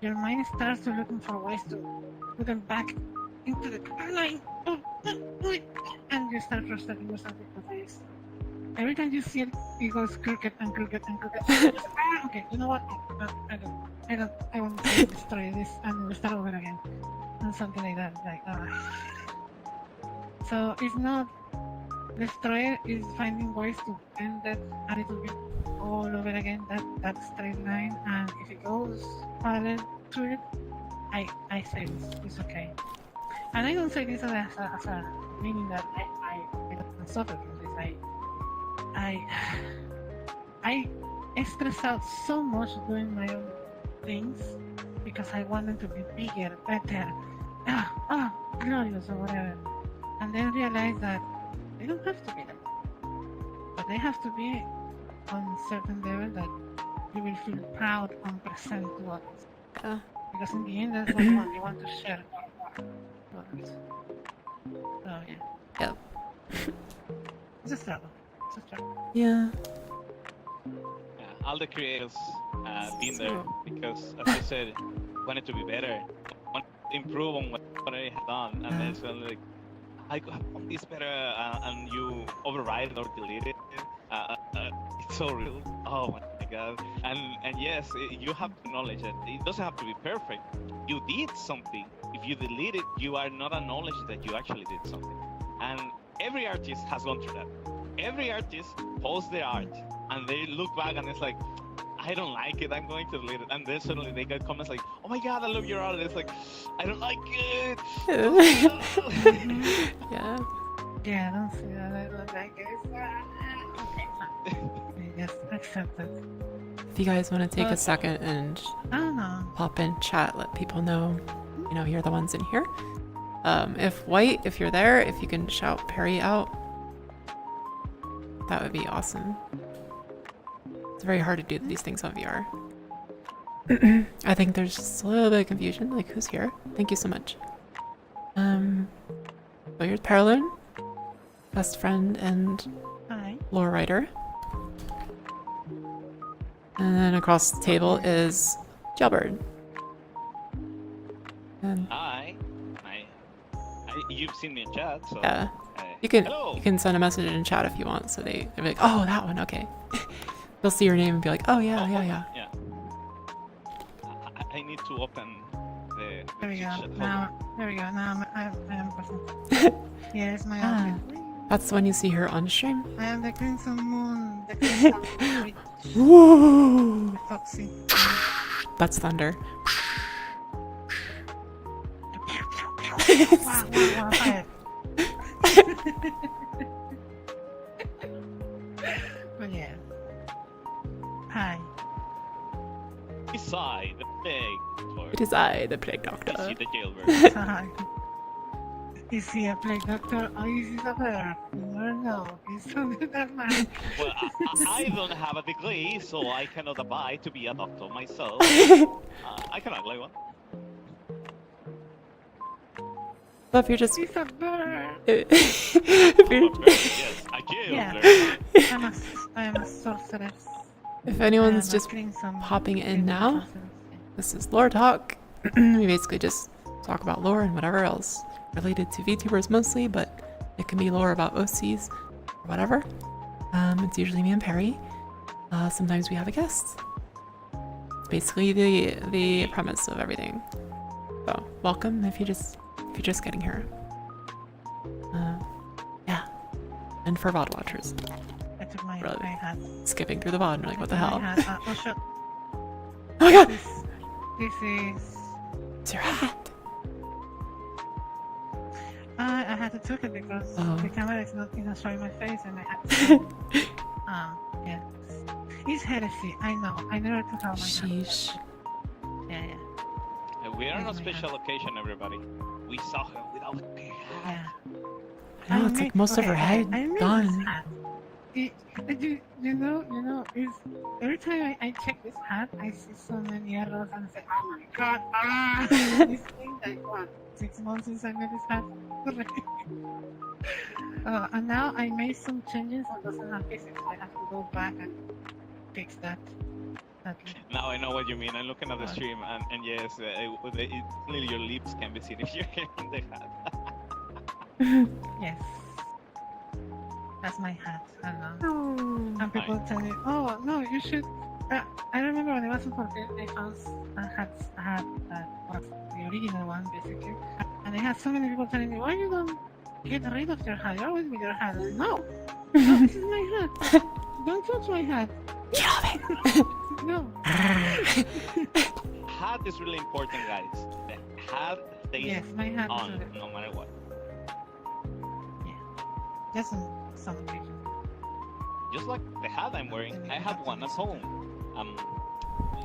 your mind starts to looking for ways to put them back into the line. And you start frustrating yourself because this. Every time you see it, it goes crooked and crooked and crooked. Okay, you know what? I want to destroy this and we start over again. And something like that. So it's not destroy it, it's finding ways to end that a little bit all over again, that straight line, and if it goes parallel to it, I say it's okay. And I don't say this as a meaning that I don't suffer from this. I stress out so much doing my own things because I want them to be bigger, better, glorious or whatever. And then realize that they don't have to be that. But they have to be on a certain level that you will feel proud and present to others. Yeah. Because in the end, that's what you want. You want to share to others. So yeah. Yep. It's a struggle. Yeah. Yeah, all the creators been there because, as you said, wanted to be better, want to improve on what I have done, and then it's like, I could have done this better, and you override it or delete it. It's so real. Oh my god! And yes, you have to acknowledge that it doesn't have to be perfect. You did something. If you delete it, you are not acknowledging that you actually did something. And every artist has gone through that. Every artist posts their art, and they look back and it's like, I don't like it, I'm going to delete it. And then suddenly they get comments like, oh my god, I love your art. And it's like, I don't like it. Yeah. Yeah, I don't see that. I don't like it. Okay, fine. Just accept it. If you guys want to take a second and I don't know. pop in chat, let people know you know, you're the ones in here. If White, if you're there, if you can shout Perry out, that would be awesome. It's very hard to do these things on VR. I think there's just a little bit of confusion, like who's here? Thank you so much. So here's Paralyn, best friend and Hi. lore writer. And then across the table is Jailbird. And Hi. You've seen me in chat, so. yeah, Hello. you can send a message in chat if you want, so they'll be like, oh, that one, okay. They'll see your name and be like, oh yeah, yeah, yeah. Yeah. I need to open the There we go. chat folder. Now, there we go. Now I am present. Here's my Ah. outfit. That's when you see her on stream. I am the Crimson Moon, the Crimson Witch, Woo! Foxy. That's thunder. Wow, fire. But yeah. Hi. Beside the plague. It is I, the plague You doctor. see the jailbird. Hi. Is he a plague doctor or is he a bear? No, no, he's only that man. Well, I don't have a degree, so I cannot abide to be a doctor myself. I cannot play one. So if you're just He's a bear. if I'm you're a bird, yes, a Yeah. jailbird. I am a sorceress. if I am anyone's a just crimson popping in crimson now, sorceress. this is lore talk. We basically just talk about lore and whatever else related to VTubers mostly, but it can be lore about OCs or whatever. It's usually me and Perry. Sometimes we have a guest. It's basically the premise of everything. So welcome if you're just getting here. Yeah. And for VOD watchers, I took my Really? hat. skipping through the VOD and you're like, what the My hell? hat. Oh, shit. Oh my god! This is. It's your hat! I had to took it because Oh. the camera is not showing my face and I had to. Yes. It's heresy. I know. I never took out my hat. Sheesh. Yeah, yeah. We are on a Oh my special God. occasion, everybody. We saw her without a hat. Yeah. No, it's like most of her head I made gone. This hat. You know, is every time I check this hat, I see so many errors and say, oh my god, this thing like what, 6 months since I made this hat. And now I made some changes and doesn't have physics. I have to go back and fix that. Now I know what you mean. I'm looking at the stream, and yes, only your lips can be seen if you're in the hat. Yes. That's my hat. I don't know. And people tell me, oh, no, you should. I remember when I was in 14, they found a hat that was the original one, basically. And I had so many people telling me, why you don't get rid of your hat? You're always with your hat. I'm like, no, this is my hat. Don't touch my hat. Get off it! No. Hat is really important, guys. The hat stays Yes, my hat on is really, no matter what. just in some occasions. Just like the hat I'm wearing, I have one at home.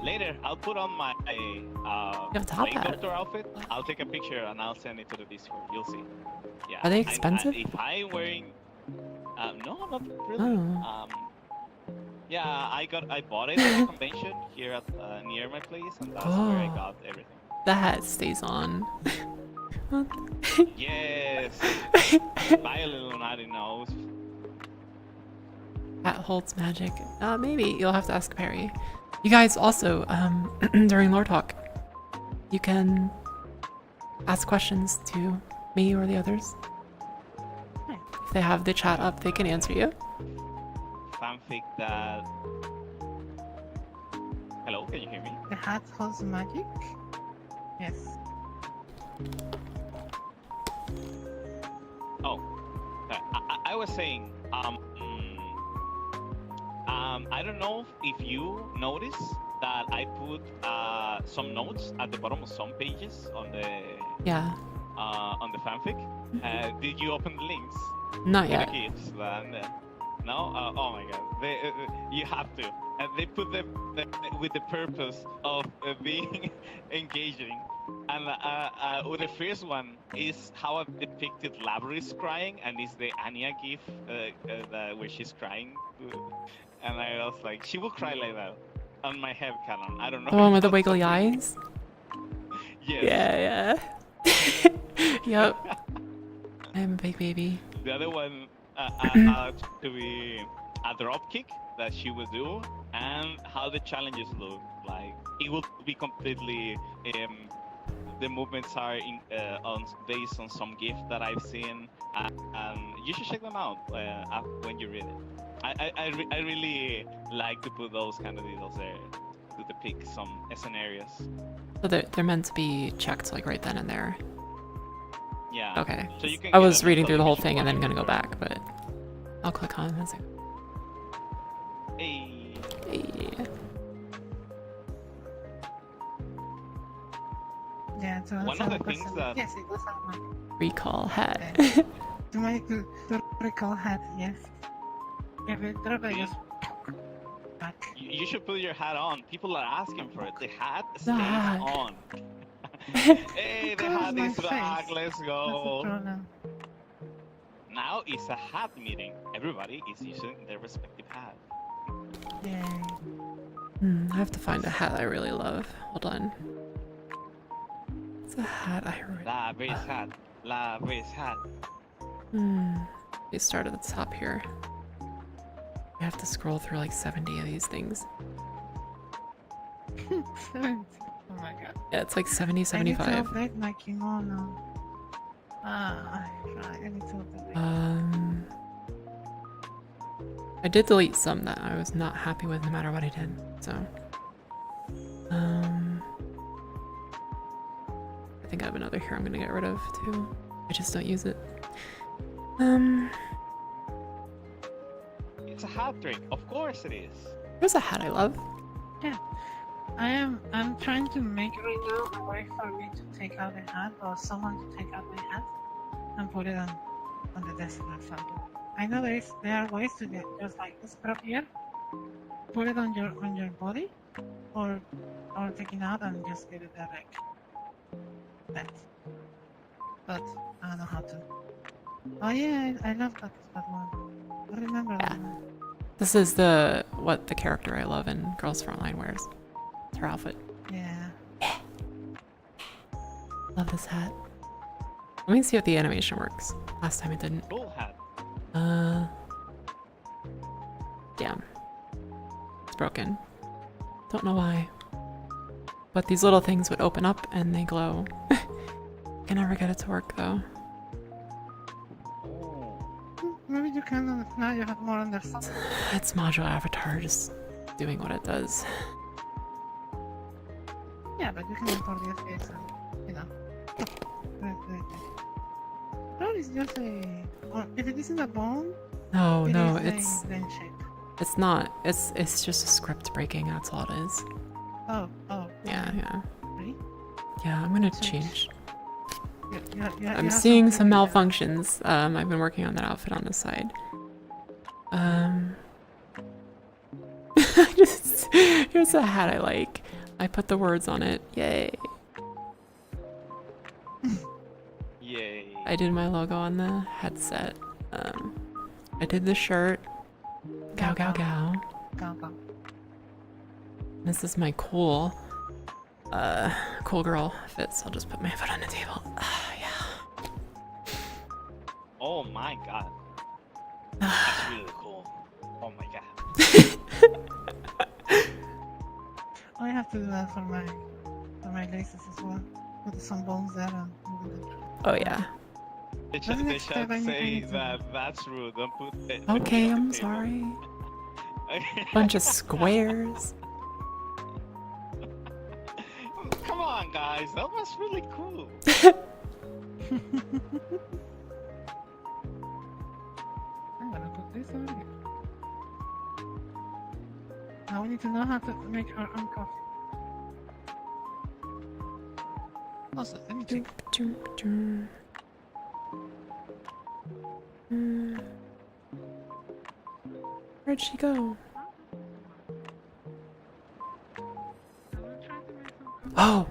Later I'll put on my have a top plague hat. doctor outfit. I'll take a picture and I'll send it to the Discord. You'll see. Yeah. Are they expensive? If I'm wearing, no, not really. Oh. Yeah, I bought it at a convention here at near my place, and that's where I Oh. got everything. The hat stays on. What? Yes. Violet Lunati knows. Hat holds magic. Maybe you'll have to ask Perry. You guys also, during Lore Talk, you can ask questions to me or the others. If they have the chat up, they can answer you. Fanfic that. Hello, can you hear me? The hat holds magic? Yes. Oh, I was saying, I don't know if you noticed that I put some notes at the bottom of some pages on the Yeah. fanfic. Did you open the links? Not For yet. the kids? No? Oh my god. You have to. And they put them with the purpose of being engaging. And with the first one is how I've depicted Labyrinth crying, and it's the Anya gif where she's crying. And I was like, she will cry like that on my head canon. I don't know The one if with the that's wiggly something. eyes? Yes. Yeah, yep. I'm a big baby. The other one to be a drop kick that she would do, and how the challenges look like. It will be completely. The movements are based on some GIF that I've seen, and you should check them out when you read it. I really like to put those kind of details there to depict some scenarios. So they're meant to be checked like right then and there. Yeah. Okay. So you can I get was a reading through the mental whole image thing and then of gonna go it. back, but I'll click on this. Hey. Hey. Yeah, to One answer of the the things question, that- yes, it does have my Recall hat. to make the recall hat. Yes. If it drop, I just back. You should put your hat on. People are asking for it. The hat The stays hat. on. Hey, the Covers hat my is back. face. Let's That's the go. problem. Now it's a hat meeting. Everybody is using their respective hat. Yay. I have to find a hat I really love. Hold on. It's a hat I really La Vez hat. La Vez hat. You start at the top here. I have to scroll through like 70 of these things. 70. Oh my god. Yeah, it's like 70, I need to 75. update my kimono. Right. I need to update. I did delete some that I was not happy with no matter what I did, so. I think I have another here I'm gonna get rid of too. I just don't use it. It's a hat trick. Of course it is. There's a hat I love. Yeah. I'm trying to make right now a way for me to take out the hat or someone to take out my hat and put it on the desk or something. I know there are ways to get just like this prop here, put it on your body, or take it out and just get it direct. That. But I don't know how to. Oh yeah, I love that one. I remember that Yeah. one. This is what the character I love in Girls Frontline wears. It's her outfit. Yeah. Love this hat. Let me see if the animation works. Last time it didn't. Cool hat. Damn. It's broken. Don't know why. But these little things would open up and they glow. Can never get it to work though. Maybe you can now you have more understanding. It's module avatar just doing what it does. Yeah, but you can import the face and, you know. Probably it's just a... Or if it isn't a bone, No, it no, is it's a brain shape. it's not. It's just a script breaking, that's all it is. Oh, Yeah. really? Yeah, I'm gonna So- change. You I'm have seeing some something like that. malfunctions. I've been working on that outfit on the side. Here's a hat I like. I put the words on it. Yay. Yay. I did my logo on the headset. I did the shirt. Gow, gow, gow. Go. This is my cool girl fits. I'll just put my foot on the table. Yeah. Oh my god. That's really cool. Oh my god. I have to do that for my laces as well. Put some bones there and move it. Oh yeah. The Doesn't chat it step I say need to- that's rude. Don't put it. Okay, on I'm the table. sorry. Bunch of squares. Come on, guys. That was really cool. I'm gonna put this on here. Now we need to know how to make our own coffee. Also, let me check. Where'd she go? Oh,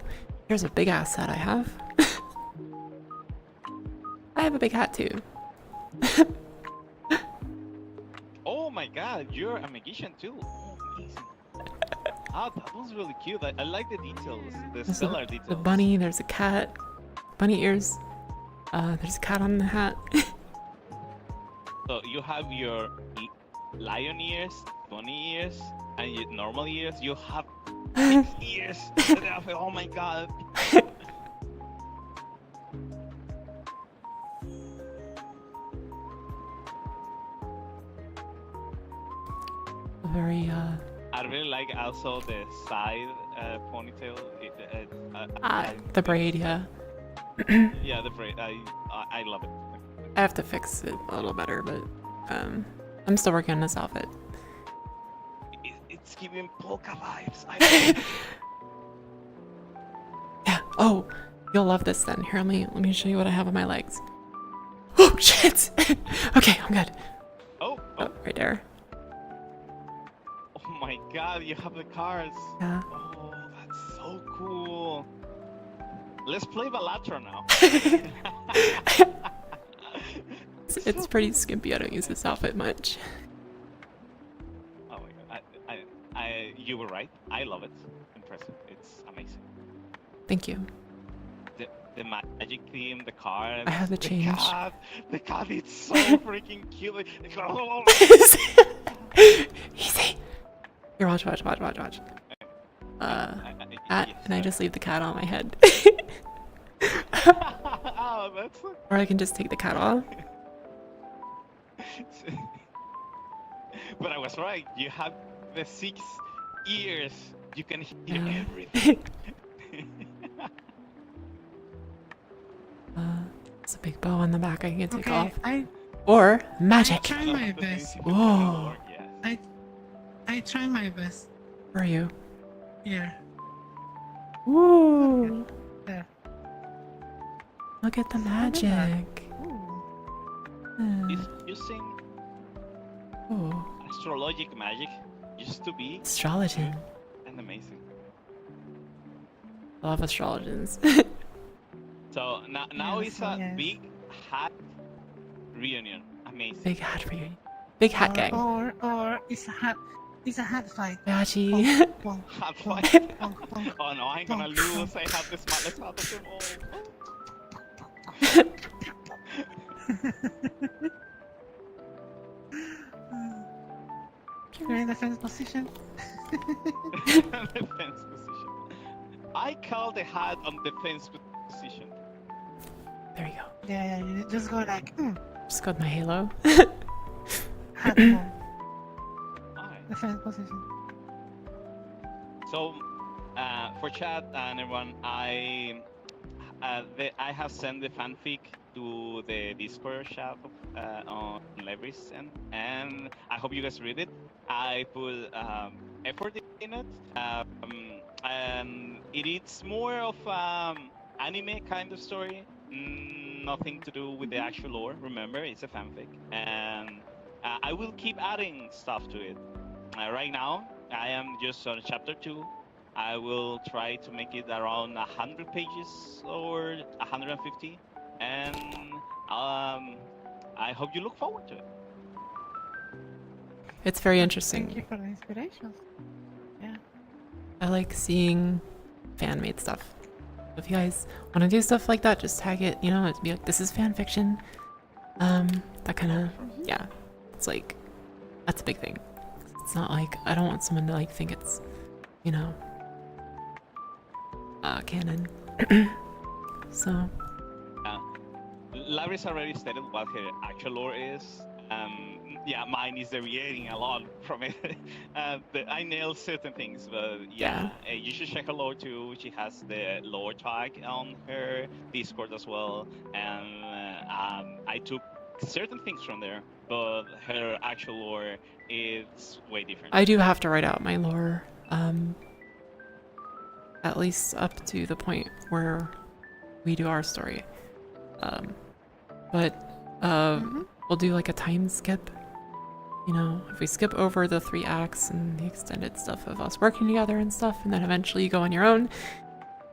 Here's a big ass hat I have. I have a big hat too. Oh my god, you're a magician too. Oh, amazing. Ah, that was really cute. I like the details, the There's stellar details. the bunny, there's a cat. Bunny ears. There's a cat on the hat. So you have your lion ears, bunny ears, and your normal ears. You have 6 ears. Oh my god. Very, I really like also the side ponytail. the braid, yeah. Yeah, the braid. I love it. I have to fix it a little better, but I'm still working on this outfit. It's giving polka vibes. I love it. Yeah. Oh, you'll love this then. Here, let me show you what I have on my legs. Oh shit! Okay, I'm good. Oh, Oh, right there. oh my god, you have the cars. Yeah. Oh, that's so cool. Let's play Balatro now. It's pretty skimpy. I don't use this outfit much. Oh my god, you were right. I love it. Impressive. It's amazing. Thank you. The magic theme, the car. I have the change. The cat is so freaking cute. Easy. Here, watch. And I just leave the cat on my head. Oh, that's. Or I can just take the cat off. But I was right. You have the 6 ears. You can hear everything. It's a big bow on the back I can take Okay, off. I Or magic. try my best. Whoa. Yes. I try my best. Where are you? Here. Woo. There. Look at the magic. Ooh. Is using Ooh. astrologic magic used to be Astrology. and amazing. I love astrologians. So now Yes, it's a yes. big hat reunion. Amazing. Big hat for you. Big hat gang. Or it's a hat fight. Bachi. Bonk, Hat bonk, fight. bonk, bonk. Oh no, I'm gonna Bonk. lose. I have the smartest hat of them all. You're in defense position. Defense position. I call the hat on defense position. There you go. Yeah, you just go like, Just go with my halo. hat bomb. Alright. Defense position. So, for chat and everyone, I have sent the fanfic to the Discord chat on Levy's end, and I hope you guys read it. I put effort in it, and it is more of anime kind of story. Nothing to do with the actual lore. Remember, it's a fanfic, and I will keep adding stuff to it. Right now, I am just on chapter 2. I will try to make it around 100 pages or 150, and I hope you look forward to it. It's very Thank interesting. you for the inspiration. Yeah. I like seeing fan-made stuff. If you guys want to do stuff like that, just tag it. You know, it'd be like, this is fan fiction. That kind of, yeah. It's like, that's a big thing. It's not like, I don't want someone to like think it's, you know, canon. So, Larry's already stated what her actual lore is. Yeah, mine is deviating a lot from it. I nailed certain things, but yeah, you should check her lore too. She has the lore tag on her Discord as well, and I took certain things from there, but her actual lore is way different. I do have to write out my lore, at least up to the point where we do our story. We'll do like a time skip. You know, if we skip over the 3 acts and the extended stuff of us working together and stuff, and then eventually you go on your own,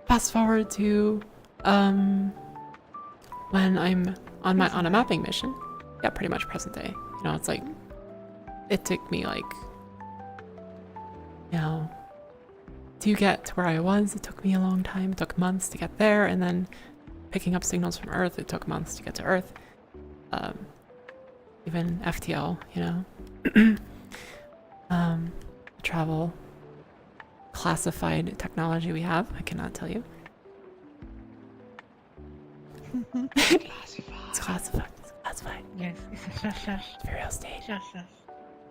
fast forward to when I'm on a mapping mission. Yeah, pretty much present day. You know, it's like it took me like, you know, to get to where I was, it took me a long time. It took months to get there, and then picking up signals from Earth, it took months to get to Earth. Even FTL, you know. Travel classified technology we have, I cannot tell you. It's classified. It's classified. Yes, it's a shush. It's very real stage. Shush.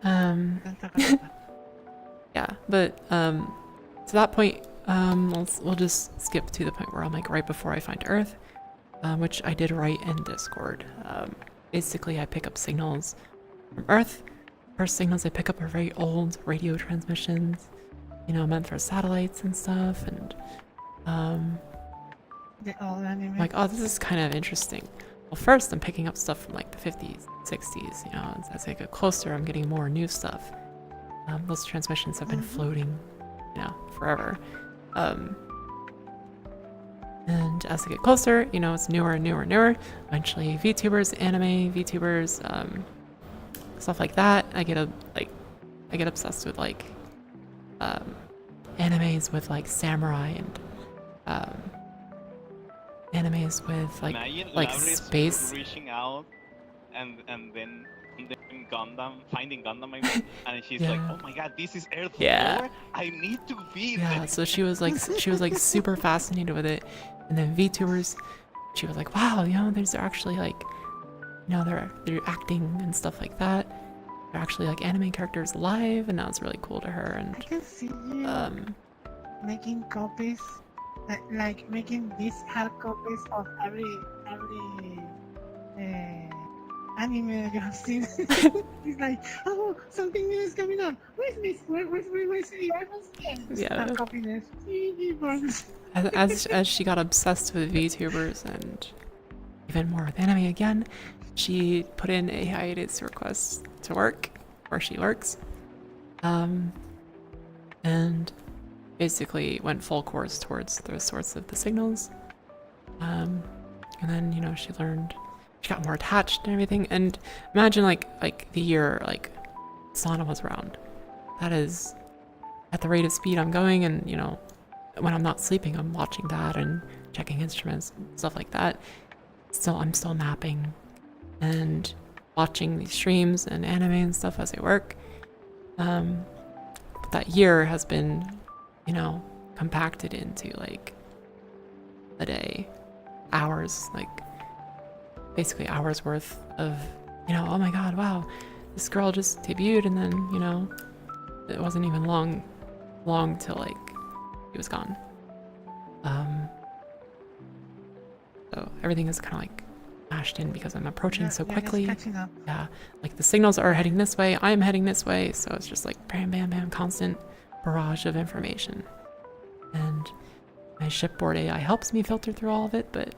Um, Don't talk about that. yeah, but to that point, we'll just skip to the point where I'm like right before I find Earth, which I did write in Discord. Basically, I pick up signals from Earth. First signals I pick up are very old radio transmissions, you know, meant for satellites and stuff, and The old anime. I'm like, oh, this is kind of interesting. Well, first I'm picking up stuff from like the 50s, 60s, you know, as I get closer, I'm getting more new stuff. Those transmissions have been floating, you know, forever. And as I get closer, you know, it's newer and newer and newer. Eventually VTubers, anime VTubers, stuff like that. I get obsessed with like animes with like samurai and animes with like Imagine like Laura's space. reaching out and then Gundam, finding Gundam, I mean, and she's like, Yeah. "Oh my God, this is Earth Yeah. 4. I need to be Yeah, there." so she was like super fascinated with it. And then VTubers, she was like, wow, you know, there's actually like, you know, they're acting and stuff like that. They're actually like anime characters live, and that was really cool to her. I And can see you making copies, like making these hard copies of every anime that you have seen. It's like, oh, something new is coming up. Where's this? Where's the? I don't see it. Yeah. Hard copy this. as she got obsessed with VTubers and even more with anime again, she put in a hiatus request to work where she works, and basically went full course towards the source of the signals. And then, you know, she got more attached and everything. And imagine like the year like Sana was around. That is at the rate of speed I'm going, and you know, when I'm not sleeping, I'm watching that and checking instruments and stuff like that. I'm still mapping and watching these streams and anime and stuff as I work. But that year has been, you know, compacted into like a day, hours, like basically hours worth of, you know, oh my God, wow, this girl just debuted, and then, you know, it wasn't even long till like he was gone. So everything is kind of like mashed in because I'm approaching so quickly. Yeah, like the signals are heading this way, I'm heading this way, so it's just like bam, bam, bam, constant barrage of information. And my shipboard AI helps me filter through all of it, but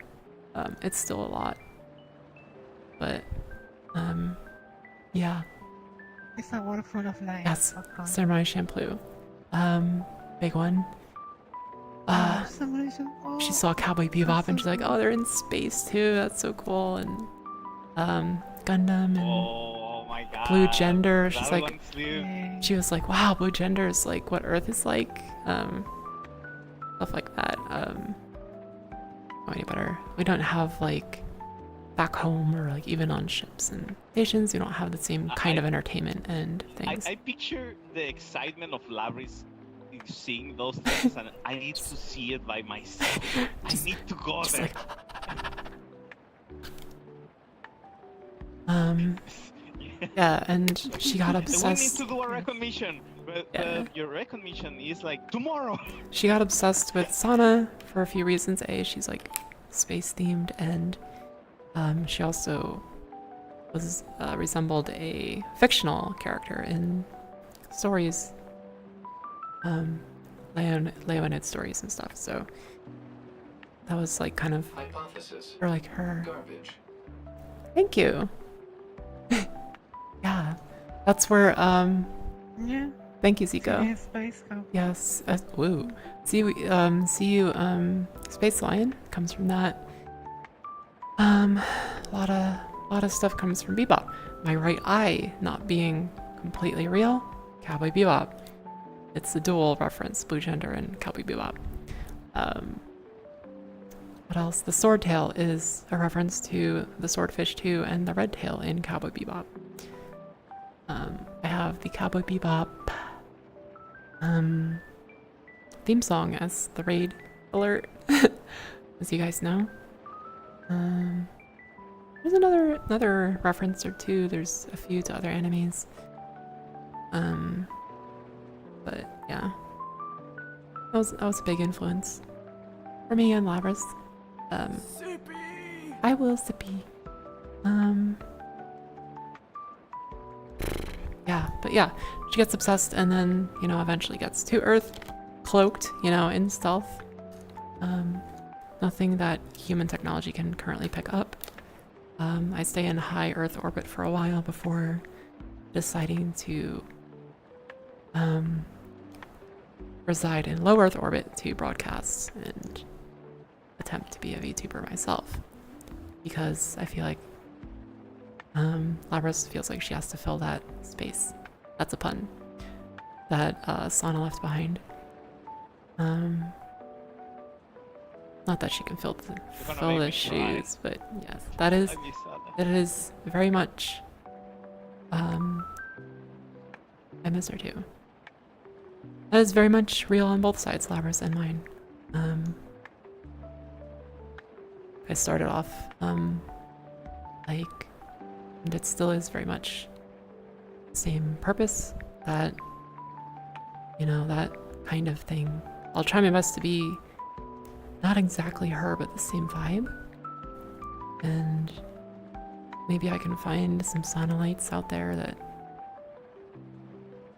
it's still a lot. But yeah. It's a world full of life. Yes, Samurai Champloo. Big one. She saw Cowboy Bebop and she's like, oh, they're in space too, that's so cool. And Gundam and Oh my God. Blue Gender. She's that like, one's new. she was like, wow, Blue Gender is like what Earth is like. Stuff like that. Any better? We don't have like back home or like even on ships and stations, we don't have the same kind of entertainment and things. I picture the excitement of Labri's seeing those things, and I need to see it by myself. I need to go there. Yeah, and she got obsessed. We need to do a recognition, but your recognition is like tomorrow. She got obsessed with Sana for a few reasons. She's like space themed, and she also was resembled a fictional character in stories, Leonid stories and stuff. So that was like kind of hypothesis for like her. garbage. Thank you. Yeah, that's where Yeah. Thank you, See Zico. you, Space Cowboy. Yes. Woo. See you. Space Lion comes from that. A lot of stuff comes from Bebop. My right eye not being completely real. Cowboy Bebop. It's the dual reference, Blue Gender and Cowboy Bebop. What else? The sword tail is a reference to the Swordfish 2 and the red tail in Cowboy Bebop. I have the Cowboy Bebop theme song as the raid alert, as you guys know. There's another reference or two. There's a few to other enemies. But yeah, that was a big influence for me and Labras. I will sippy. Yeah, but yeah, she gets obsessed and then, you know, eventually gets to Earth, cloaked, you know, in stealth. Nothing that human technology can currently pick up. I stay in high Earth orbit for a while before deciding to reside in low Earth orbit to broadcast and attempt to be a VTuber myself. Because I feel like Labras feels like she has to fill that space. That's a pun. That Sana left behind. Not that she can fill the shoes, but yes, that is very much. I miss her too. That is very much real on both sides, Labras and mine. I started off like, and it still is very much the same purpose, that, you know, that kind of thing. I'll try my best to be not exactly her, but the same vibe. And maybe I can find some Sonalites out there that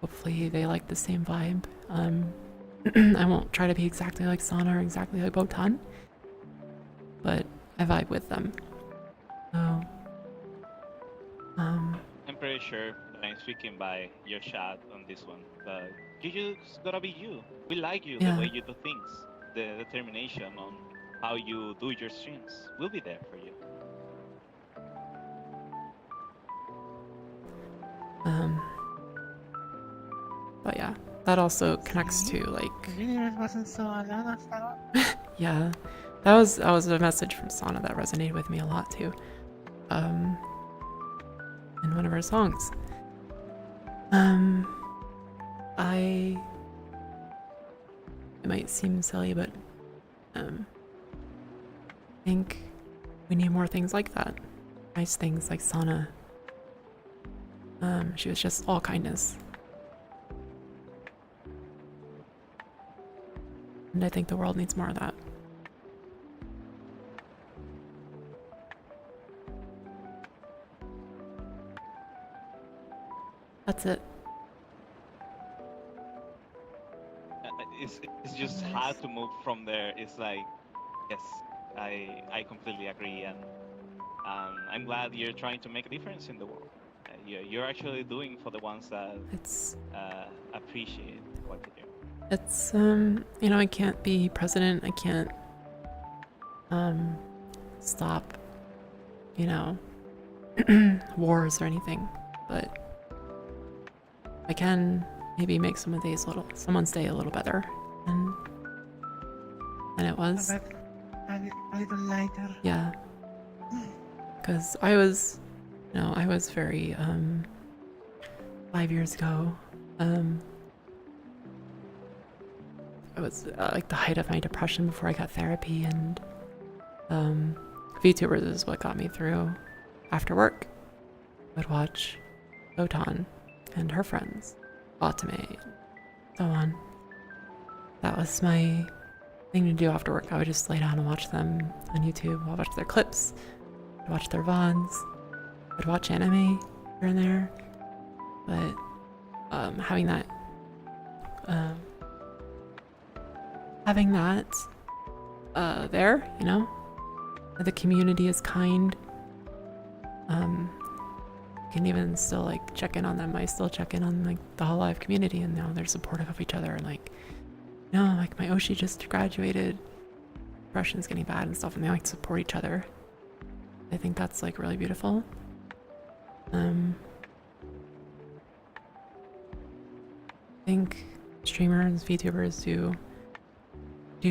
hopefully they like the same vibe. I won't try to be exactly like Sana or exactly like Botan, but I vibe with them. So, I'm pretty sure that I'm speaking by your chat on this one, but you just gotta be you. We like you, Yeah. the way you do things, the determination on how you do your streams. We'll be there for you. But yeah, that also connects to like, The universe wasn't so alone after all. yeah, that was a message from Sana that resonated with me a lot too. In one of her songs. It might seem silly, but I think we need more things like that. Nice things like Sana. She was just all kindness. And I think the world needs more of that. That's it. It's just hard to move from there. It's like, yes, I completely agree, and I'm glad you're trying to make a difference in the world. You're actually doing for the ones that appreciate what you do. It's you know, I can't be president. I can't stop, you know, wars or anything, but I can maybe make someone's day a little better than it was. A little lighter. Yeah, because I was very 5 years ago. I was like the height of my depression before I got therapy, and VTubers is what got me through. After work, I would watch Botan and her friends, Otame, so on. That was my thing to do after work. I would just lay down and watch them on YouTube. I'd watch their clips, I'd watch their VODs, I'd watch anime here and there. But having that there, you know, the community is kind. can even still like check in on them. I still check in on like the Whole Life community, and now they're supportive of each other. And like, no, like my Oshi just graduated, depression's getting bad and stuff, and they like support each other. I think that's like really beautiful. I think streamers, VTubers do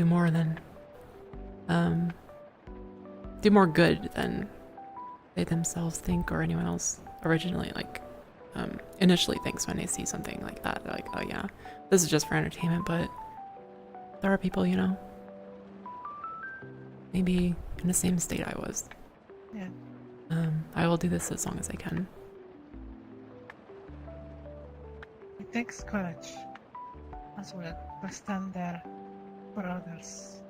more than do more good than they themselves think or anyone else originally like initially thinks when they see something like that. They're like, oh yeah, this is just for entertainment, but there are people, you know, maybe in the same state I was. Yeah. I will do this as long as I can. It takes courage as well to stand there for others,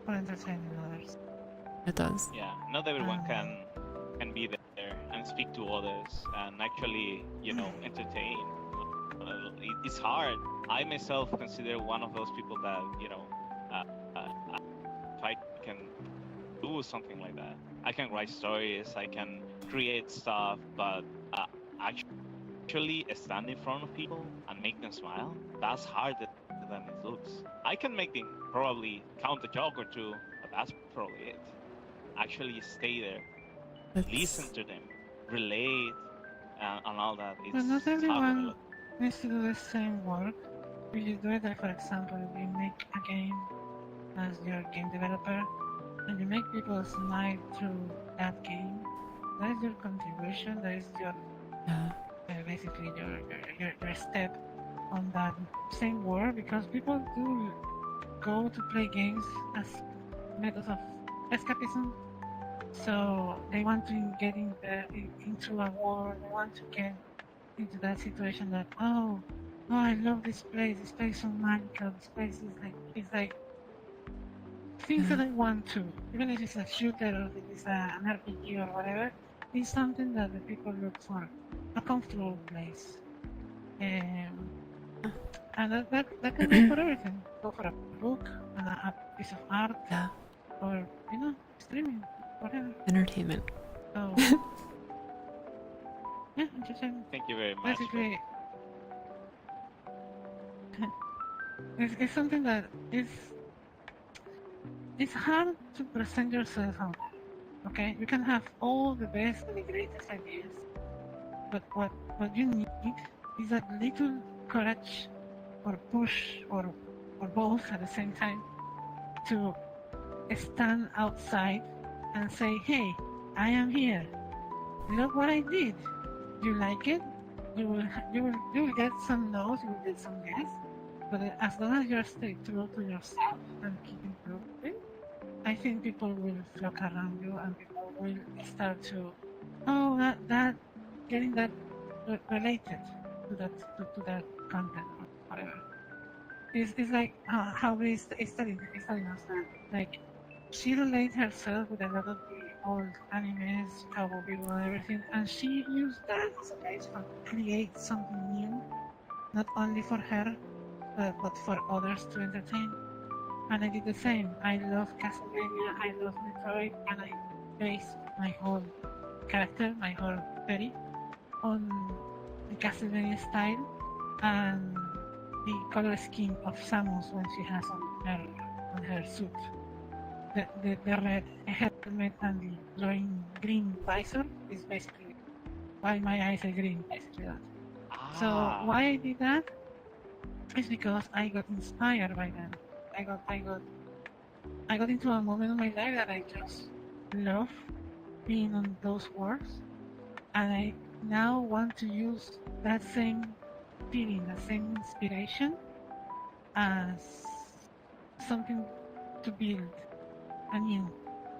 for entertaining others. It does. Yeah, not everyone can be there and speak to others and actually, you know, entertain. It's hard. I myself consider one of those people that, you know, if I can do something like that, I can write stories, I can create stuff, but actually stand in front of people and make them smile, that's harder than it looks. I can make them probably count a joke or two, but that's probably it. Actually stay there, listen to them, relate, and all that. But not It's hard when I everyone look. needs to do the same work. If you do it, like for example, if you make a game as your game developer, and you make people smile through that game, that is your contribution, that is your basically your step on that same work, because people do go to play games as methods of escapism. So they want to get into a war, they want to get into that situation that, oh, I love this place is so magical, this place is like things that I want to, even if it's a shooter or if it's an RPG or whatever, it's something that the people look for, a comfortable place. And that can go for everything. Go for a book, and a piece of art, Yeah. or, you know, streaming, whatever. Entertainment. So, yeah, entertainment. Thank you very much. Basically, it's something that it's hard to present yourself out. Okay, you can have all the best and the greatest ideas, but what you need is a little courage, or push, or both at the same time, to stand outside and say, hey, I am here. Look what I did. You like it? You will get some no's, you will get some yes. But as long as you stay true to yourself and keep improving, I think people will flock around you, and people will start to, getting that related to that content or whatever. It's like how we studied us that, like, she relates herself with a lot of the old animes, cowboy people and everything, and she used that as a base for create something new, not only for her, but for others to entertain. And I did the same. I love Castlevania, I love Metroid, and I based my whole character, my whole Betty, on the Castlevania style and the color scheme of Samus when she has on her suit. The red helmet and the glowing green visor is basically why my eyes are green, basically that. So why I did that is because I got inspired by them. I got into a moment in my life that I just love being on those works, and I now want to use that same feeling, that same inspiration, as something to build anew,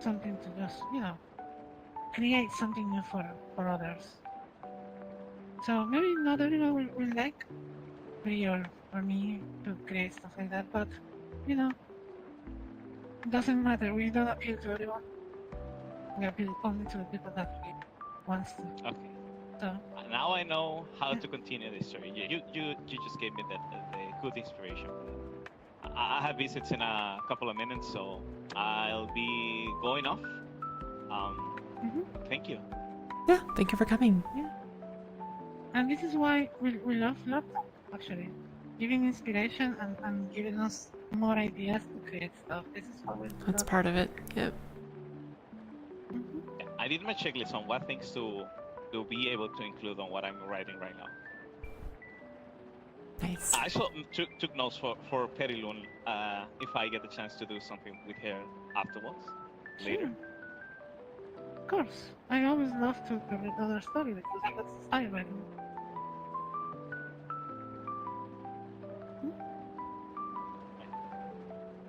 something to just, create something new for others. So maybe not everyone will like me or me to create stuff like that, but it doesn't matter. We don't appeal to everyone. We appeal only to the people that we want to. Okay. So now I know how to continue this story. You just gave me the good inspiration. I have visits in a couple of minutes, so I'll be going off. Thank you. Yeah, thank you for coming. yeah, And this is why we love laptop, actually. Giving inspiration and giving us more ideas to create stuff. This is how we That's love. part of it. Yep. I did my checklist on what things to be able to include on what I'm writing right now. Nice. I also took notes for Perilun if I get the chance to do something with her afterwards, later. Of course. I always love to read other stories because that's the style I do.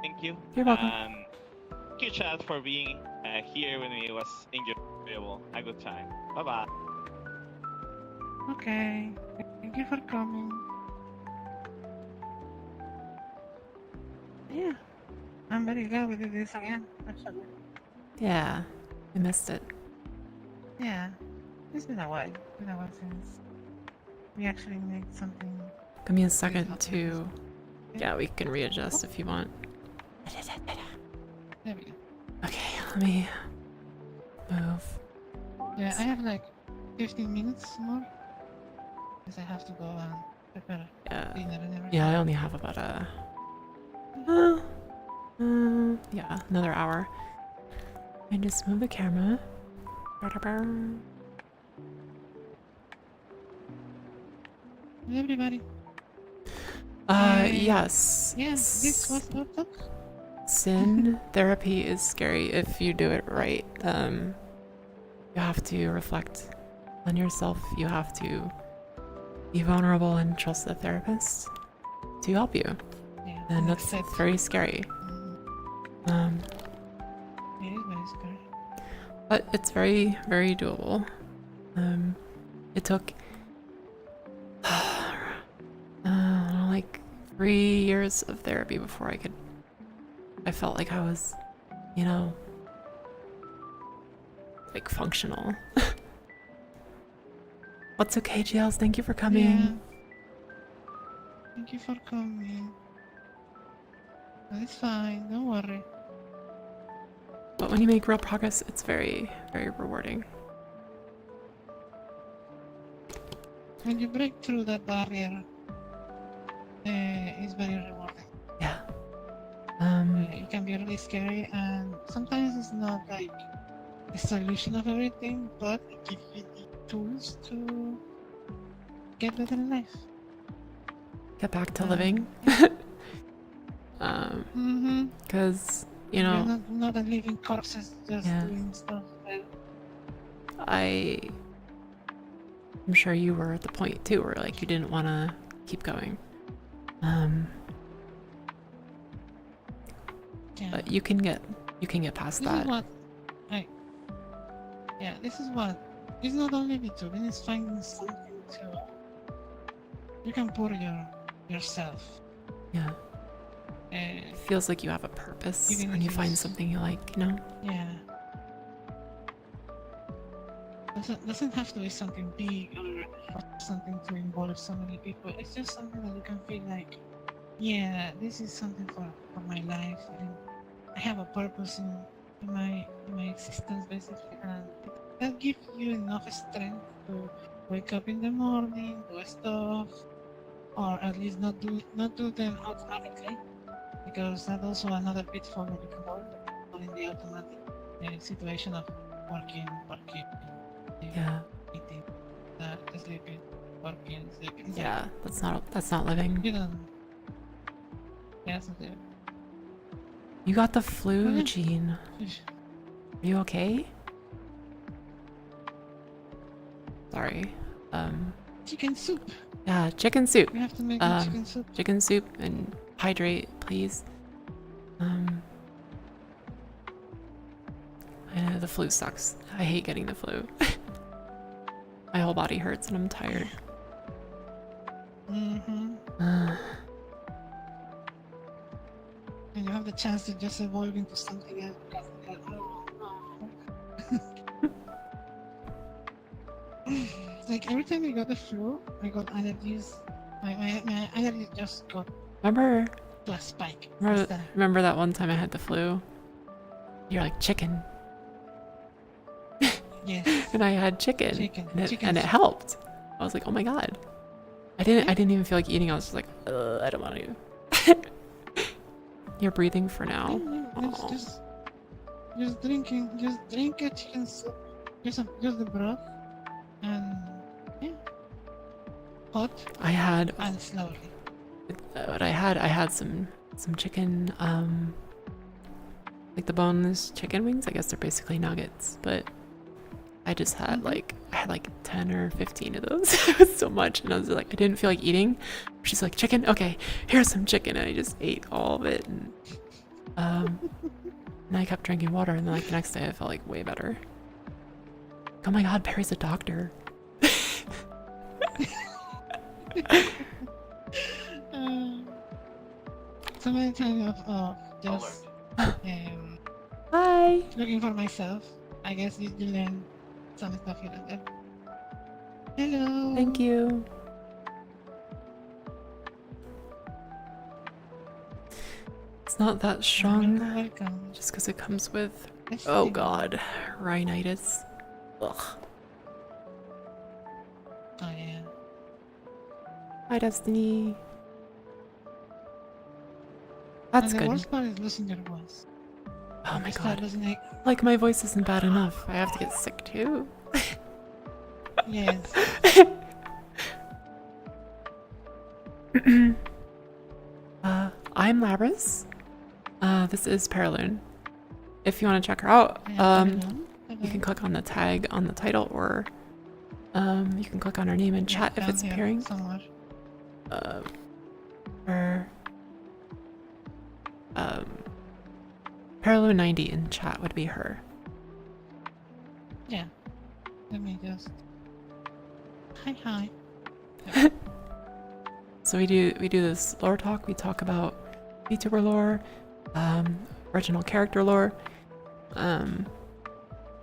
Thank you. You're welcome. Thank you, Chad, for being here with me. It was enjoyable. A good time. Bye bye. Okay. Thank you for coming. Yeah. I'm very glad we did this again, actually. Yeah. I missed it. Yeah. It's been a while. It's been a while since we actually made something. Give me a second to... Yeah, we can readjust if you want. There we go. Okay, let me move. Yeah, I have like 15 minutes more. Because I have to go and prepare Yeah. dinner and everything. Yeah, I only have about a... yeah, another hour. And just move the camera. Everybody. Yes. Yeah, this was laptop. Sin therapy is scary if you do it right. You have to reflect on yourself. You have to be vulnerable and trust the therapist to help you. Yeah, And that's accept. very scary. Mhm. It is very scary. But it's very, very doable. It took like 3 years of therapy before I felt like I was, you know, like functional. What's okay, Giles? Thank you for coming. Yeah. Thank you for coming. But it's fine, don't worry. But when you make real progress, it's very, very rewarding. When you break through that barrier, it's very rewarding. Yeah. It can be really scary, and sometimes it's not like the solution of everything, but it gives you the tools to get better in life. Get back to living. Mm-hmm. Because, you You're know, not a living corpses just Yeah. doing stuff. I'm sure you were at the point too where like you didn't want to keep going. Yeah. But you can get past This that. is what this is what it's not only between, it's finding something to you can pour yourself. Yeah. Uh, It feels like you have a purpose Even when if you find it's- something you like, you know? yeah. Doesn't have to be something big or something to involve so many people. It's just something that you can feel like, yeah, this is something for my life. And I have a purpose in my existence basically, and that gives you enough strength to wake up in the morning, do stuff, or at least not do them automatically, because that's also another pitfall that you can fall in the automatic situation of working, Yeah. eating, sleeping, working, sleeping. It's Yeah, that's not living. like, you don't. Yeah, that's not it. You got the flu, Yeah. Jean. Are you okay? Sorry. Chicken soup. Yeah, chicken soup. We have to make chicken soup. Chicken soup and hydrate, please. The flu sucks. I hate getting the flu. My whole body hurts and I'm tired. Mm-hmm. And you have the chance to just evolve into something else. Like every time I got the flu, I got allergies. My allergies just got Remember to a spike. remember that one time I had the flu? You're like chicken. Yes. And I had chicken. Chicken. And Chicken it soup. helped. I was like, oh my god. I didn't even feel like eating. I was just like, I don't want to. You're breathing for now. Aw. Just drinking, just drink a chicken soup. Just the broth. And yeah. Hot I had and slowly. what I had some chicken, like the boneless chicken wings. I guess they're basically nuggets, but I just had I had like 10 or 15 of those. It was so much, and I was like, I didn't feel like eating. She's like, chicken, okay, here's some chicken, and I just ate all of it, and and I kept drinking water, and then like the next day I felt like way better. Oh my god, Perry's a doctor. So many times of just Hi. looking for myself. I guess you learn some stuff here and there. Hello. Thank you. It's not that strong, Welcome. just because it comes with, Let's oh see. god, rhinitis. Ugh. Oh yeah. Hi, Destiny. That's And the good. worst part is losing your voice. Oh my You start god. losing Like, my voice isn't bad enough. I have to get sick too. yes. I'm Labris. This is Paraloon. If you want to check her out, you can click on the tag on the title, or you can click on her name in chat if it's appearing. Somewhere. Or Paraloon 90 in chat would be her. Yeah. Let me just. Hi. So we do this lore talk. We talk about VTuber lore, original character lore,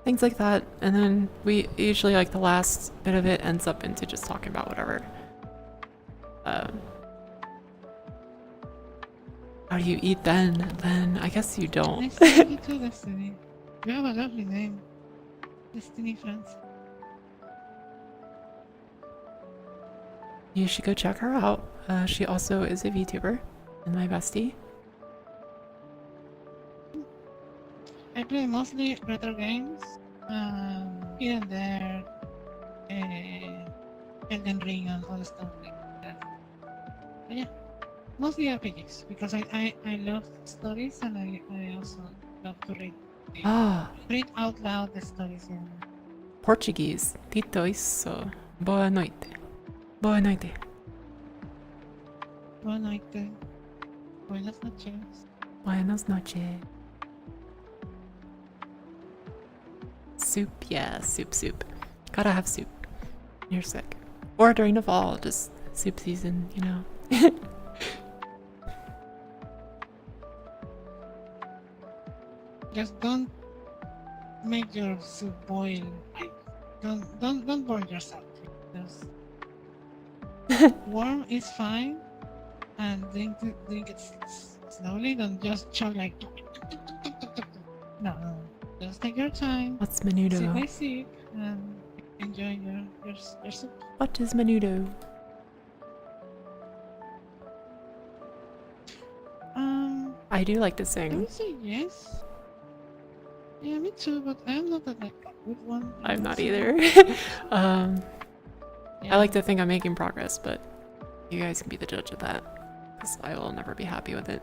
things like that, and then we usually, like, the last bit of it ends up into just talking about whatever. How do you eat then? Then I guess you don't. Nice to meet you too, Destiny. You have a lovely name. Destiny friends. You should go check her out. She also is a VTuber and my bestie. I play mostly retro games. Here and there. Elden Ring and all the stuff like that. But yeah. Mostly RPGs because I love stories, and I also love to read. Read out loud the stories. In Portuguese. Dito isso. Boa noite. Boa noite. Boa noite. Buenas noches. Buenas noches. Soup, yeah, soup. Gotta have soup. You're sick. Or during the fall, just soup season, you know. Just don't make your soup boil. Don't boil yourself. Just warm is fine, and drink it slowly. Don't just chug like. No. Just take your time. What's Sip by menudo? sip, and enjoy your soup. What is menudo? I do like to I sing. would say yes. Yeah, me too, but I'm not a like good one. I'm not so- either. I Yeah. like to think I'm making progress, but you guys can be the judge of that, because I will never be happy with it.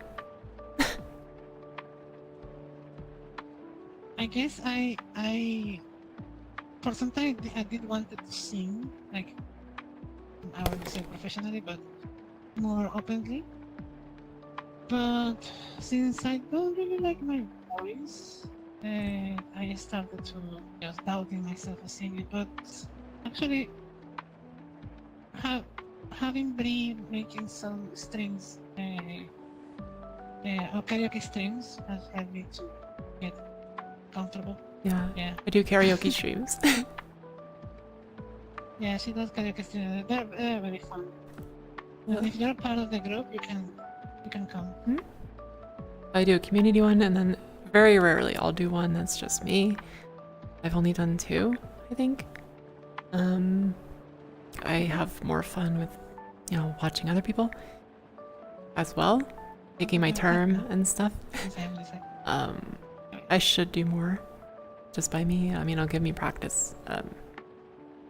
I guess I for some time I did wanted to sing, like I wouldn't say professionally, but more openly. But since I don't really like my voice, I started to just doubting myself as singing. But actually, having Brie making some streams, or karaoke streams, has helped me to get comfortable. Yeah, Yeah. I do karaoke streams. Yeah, she does karaoke streams. They're very fun. And if you're part of the group, you can come. I do a community one, and then very rarely I'll do one that's just me. I've only done 2, I think. I have more fun with, you know, watching other people as well, taking my turn and stuff. The same. I should do more just by me. I mean, it'll give me practice and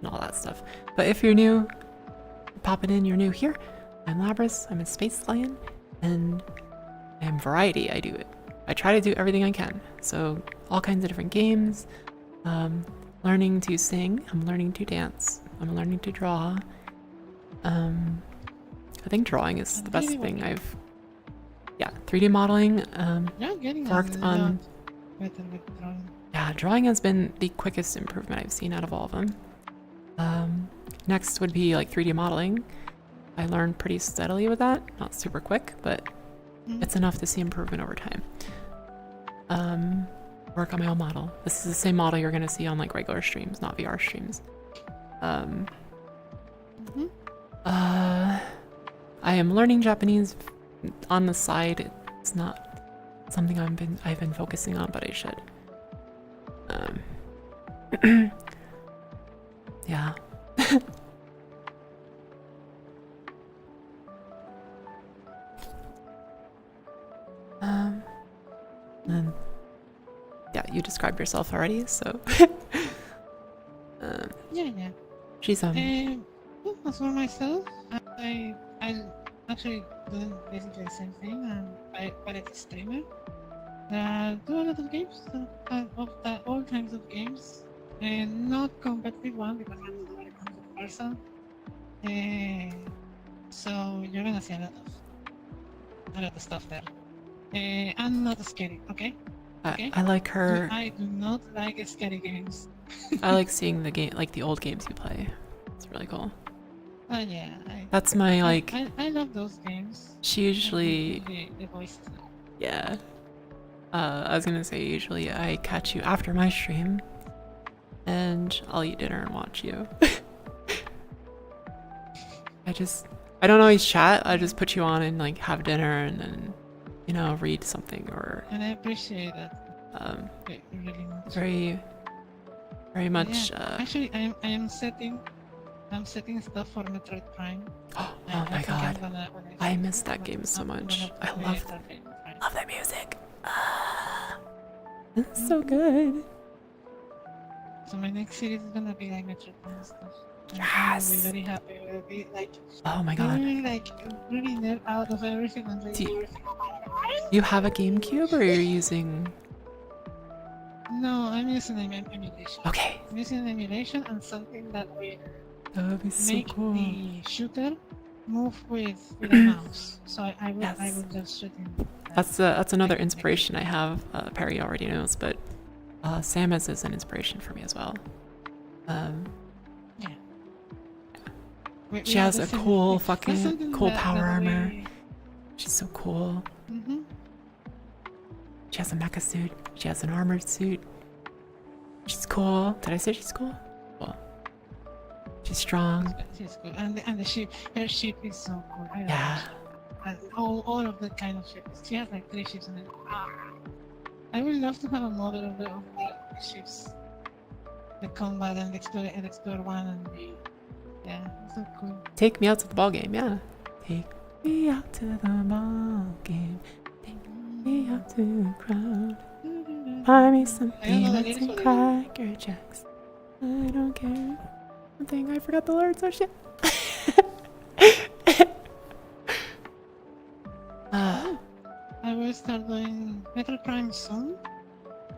all that stuff. But if you're new, popping in, you're new here, I'm Labris, I'm a space lion, and I'm variety. I try to do everything I can. So all kinds of different games, learning to sing, I'm learning to dance, I'm learning to draw. I think drawing is the best thing I've, 3D modeling, Yeah, getting worked a on. lot better with drawing. Yeah, drawing has been the quickest improvement I've seen out of all of them. Next would be like 3D modeling. I learned pretty steadily with that, not super quick, but it's enough to see improvement over time. Work on my own model. This is the same model you're gonna see on like regular streams, not VR streams. I am learning Japanese on the side. It's not something I've been focusing on, but I should. Yeah. And yeah, you described yourself already, so. Yeah. She's Well, as for myself, I actually doing basically the same thing. I quality streamer. Do a lot of games, all kinds of games, and not competitive one because I'm not a very competitive person. So you're gonna see a lot of stuff there. I'm not scary, okay? Okay. I like her. I do not like scary games. I like seeing the game, like the old games you play. It's really cool. Yeah. That's my like. I love those games. She usually. The voices. Yeah. I was gonna say usually I catch you after my stream, and I'll eat dinner and watch you. I don't always chat. I just put you on and like have dinner and then, you know, read something or. And I appreciate that. Really much. Very much. Yeah. Actually, I'm setting stuff for Metroid Prime. Oh my god! I miss that game so much. I love the music. It's so good. So my next series is gonna be like Metroid Prime stuff. Yes. I'll be very happy. We'll be like. Oh my god. Really nerd out of everything and like everything. You have a GameCube or you're using? No, I'm using an emulation. Okay. I'm using an emulation and something that will That would be so make cool. the shooter move with a mouse. So I will just shoot in. That's another inspiration I have. Perry already knows, but Samus is an inspiration for me as well. Yeah. She has a cool fucking cool power armor. She's so cool. She has a mecha suit. She has an armored suit. She's cool. Did I say she's cool? Cool. She's strong. She's cool. And the ship, her ship is so cool. I love Yeah. her ship. And all of the kind of ships. She has like 3 ships in it. I would love to have a model of the ships. The combat and the explore one and the so cool. Take me out to the ball game. Yeah. Take me out to the ball game. Take me out to the crowd. Buy me some peanuts and Cracker Jacks. I don't care. One thing I forgot the lyrics. Oh shit. I will start doing Metroid Prime soon,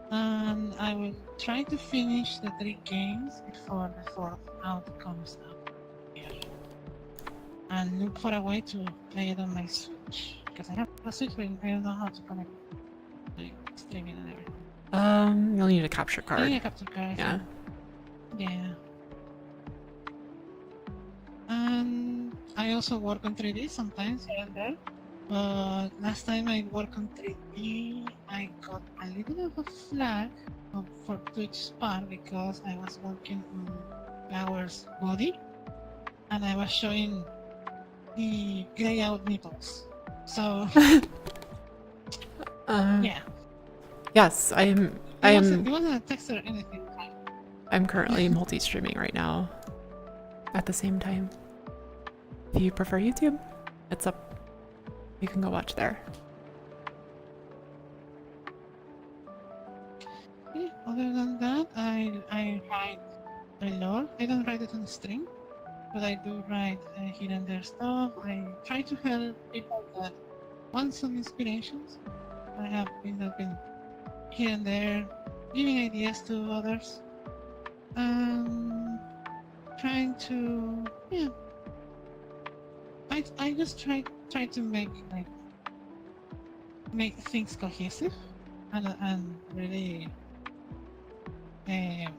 and I will try to finish the 3 games before the 4th out comes out here. And look for a way to play it on my Switch, because I have a Switch but I don't know how to connect like streaming and everything. You'll need a capture card. I need a capture card. Yeah. Yeah. And I also work on 3D sometimes here and there. But last time I worked on 3D, I got a little bit of a flag for Twitch Spark because I was working on Flower's body and I was showing the grey out nipples. So yeah. Yes, I am. It wasn't a text or anything. I'm currently multi-streaming right now. at the same time. If you prefer YouTube, it's up. You can go watch there. Yeah, other than that, I write a lot. I don't write it on stream, but I do write here and there stuff. I try to help people that want some inspirations. I have been helping here and there, giving ideas to others, trying to, yeah. I just try to make things cohesive and really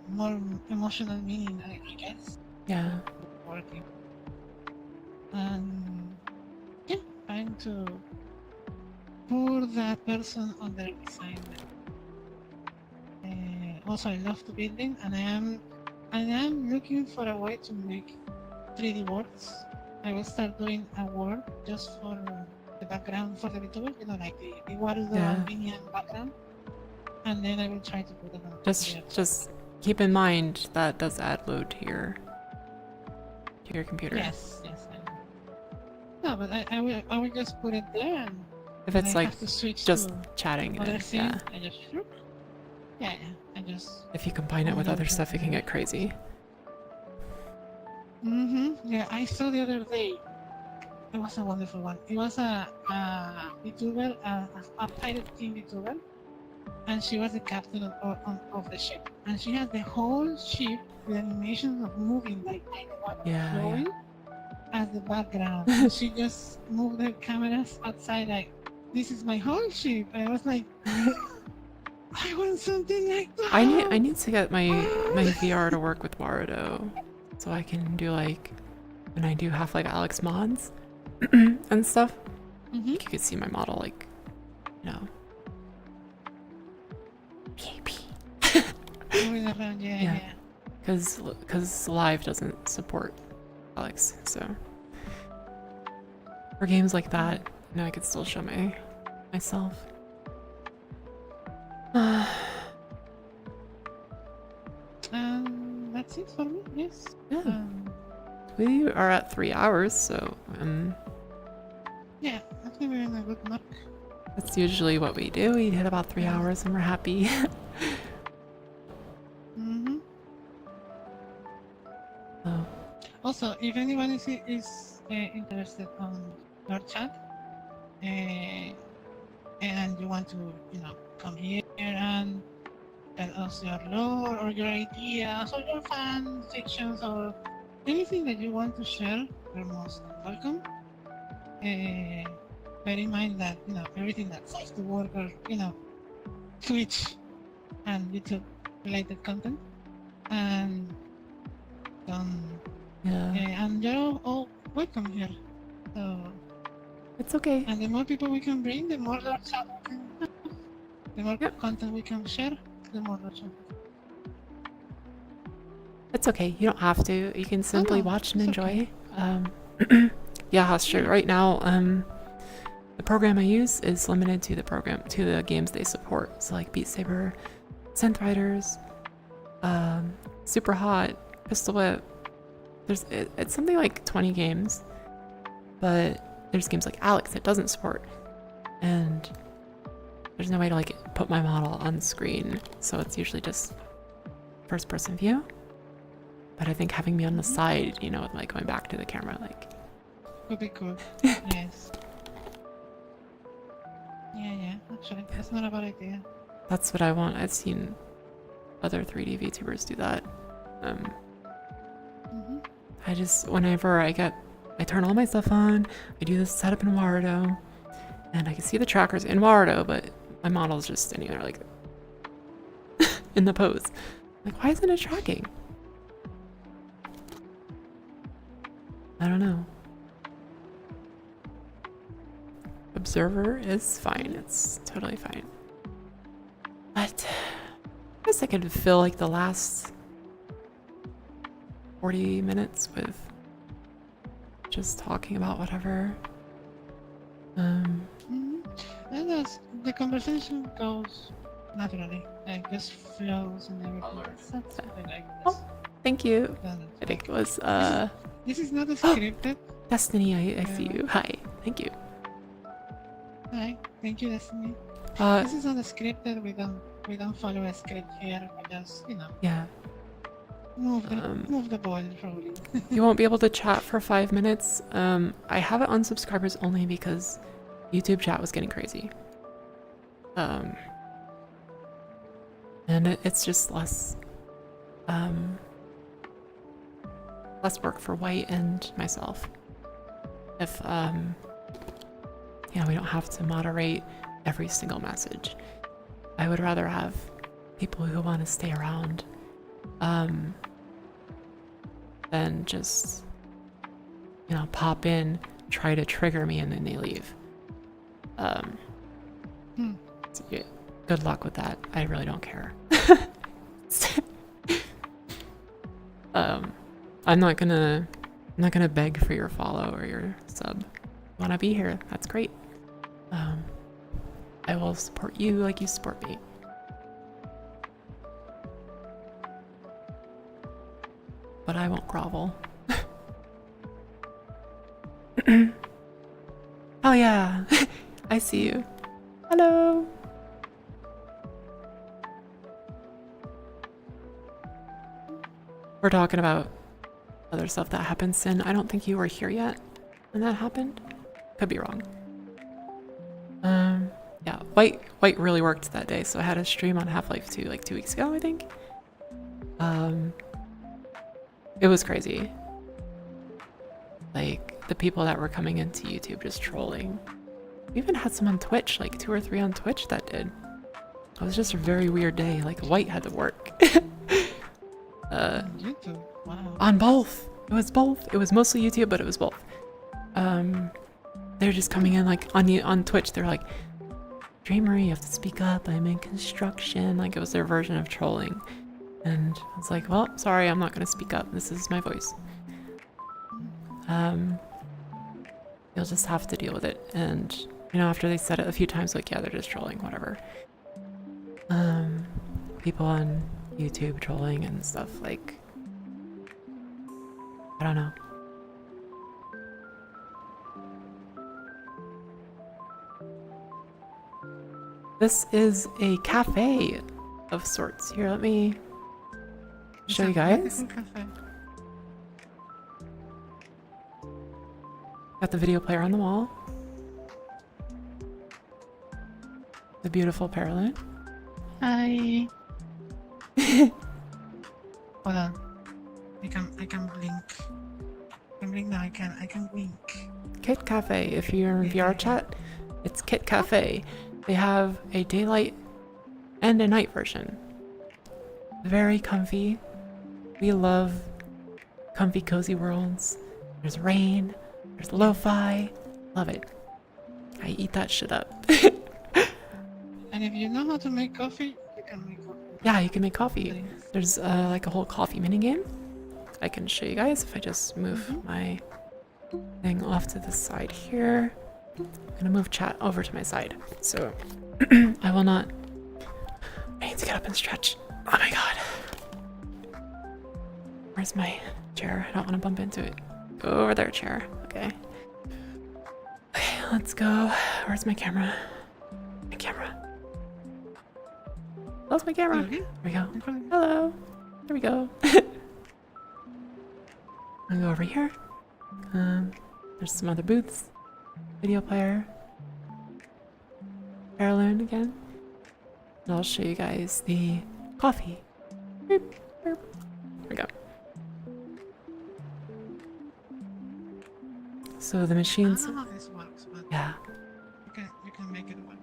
more emotional meaning, I guess. Yeah. Working and yeah, trying to put that person on their assignment. Also, I love to building, and I am looking for a way to make 3D worlds. I will start doing a world just for the background for the VTuber, you know, like the world Yeah. Albanian background, and then I will try to put it on. Just keep in mind that does add load to your computer. Yes, I know. No, but I will just put it there, and If when it's I like have to switch just to chatting, other then, thing, yeah. I just yeah, I just. If you combine it with other stuff, it can get crazy. Yeah, I saw the other day. It was a wonderful one. It was a VTuber, a pirate team VTuber, and she was the captain of the ship. And she had the whole ship with animations of moving, like water Yeah, flowing, as the background. And she just moved the cameras outside, like, this is my whole ship. And I was like, I want something like that. I need to get my VR to work with Warudo, so I can do like when I do Half-Life Alex mods and stuff. Mhm. You could see my model, like, you know. Moving around, yeah. Because live doesn't support Alex, so for games like that, you know, I could still show myself. That's it for me. Yes. Yeah. We are at 3 hours, so Yeah, I think we're in a good mark. that's usually what we do. We hit about 3 hours and we're happy. Mm-hmm. Oh. Also, if anyone is interested on your chat, and you want to, you know, come here and tell us your lore or your ideas or your fan fictions or anything that you want to share, you're most welcome. Bear in mind that, you know, everything that's safe to work or, you know, Twitch and YouTube related content, and and you're all welcome here. So It's okay. and the more people we can bring, the more our chat we can have. The more Yep. content we can share, the more our chat. It's okay. You don't have to. You can simply no, watch and it's enjoy. okay. Yeah, Hostra, right now, the program I use is limited to the games they support. So like Beat Saber, Synth Riders, Super Hot, Pistol Whip. It's something like 20 games, but there's games like Alex that doesn't support, and there's no way to like put my model on screen, so it's usually just first person view. But I think having me on the side, you know, with like going back to the camera, like Would be cool. Yes. Yeah, actually, that's not a bad idea. that's what I want. I've seen other 3D VTubers do that. I just, whenever I turn all my stuff on, I do this setup in Warudo, and I can see the trackers in Warudo, but my model's just standing there like in the pose. Like, why isn't it tracking? I don't know. Observer is fine. It's totally fine. But I guess I could fill like the last 40 minutes with just talking about whatever. And the conversation goes naturally, like just flows and everything. That's what I like. Oh, thank you. Then I think it was This is not a scripted. Destiny, I see you. Hi. Thank you. Hi, thank you, Destiny. Uh, This is not a scripted. We don't follow a script here. We just yeah. move the ball rolling. You won't be able to chat for 5 minutes. I have it on subscribers only because YouTube chat was getting crazy. And it's just less work for White and myself. If we don't have to moderate every single message. I would rather have people who want to stay around than just pop in, try to trigger me, and then they leave. So yeah, good luck with that. I really don't care. I'm not gonna beg for your follow or your sub. Wanna be here? That's great. I will support you like you support me. But I won't grovel. Oh yeah, I see you. Hello. We're talking about other stuff that happened, Sin. I don't think you were here yet when that happened. Could be wrong. Yeah, White really worked that day, so I had a stream on Half-Life 2 like 2 weeks ago, I think. It was crazy. Like, the people that were coming into YouTube just trolling. We even had some on Twitch, like 2 or 3 on Twitch that did. It was just a very weird day, like White had to work. YouTube? Wow. On both. It was both. It was mostly YouTube, but it was both. They're just coming in like on Twitch. They're like, "Dreamer, you have to speak up. I'm in construction." Like it was their version of trolling. And I was like, "Well, sorry, I'm not gonna speak up. This is my voice." You'll just have to deal with it. And after they said it a few times, like, yeah, they're just trolling, whatever. People on YouTube trolling and stuff, like, I don't know. This is a cafe of sorts. Here, let me show you guys. Got the video player on the wall. The beautiful Paralyn. Hi. Hold on. I can blink. I can blink now. I can blink. Kit Cafe. If you're in VR chat, it's Kit Cafe. They have a daylight and a night version. Very comfy. We love comfy, cozy worlds. There's rain. There's lo-fi. Love it. I eat that shit up. And if you know how to make coffee, you can make coffee. Yeah, you can make coffee. There's like a whole coffee minigame. I can show you guys if I just move my thing off to the side here. I'm gonna move chat over to my side. So I will not. I need to get up and stretch. Oh my god. Where's my chair? I don't want to bump into it. Go over there, chair. Okay. Okay, let's go. Where's my camera? My camera. That's my camera. There we go. Hello. There we go. I'll go over here. There's some other booths. Video player. Paralyn again. And I'll show you guys the coffee. Boop, boop. There we go. So the machines. I don't know how this works, but Yeah. you can make it work.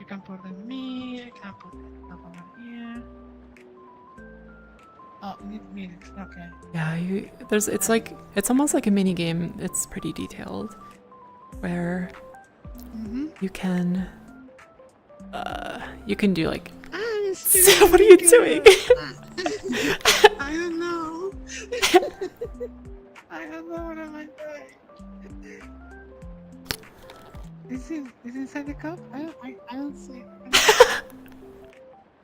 You can put the meat, you can put it up over here. Oh, you need meat, okay. Yeah, it's almost like a mini game. It's pretty detailed. Where you can do like what are you doing? I don't know. I don't know what am I doing. Is it inside the cup? I don't see it.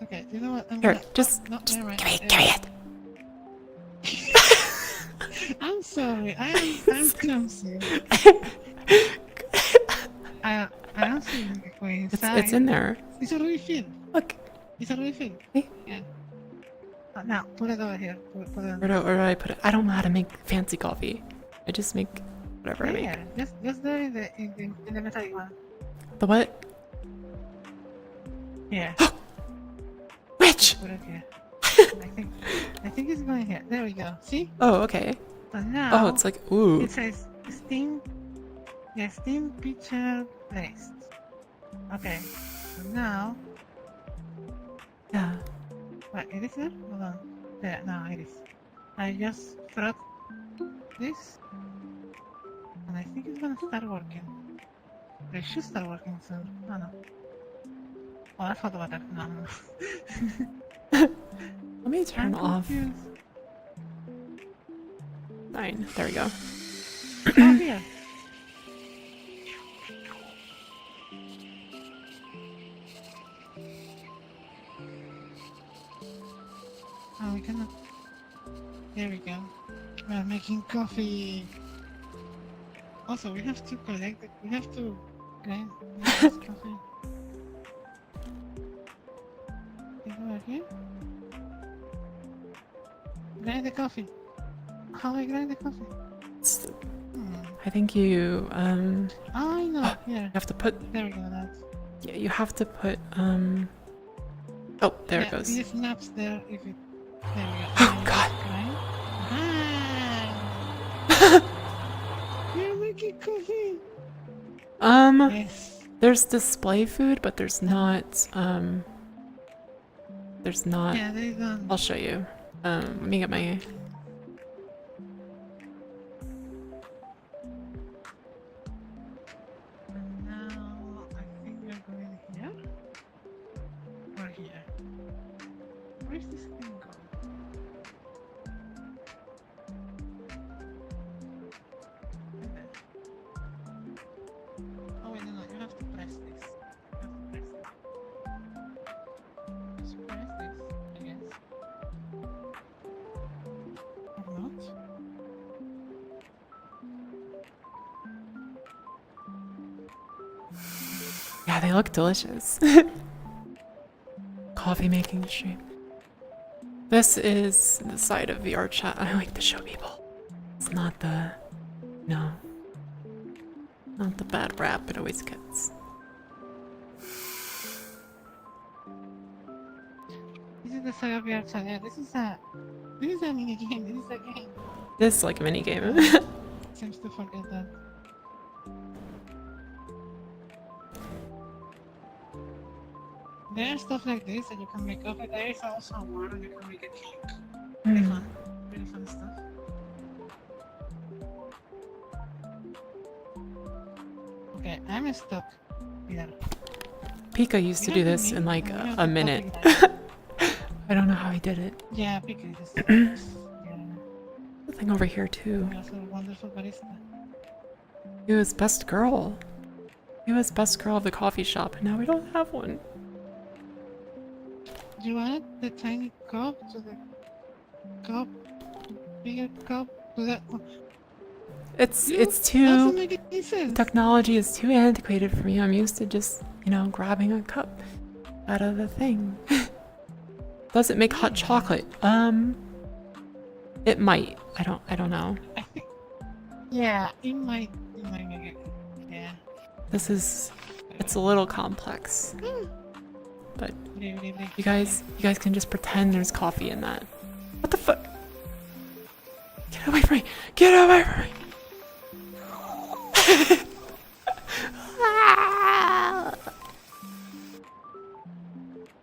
Okay, you know what? Here, just give me it. sorry. I'm clumsy. I don't see the way inside. It's in there. It's already filled. Look. It's already filled. Hey. Yeah. Now put it over here. Put it. Where do I put it? I don't know how to make fancy coffee. I just make whatever I make. There. Just there in the metallic one. The what? Here. Which? Put it here. I think it's going here. There we go. See? Oh, okay. So now. Oh, it's like, ooh. It says steam. Yeah, steam pitcher placed. Okay. So now. Yeah. What? It is there? Hold on. There. No, it is. I just throw this, and I think it's gonna start working. It should start working soon. Oh no. Oh, that's hot water. No. Let me turn I'm off. confused. Fine. There we go. Oh, here. Oh, we cannot. There we go. We are making coffee. Also, we have to collect it. We have to grind this coffee. Is it over here? Grind the coffee. How do I grind the coffee? It's- Hmm. I think you Oh, I know. Here. have to put. There we go. That's. Yeah, you have to put. Oh, there it Yeah, goes. it snaps there if it. There we go. Oh God. Grind. Ah! You're making coffee. Yes. There's display food, but there's not. There's not. Yeah, they don't. I'll show you. Let me get my. And now I think we're going here. Or here. Where's this thing going? And then. Oh wait, no, you have to press this. You have to press this. Just press this, I guess. Or not? Yeah, they look delicious. Coffee making stream. This is the side of VR chat I like to show people. It's not the. No. Not the bad rap it always gets. This is the side of your channel. Yeah, this is a mini game. This is a game. This is like a mini game. Seems to forget that. There's stuff like this that you can make coffee. There is also one and you can make a cake. Really fun. Really fun stuff. Okay, I'm stuck here. Pika used to You do know this me, in like I have a the minute. coffee guy. I don't know how he did it. Yeah, because yeah. Something over here too. You're also a wonderful barista. He was best girl. He was best girl of the coffee shop, and now we don't have one. Do you add the tiny cup to the cup? Bigger cup to that one? It's Doesn't too. make any sense. Technology is too antiquated for me. I'm used to just, grabbing a cup out of the thing. Does it make hot chocolate? It might. I don't know. I think, yeah, it might make it. Yeah. It's a little complex. But Really. you guys can just pretend there's coffee in that. What the fuck? Get away from me! Get away from me!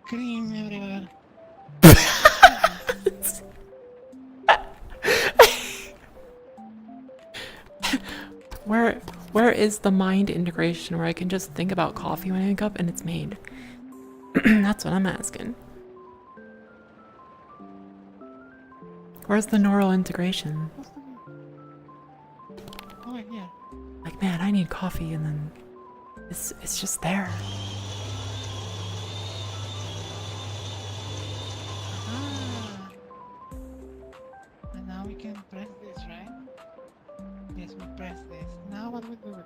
Cream everywhere. Where is the mind integration where I can just think about coffee when I wake up and it's made? That's what I'm asking. Where's the neural integration? Oh, wait, yeah. Like, man, I need coffee, and then it's just there. Ah. And now we can press this, right? Yes, we press this. Now what do we do with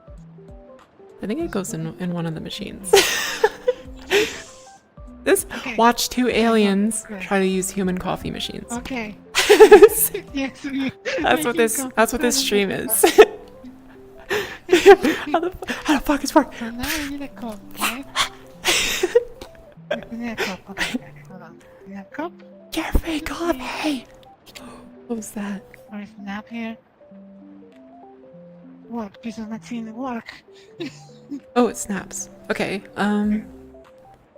I think it goes in one of the machines. this? This Okay. watch two Okay, aliens good. try to use human coffee machines. Okay. That's Yes, we. what this. That's what this stream is. How the fuck is work? So now we need a cup, right? We need a cup. Okay, hold on. We need a cup. Cafe coffee. What was that? Or is nap here? Work. This is machine. Work. Oh, it snaps. Okay.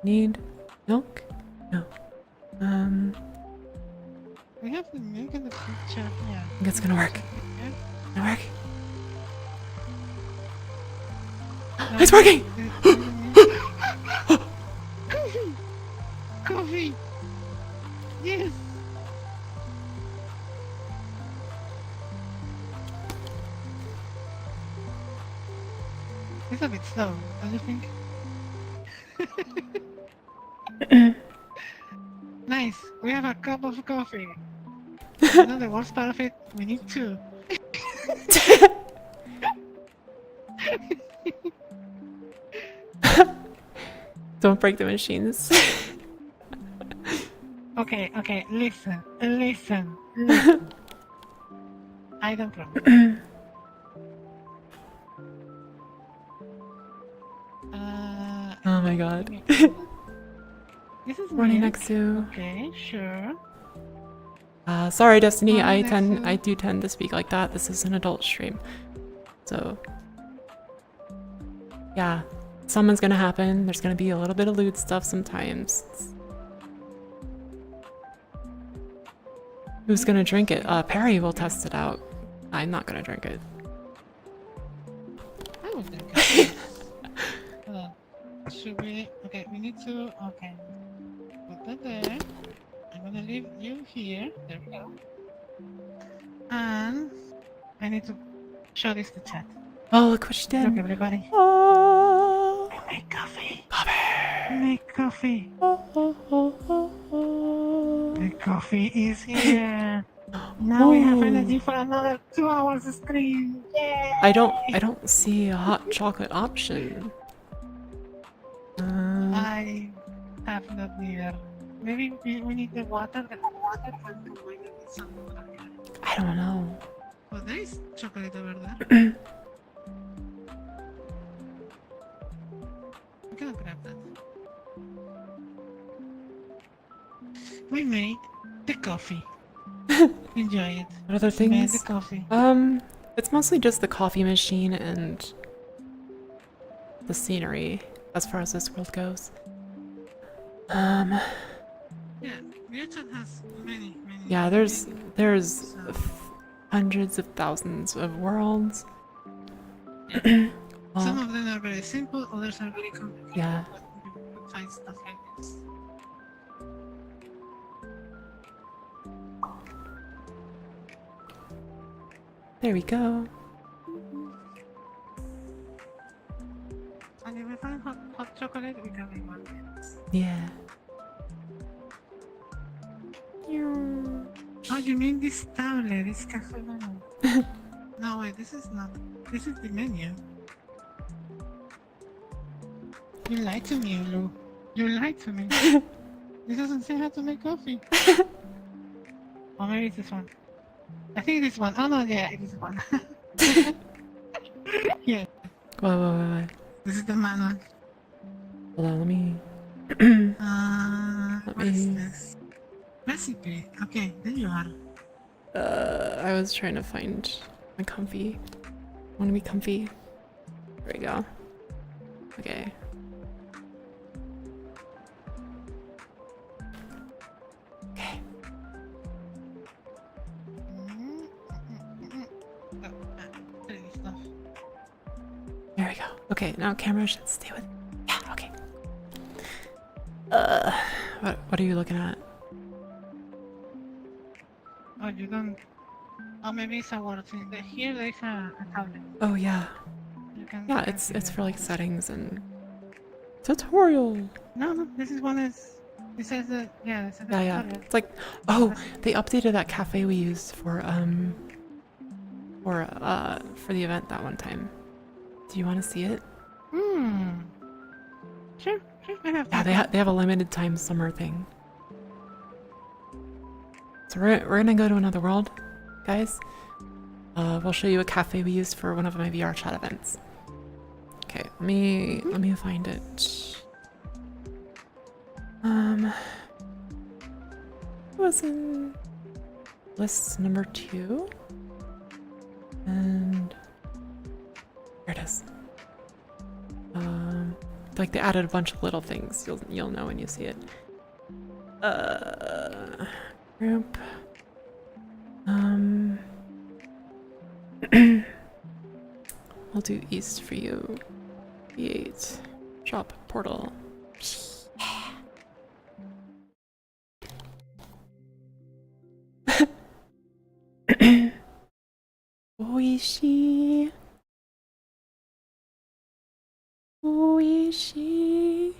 Need milk? No. We have the milk in the picture. Yeah. I think it's gonna work. Yeah. Gonna work. No, It's working! Coffee! Coffee! Yes! It's a bit slow, don't you think? Nice! We have a cup of coffee! You know the worst part of it? We need two. Don't break the machines. Okay, listen. I don't promise. Oh my god. This is Morning, milk. Nexu. Okay, sure. Sorry, Destiny. Morning, I Nexu. do tend to speak like that. This is an adult stream, so yeah, something's gonna happen. There's gonna be a little bit of lewd stuff sometimes. Who's gonna drink it? Perry will test it out. I'm not gonna drink it. I would drink it. Hold on. Should we? Okay, we need to. Okay. Put that there. I'm gonna leave you here. There we go. And I need to show this to chat. Oh, look what she did. Look, everybody. Oh, I make coffee. coffee. Make coffee. Oh. The coffee is here. Now we have energy for another 2 hours of stream. Yay! I don't see a hot chocolate option. I have not neither. Maybe we need the water. The water can combine it with some water. I don't know. Oh, there is chocolate over there. I'm gonna grab that. We made the coffee. Enjoy it. What other We made the things? coffee. It's mostly just the coffee machine and the scenery as far as this world goes. Yeah, Newton has many. Yeah, there's So, hundreds of thousands of worlds. some Well, of them are very simple, others are very complicated. yeah. But you can find stuff like this. There we go. And if we find hot chocolate, we can make one. Yeah. Oh, you mean this tablet, this cafe menu? No, wait, this is not. This is the menu. You lied to me, Ulu. You lied to me. This doesn't say how to make coffee. Or maybe it's this one. I think it's this one. Oh no, yeah, it is one. Yeah, Whoa. this is the manual. Hold on, let me. What is me- this? Recipe. Okay, there you are. I was trying to find my comfy. I want to be comfy. There we go. Okay. Okay. There we go. Okay, now camera should stay with. Yeah. Okay. What are you looking at? Oh, you don't. Oh, maybe it's a word thing. Here there is a tablet. Oh yeah. You can. Yeah, it's for like settings and tutorial. No, this is one is. It says that. Yeah, it says Yeah. tablet. It's like, oh, they updated that cafe we used for for the event that one time. Do you want to see it? Hmm. Sure, I have Yeah, time. they have a limited time summer thing. So we're gonna go to another world, guys. We'll show you a cafe we used for one of my VR chat events. Okay, let me find it. It was in list number 2, and there it is. Like they added a bunch of little things. You'll know when you see it. Group. I'll do east for you. B8. Shop portal. Oishi. Oishi.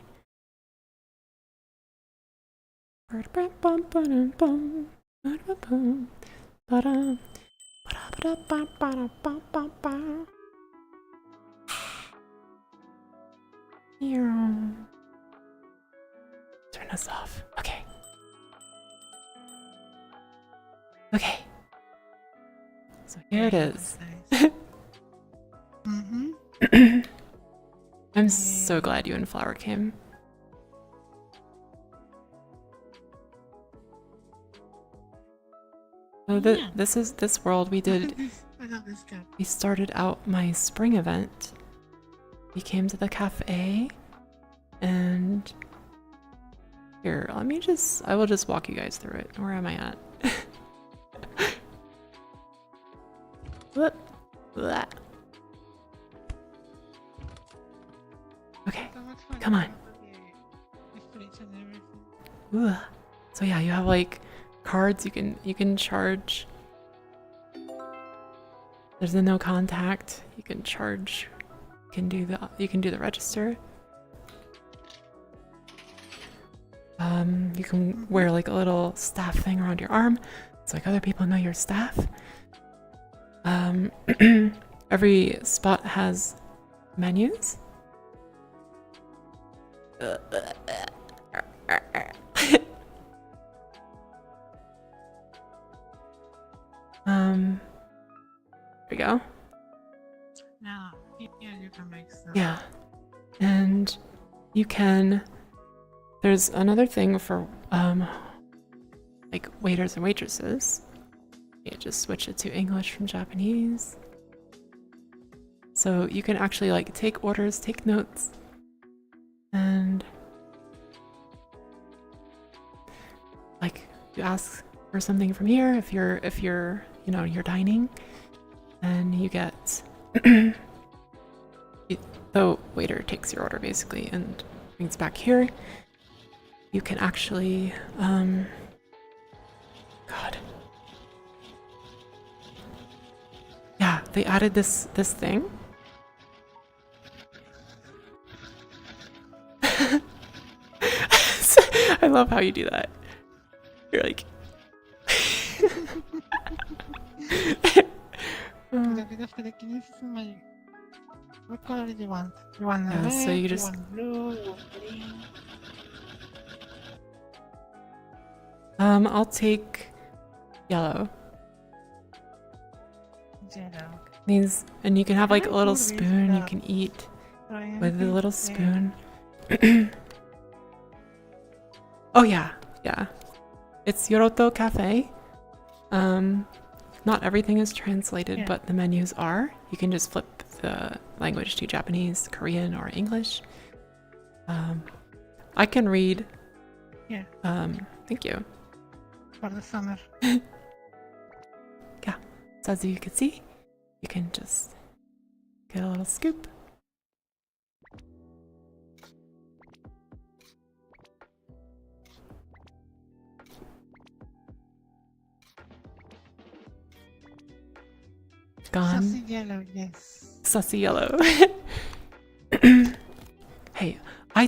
Turn this off. Okay. Okay. So here it is. Mm-hmm. I'm so glad you and Flower came. So Yeah. this world we did. I got this guy. We started out my spring event. We came to the cafe, and here, I will just walk you guys through it. Where am I at? Whoop. Blah. Okay, So much fun. come on. The fridge and everything. Ooh. So yeah, you have like cards you can charge. There's a no contact. You can charge. You can do the register. You can wear like a little staff thing around your arm, so like other people know your staff. Every spot has menus. There we go. Now, yeah, you can make stuff. Yeah. And you can, there's another thing for like waiters and waitresses. You just switch it to English from Japanese. So you can actually like take orders, take notes, and like you ask for something from here if you're you're dining, and you get the waiter takes your order basically and brings back here. You can actually God. Yeah, they added this thing. I love how you do that. You're like The bit of telekinesis is my... What color do you want? You want Yeah, red, so you you just- want blue, you want green? I'll take yellow. Yellow. These, and you can have like a Can I little do this spoon you without can eat trying with the to little say- spoon. Oh yeah, yeah. It's Yoroto Cafe. Not everything is translated, Yeah. but the menus are. You can just flip the language to Japanese, Korean, or English. I can read. Yeah. Thank you. For the summer. So as you can see, you can just get a little scoop. Gone. Sassy yellow, yes. Sussy yellow. Hey, I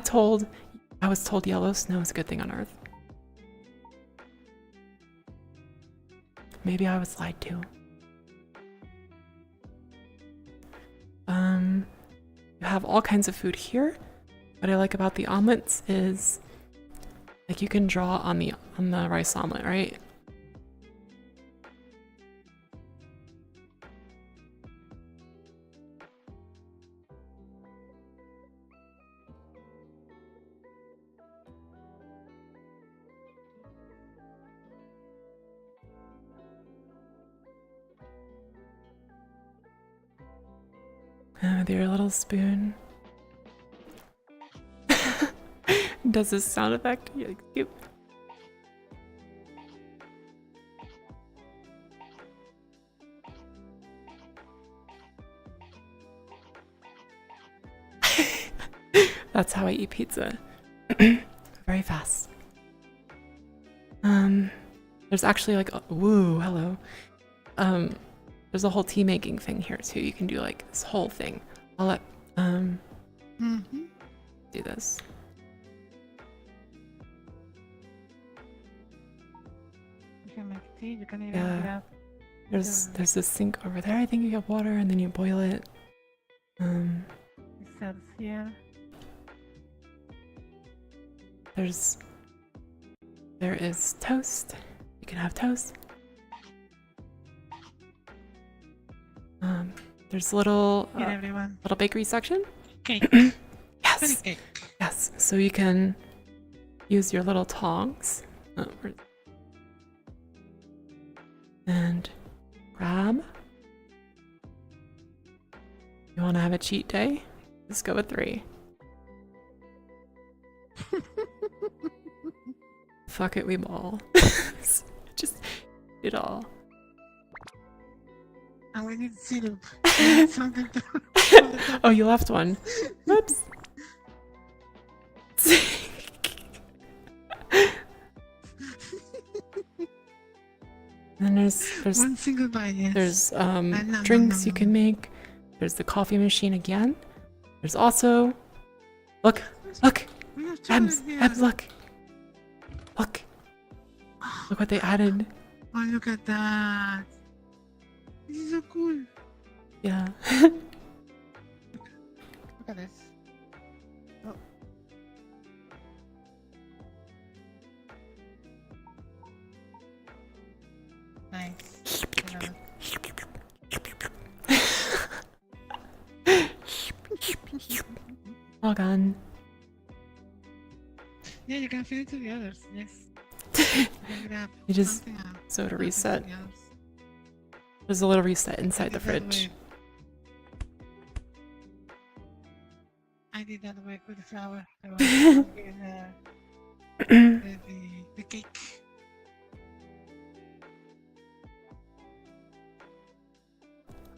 was told yellow snow is a good thing on Earth. Maybe I was lied to. have all kinds of food here. What I like about the omelets is like you can draw on the rice omelet, right? With your little spoon. Does this sound effect? Yeah, cute. That's how I eat pizza. Very fast. There's actually like woo, hello. There's a whole tea making thing here too. You can do like this whole thing. I'll let do this. You can make tea, you can even grab. There's this sink over there. I think you have water and then you boil it. It serves here. There is toast. You can have toast. There's little little bakery section. Cake. Yes. Cake. Yes. So you can use your little tongs and grab. You want to have a cheat day? Let's go with 3. Fuck it, we ball. Just it all. And we need syrup. We need something to Oh, you left one. Whoops. And then there's one single bite, yes. There's drinks you can make. There's the coffee machine again. There's also look. Ems, look. Look what they added. Oh, look at that. This is so cool. Yeah. Look at this. Oh. Nice. All gone. Yeah, you can feed it to the others. Yes. You just so to reset. There's a little reset inside the fridge. I did that way with the flour. I was the cake.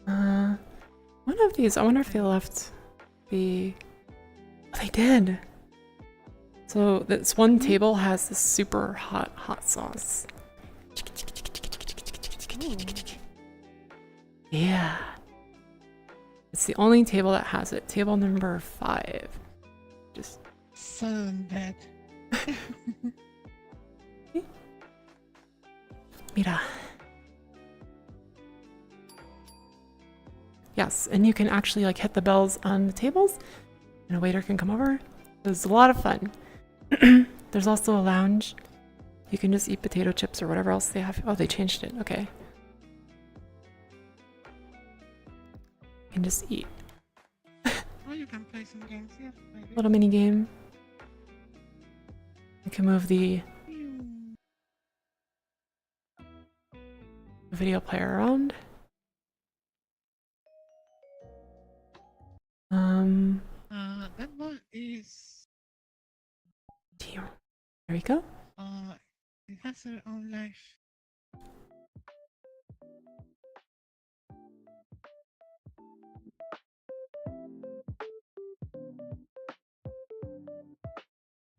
One of these, I wonder if they left the... Oh, they did! So this one table has this super hot sauce. Yeah. It's the only table that has it. Table number 5. Just... So bad. Mira. Yes, and you can actually like hit the bells on the tables and a waiter can come over. It was a lot of fun. There's also a lounge. You can just eat potato chips or whatever else they have. Oh, they changed it. Okay. You can just eat. Oh, you can play some games here. Maybe. Little mini game. You can move the video player around. That one is. There we go. It has her own life.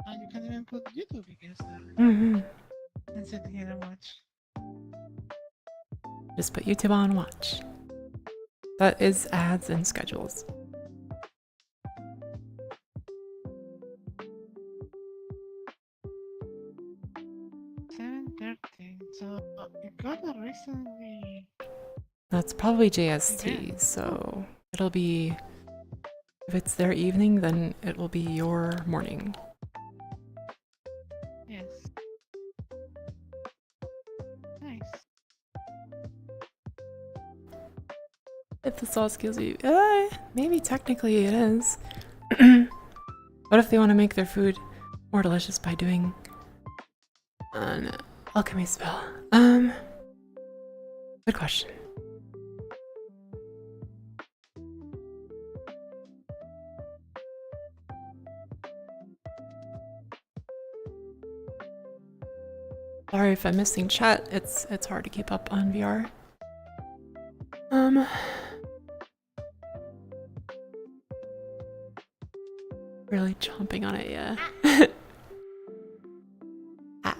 And you can even put YouTube against that. And sit here and watch. Just put YouTube on and watch. That is ads and schedules. So you got it recently. That's probably JST, so it'll be If it's their evening, then it will be your morning. Yes. Nice. If the sauce kills you, maybe technically it is. What if they want to make their food more delicious by doing an alchemy spell? Good question. Sorry if I'm missing chat. It's hard to keep up on VR. Really chomping on it, yeah. Ah.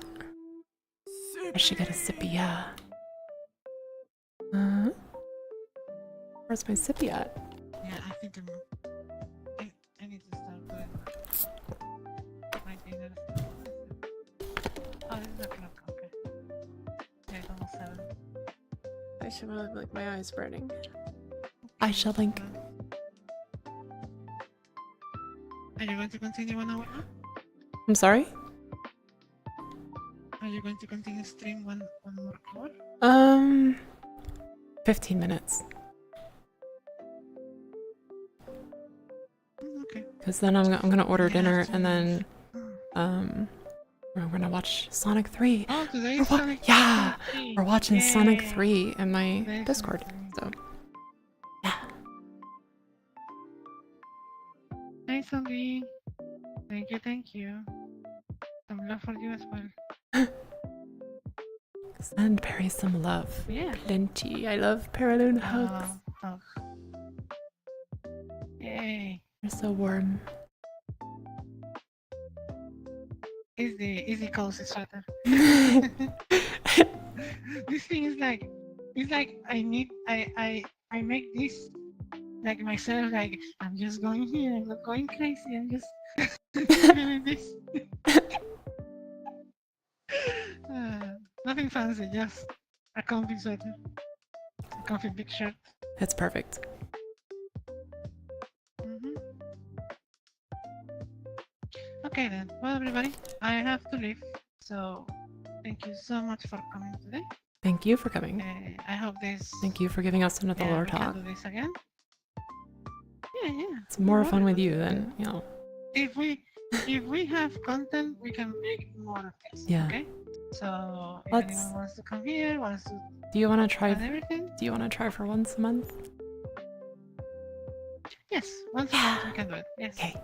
I should get a sippy, yeah. Where's my sippy at? Yeah, I think I need to start doing my dinner. Oh, this is o'clock. Okay. Yeah, it's almost 7. I should really like my eyes burning. I shall blink. Are you going to continue 1 hour now? I'm sorry? Are you going to continue stream one more hour? 15 minutes. Okay. Because then I'm gonna order dinner and then Mm. we're gonna watch Sonic 3. Oh, today is Sonic. Yeah, Sonic 3. we're watching Sonic Yay. 3 in my Today is Discord. Sonic 3. So yeah. Nice, Ali. Thank you. Some love for you as well. Send Perry some love. Yeah. Plenty. I love Paraloon hugs. Oh. Yay. They're so warm. Easy cozy sweater. This thing is like, it's like I make this like myself, like I'm just going here, I'm not going crazy, I'm just doing this. Nothing fancy, just a comfy sweater, a comfy big shirt. It's perfect. Okay then, well everybody, I have to leave, so thank you so much for coming today. Thank you for coming. I hope this. Thank you for giving us another lore we can talk. do this again. Yeah. It's more fun with you than, you know. If we have content, we can make more of this. Yeah. Okay. So if Let's- anyone wants to come here, wants to Do you want to try? and everything, Do you want to try for once a month? yes, once a month we can do it. Yes. Okay.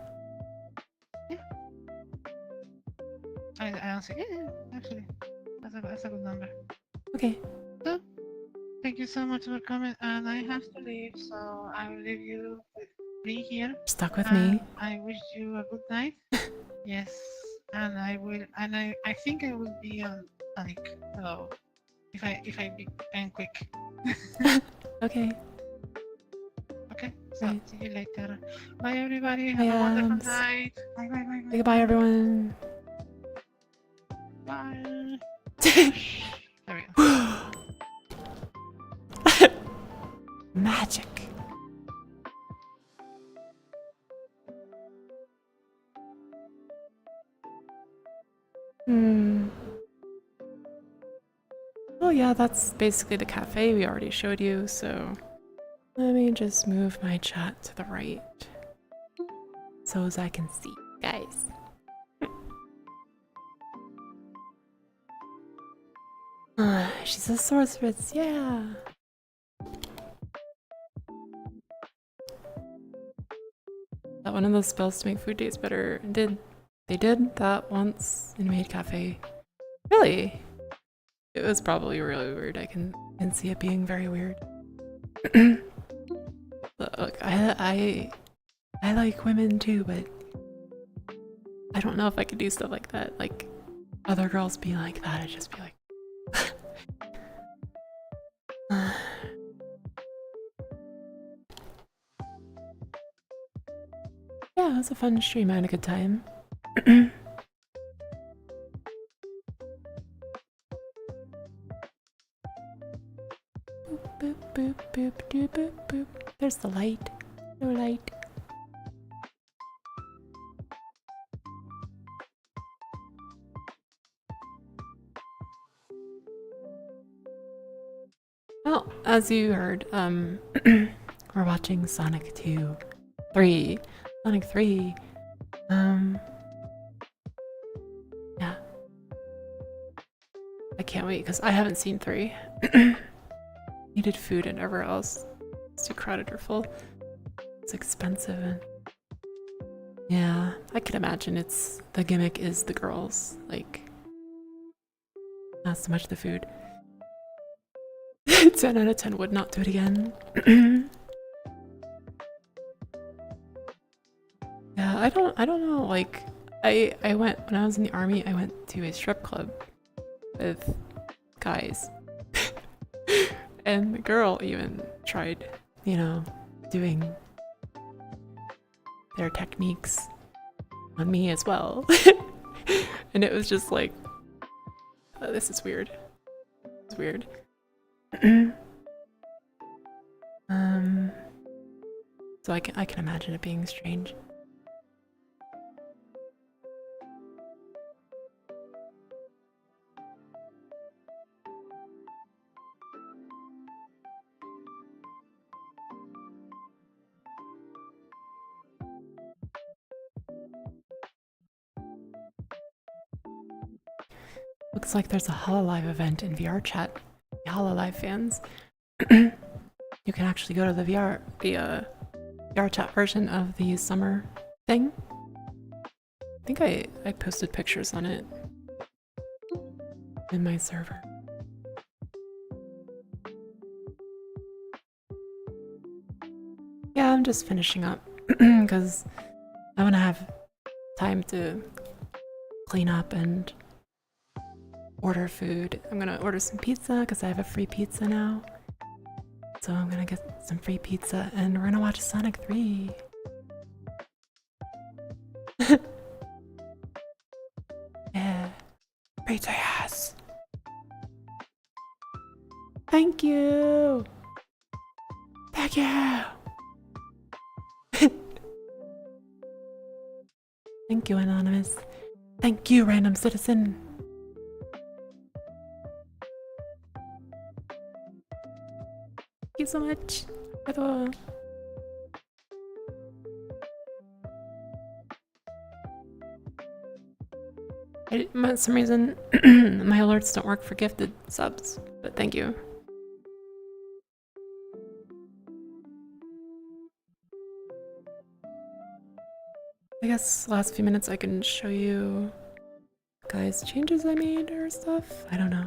I answer. Yeah, actually, that's a good number. Okay. So, thank you so much for coming, and I have to leave, so I will leave you with me here. Stuck with And me. I wish you a good night. Yes, and I think I will be on Sonic. So if I am quick. Okay. Okay. So Right. see you later. Bye everybody. Have Bye, a wonderful Ams. night. Bye. Say goodbye, everyone. Bye. There we go. Magic. Oh yeah, that's basically the cafe we already showed you, so let me just move my chat to the right so as I can see you guys. She's a sorceress, yeah. That one of those spells to make food taste better. They did that once in Maid Cafe. Really? It was probably really weird. I can see it being very weird. Look, I like women too, but I don't know if I could do stuff like that. Like other girls be like that, I'd just be like yeah, it was a fun stream. I had a good time. Boop, boop, boop, boop, doop, boop, boop. There's the light. No light. Well, as you heard, we're watching Sonic 2, 3, Sonic 3. Yeah. I can't wait because I haven't seen 3. Needed food and everywhere else. It's too crowded or full. It's expensive and yeah, I can imagine it's the gimmick is the girls, like not so much the food. 10 out of 10 would not do it again. Yeah, I don't know, like I went when I was in the army, I went to a strip club with guys. And the girl even tried, you know, doing their techniques on me as well. And it was just like, oh, this is weird. It's weird. So I can imagine it being strange. Looks like there's a Hololive event in VR chat. The Hololive fans. You can actually go to the VR chat version of the summer thing. I think I posted pictures on it in my server. Yeah, I'm just finishing up because I want to have time to clean up and order food. I'm gonna order some pizza because I have a free pizza now. So I'm gonna get some free pizza and we're gonna watch Sonic 3. Yeah. Pizza, yes! Thank you! Thank you! Thank you, Anonymous. Thank you, Random Citizen. Thank you so much. For some reason, my alerts don't work for gifted subs, but thank you. I guess last few minutes I can show you guys changes I made or stuff. I don't know.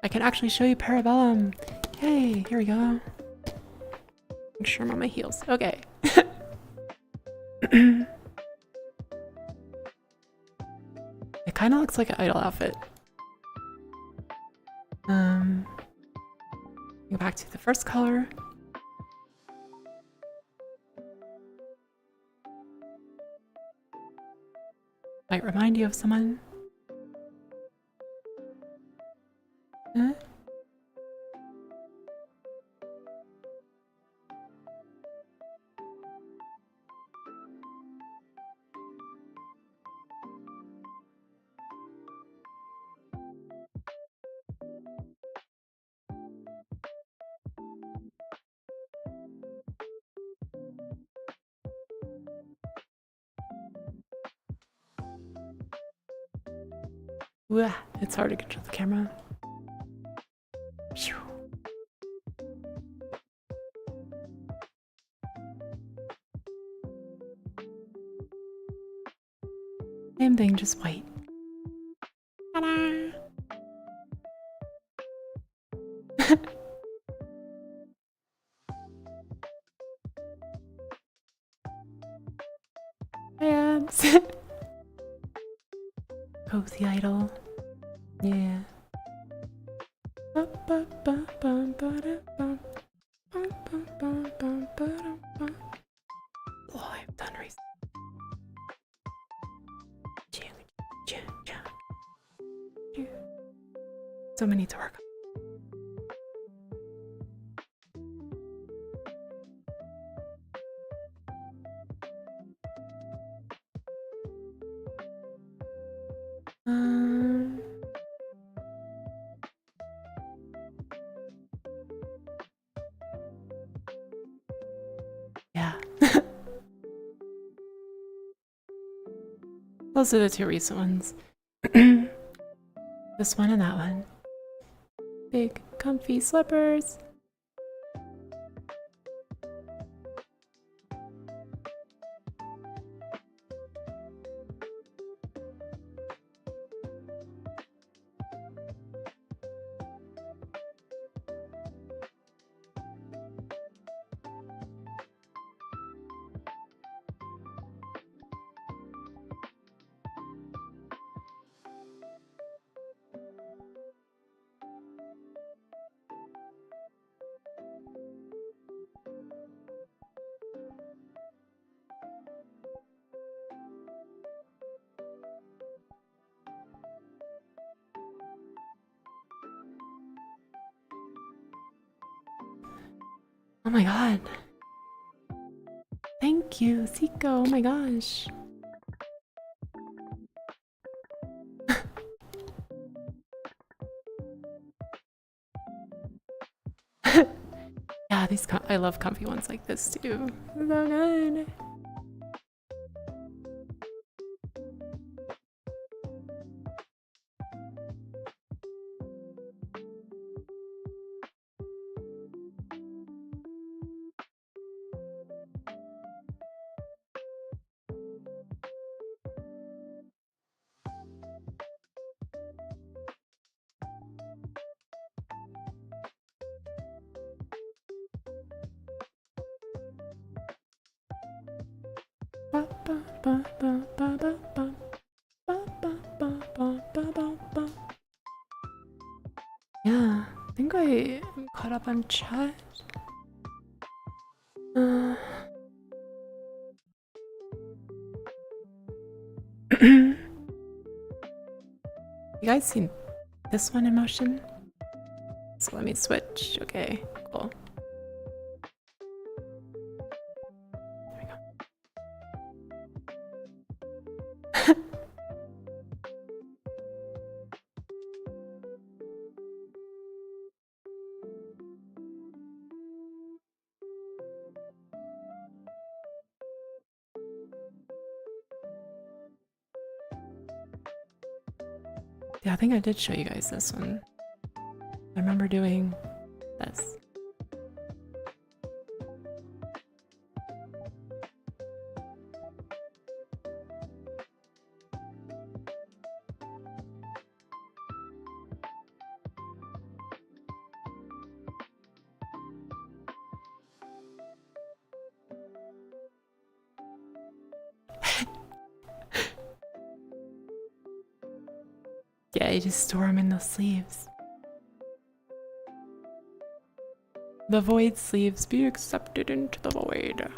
I can actually show you Parabellum. Hey, here we go. Make sure I'm on my heels. Okay. It kind of looks like an idol outfit. Go back to the first color. Might remind you of someone. Huh? Ooh, it's hard to control the camera. Phew. Same thing, just white. Ta-da! Hands. Cozy idol. Yeah. Oh, I've done recently. So many to work on. Those are the two recent ones. This one and that one. Big, comfy slippers. Oh my god. Thank you, Zico. Oh my gosh. Yeah, I love comfy ones like this too. So good. Ba, ba, ba, ba, ba, ba, ba. Ba, ba, ba, ba, ba, ba, ba. Yeah, I think I am caught up on chat. You guys seen this one in motion? So let me switch. Okay, cool. There we go. Yeah, I think I did show you guys this one. I remember doing this. Yeah, you just store them in those sleeves. The void sleeves be accepted into the void.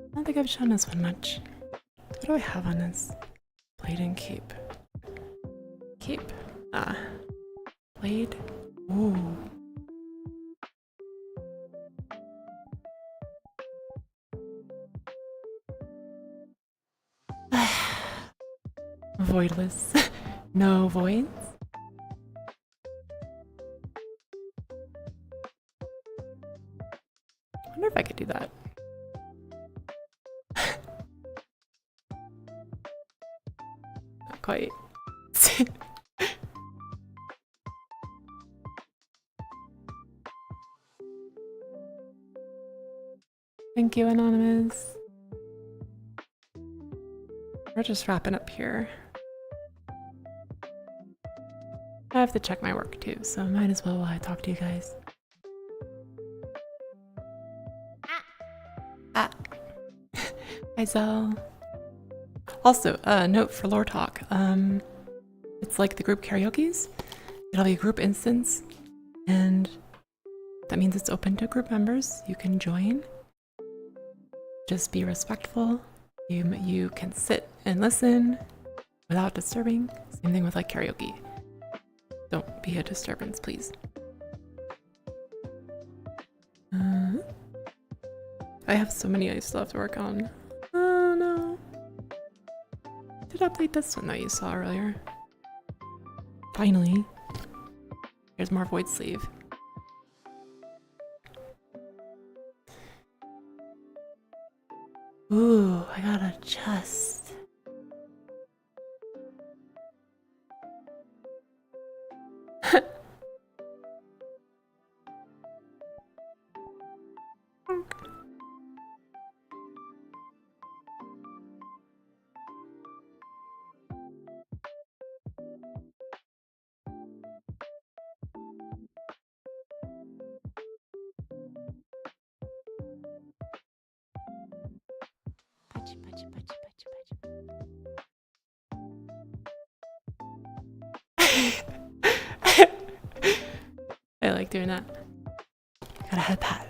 I don't think I've shown this one much. What do I have on this? Blade and cape. Cape. Blade. Ooh. Voidless. No voids. I wonder if I could do that. Not quite. Thank you, Anonymous. We're just wrapping up here. I have to check my work too, so might as well while I talk to you guys. Ah. Hi, Zell. Also, note for Lore Talk. It's like the group karaoke's. It'll be a group instance, and that means it's open to group members. You can join. Just be respectful. You can sit and listen without disturbing. Same thing with like karaoke. Don't be a disturbance, please. I have so many I still have to work on. Oh no. Did update this one that you saw earlier. Finally. Here's more void sleeve. Ooh, I got a chest. I like doing that. Got a head pad.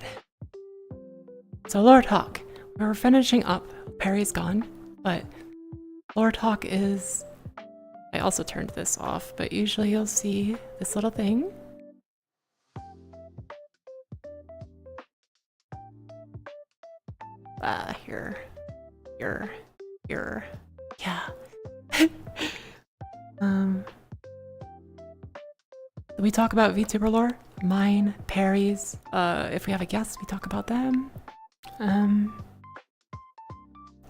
So Lord Hawk, we were finishing up. Perry's gone, but Lord Hawk is... I also turned this off, but usually you'll see this little thing. Here. Yeah. We talk about VTuber lore, mine, Perry's. If we have a guest, we talk about them.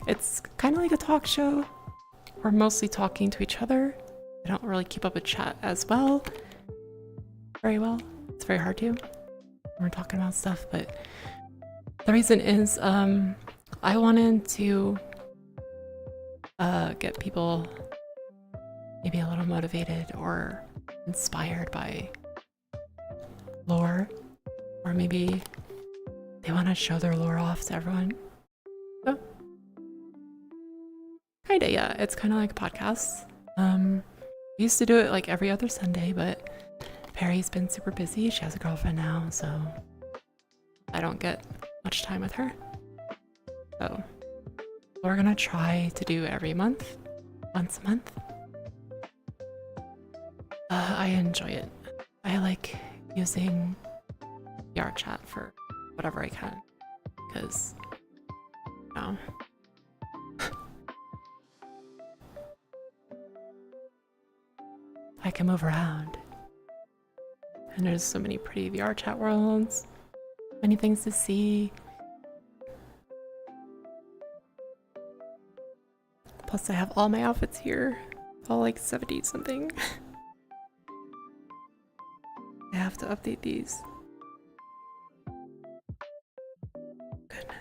It's kind of like a talk show. We're mostly talking to each other. I don't really keep up a chat as well. Very well. It's very hard to. We're talking about stuff, but the reason is I wanted to get people maybe a little motivated or inspired by lore, or maybe they want to show their lore off to everyone. So, kinda, yeah. It's kind of like podcasts. We used to do it like every other Sunday, but Perry's been super busy. She has a girlfriend now, so I don't get much time with her. So we're gonna try to do every month, once a month. I enjoy it. I like using VR chat for whatever I can, because, you know. I can move around. And there's so many pretty VR chat worlds, many things to see. Plus I have all my outfits here, all like 70 something. I have to update these. Goodness.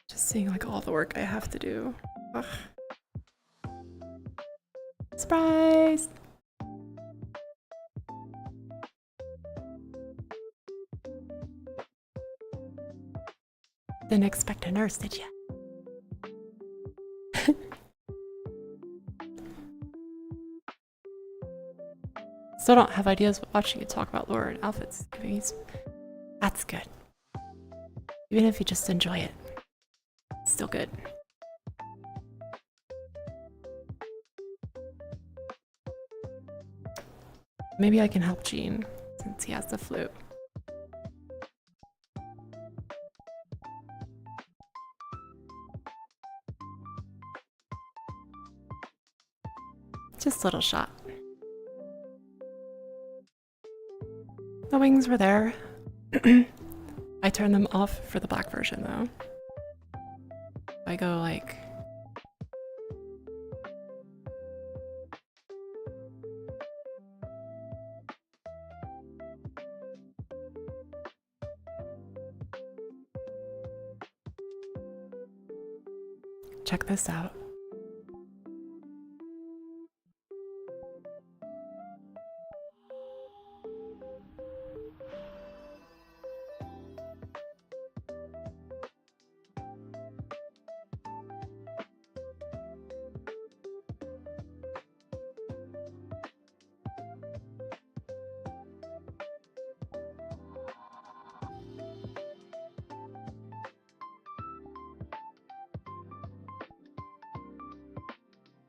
Just seeing like all the work I have to do. Ugh. Surprise! Didn't expect a nurse, did ya? Still don't have ideas watching you talk about lore and outfits. That's good. Even if you just enjoy it, it's still good. Maybe I can help Gene since he has the flute. Just a little shot. The wings were there. I turned them off for the black version though. I go like... Check this out.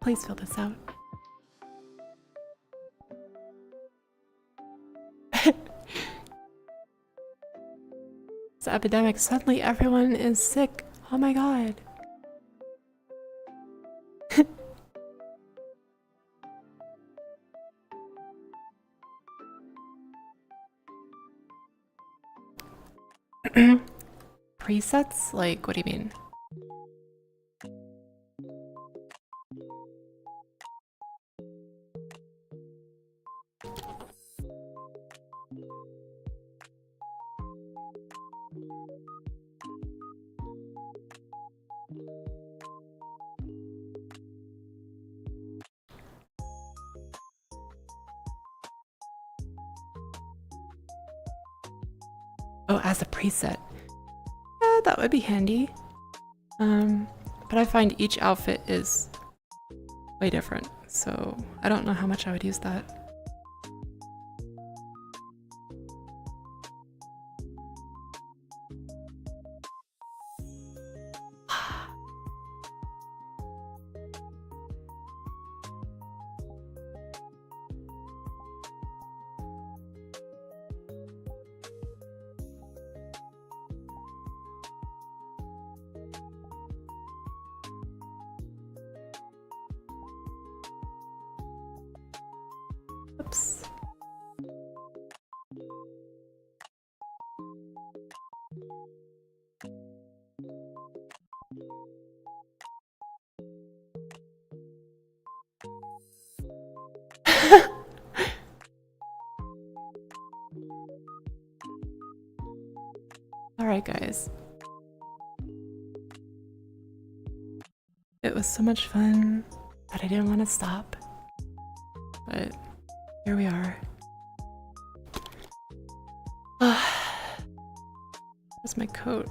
Please fill this out. It's an epidemic. Suddenly everyone is sick. Oh my god. Presets? Like, what do you mean? Oh, as a preset. Yeah, that would be handy. But I find each outfit is way different, so I don't know how much I would use that. Oops. Alright, guys. It was so much fun that I didn't want to stop. But here we are. Where's my coat?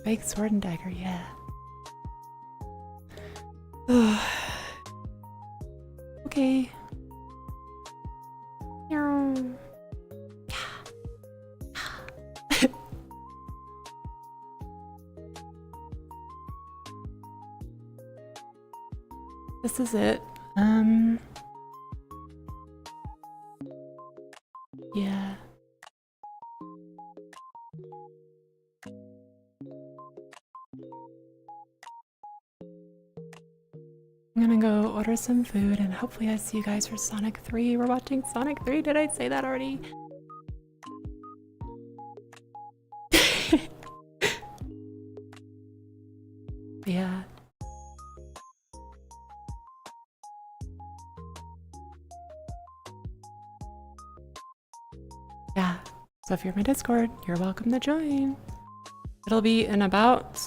Fake sword and dagger, yeah. Okay. This is it. Yeah. I'm gonna go order some food and hopefully I see you guys for Sonic 3. We're watching Sonic 3. Did I say that already? Yeah. Yeah. So if you're in my Discord, you're welcome to join. It'll be in about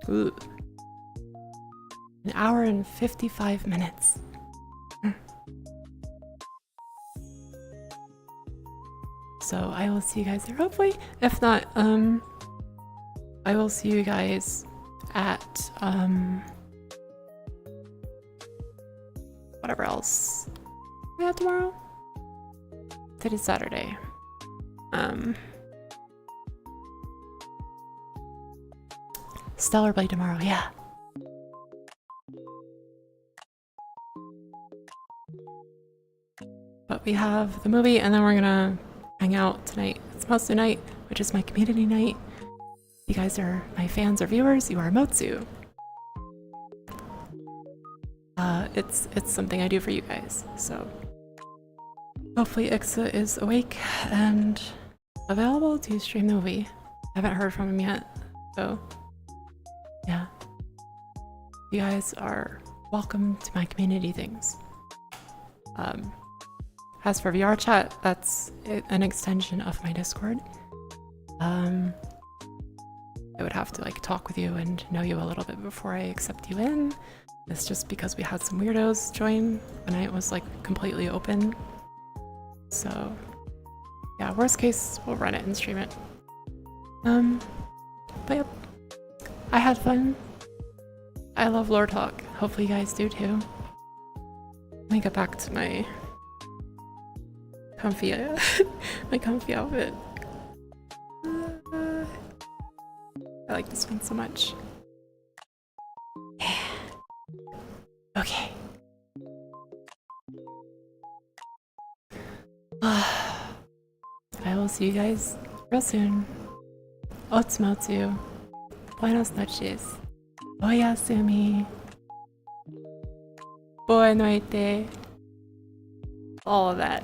an hour and 55 minutes. So I will see you guys there hopefully. If not, I will see you guys at whatever else we have tomorrow. Today's Saturday. Stellar Blade tomorrow, yeah. But we have the movie and then we're gonna hang out tonight. It's mostly night, which is my community night. You guys are my fans or viewers, you are Motsu. It's something I do for you guys, so hopefully Ixa is awake and available to stream the movie. I haven't heard from him yet, so yeah. You guys are welcome to my community things. As for VR chat, that's an extension of my Discord. I would have to like talk with you and know you a little bit before I accept you in. It's just because we had some weirdos join when it was like completely open. So yeah, worst case, we'll run it and stream it. But yep, I had fun. I love lore talk. Hopefully you guys do too. Let me get back to my comfy, my comfy outfit. I like this one so much. Yeah. Okay. I will see you guys real soon. Otsumotsu. Buenas noches. Oyasumi. Boa noite. All of that.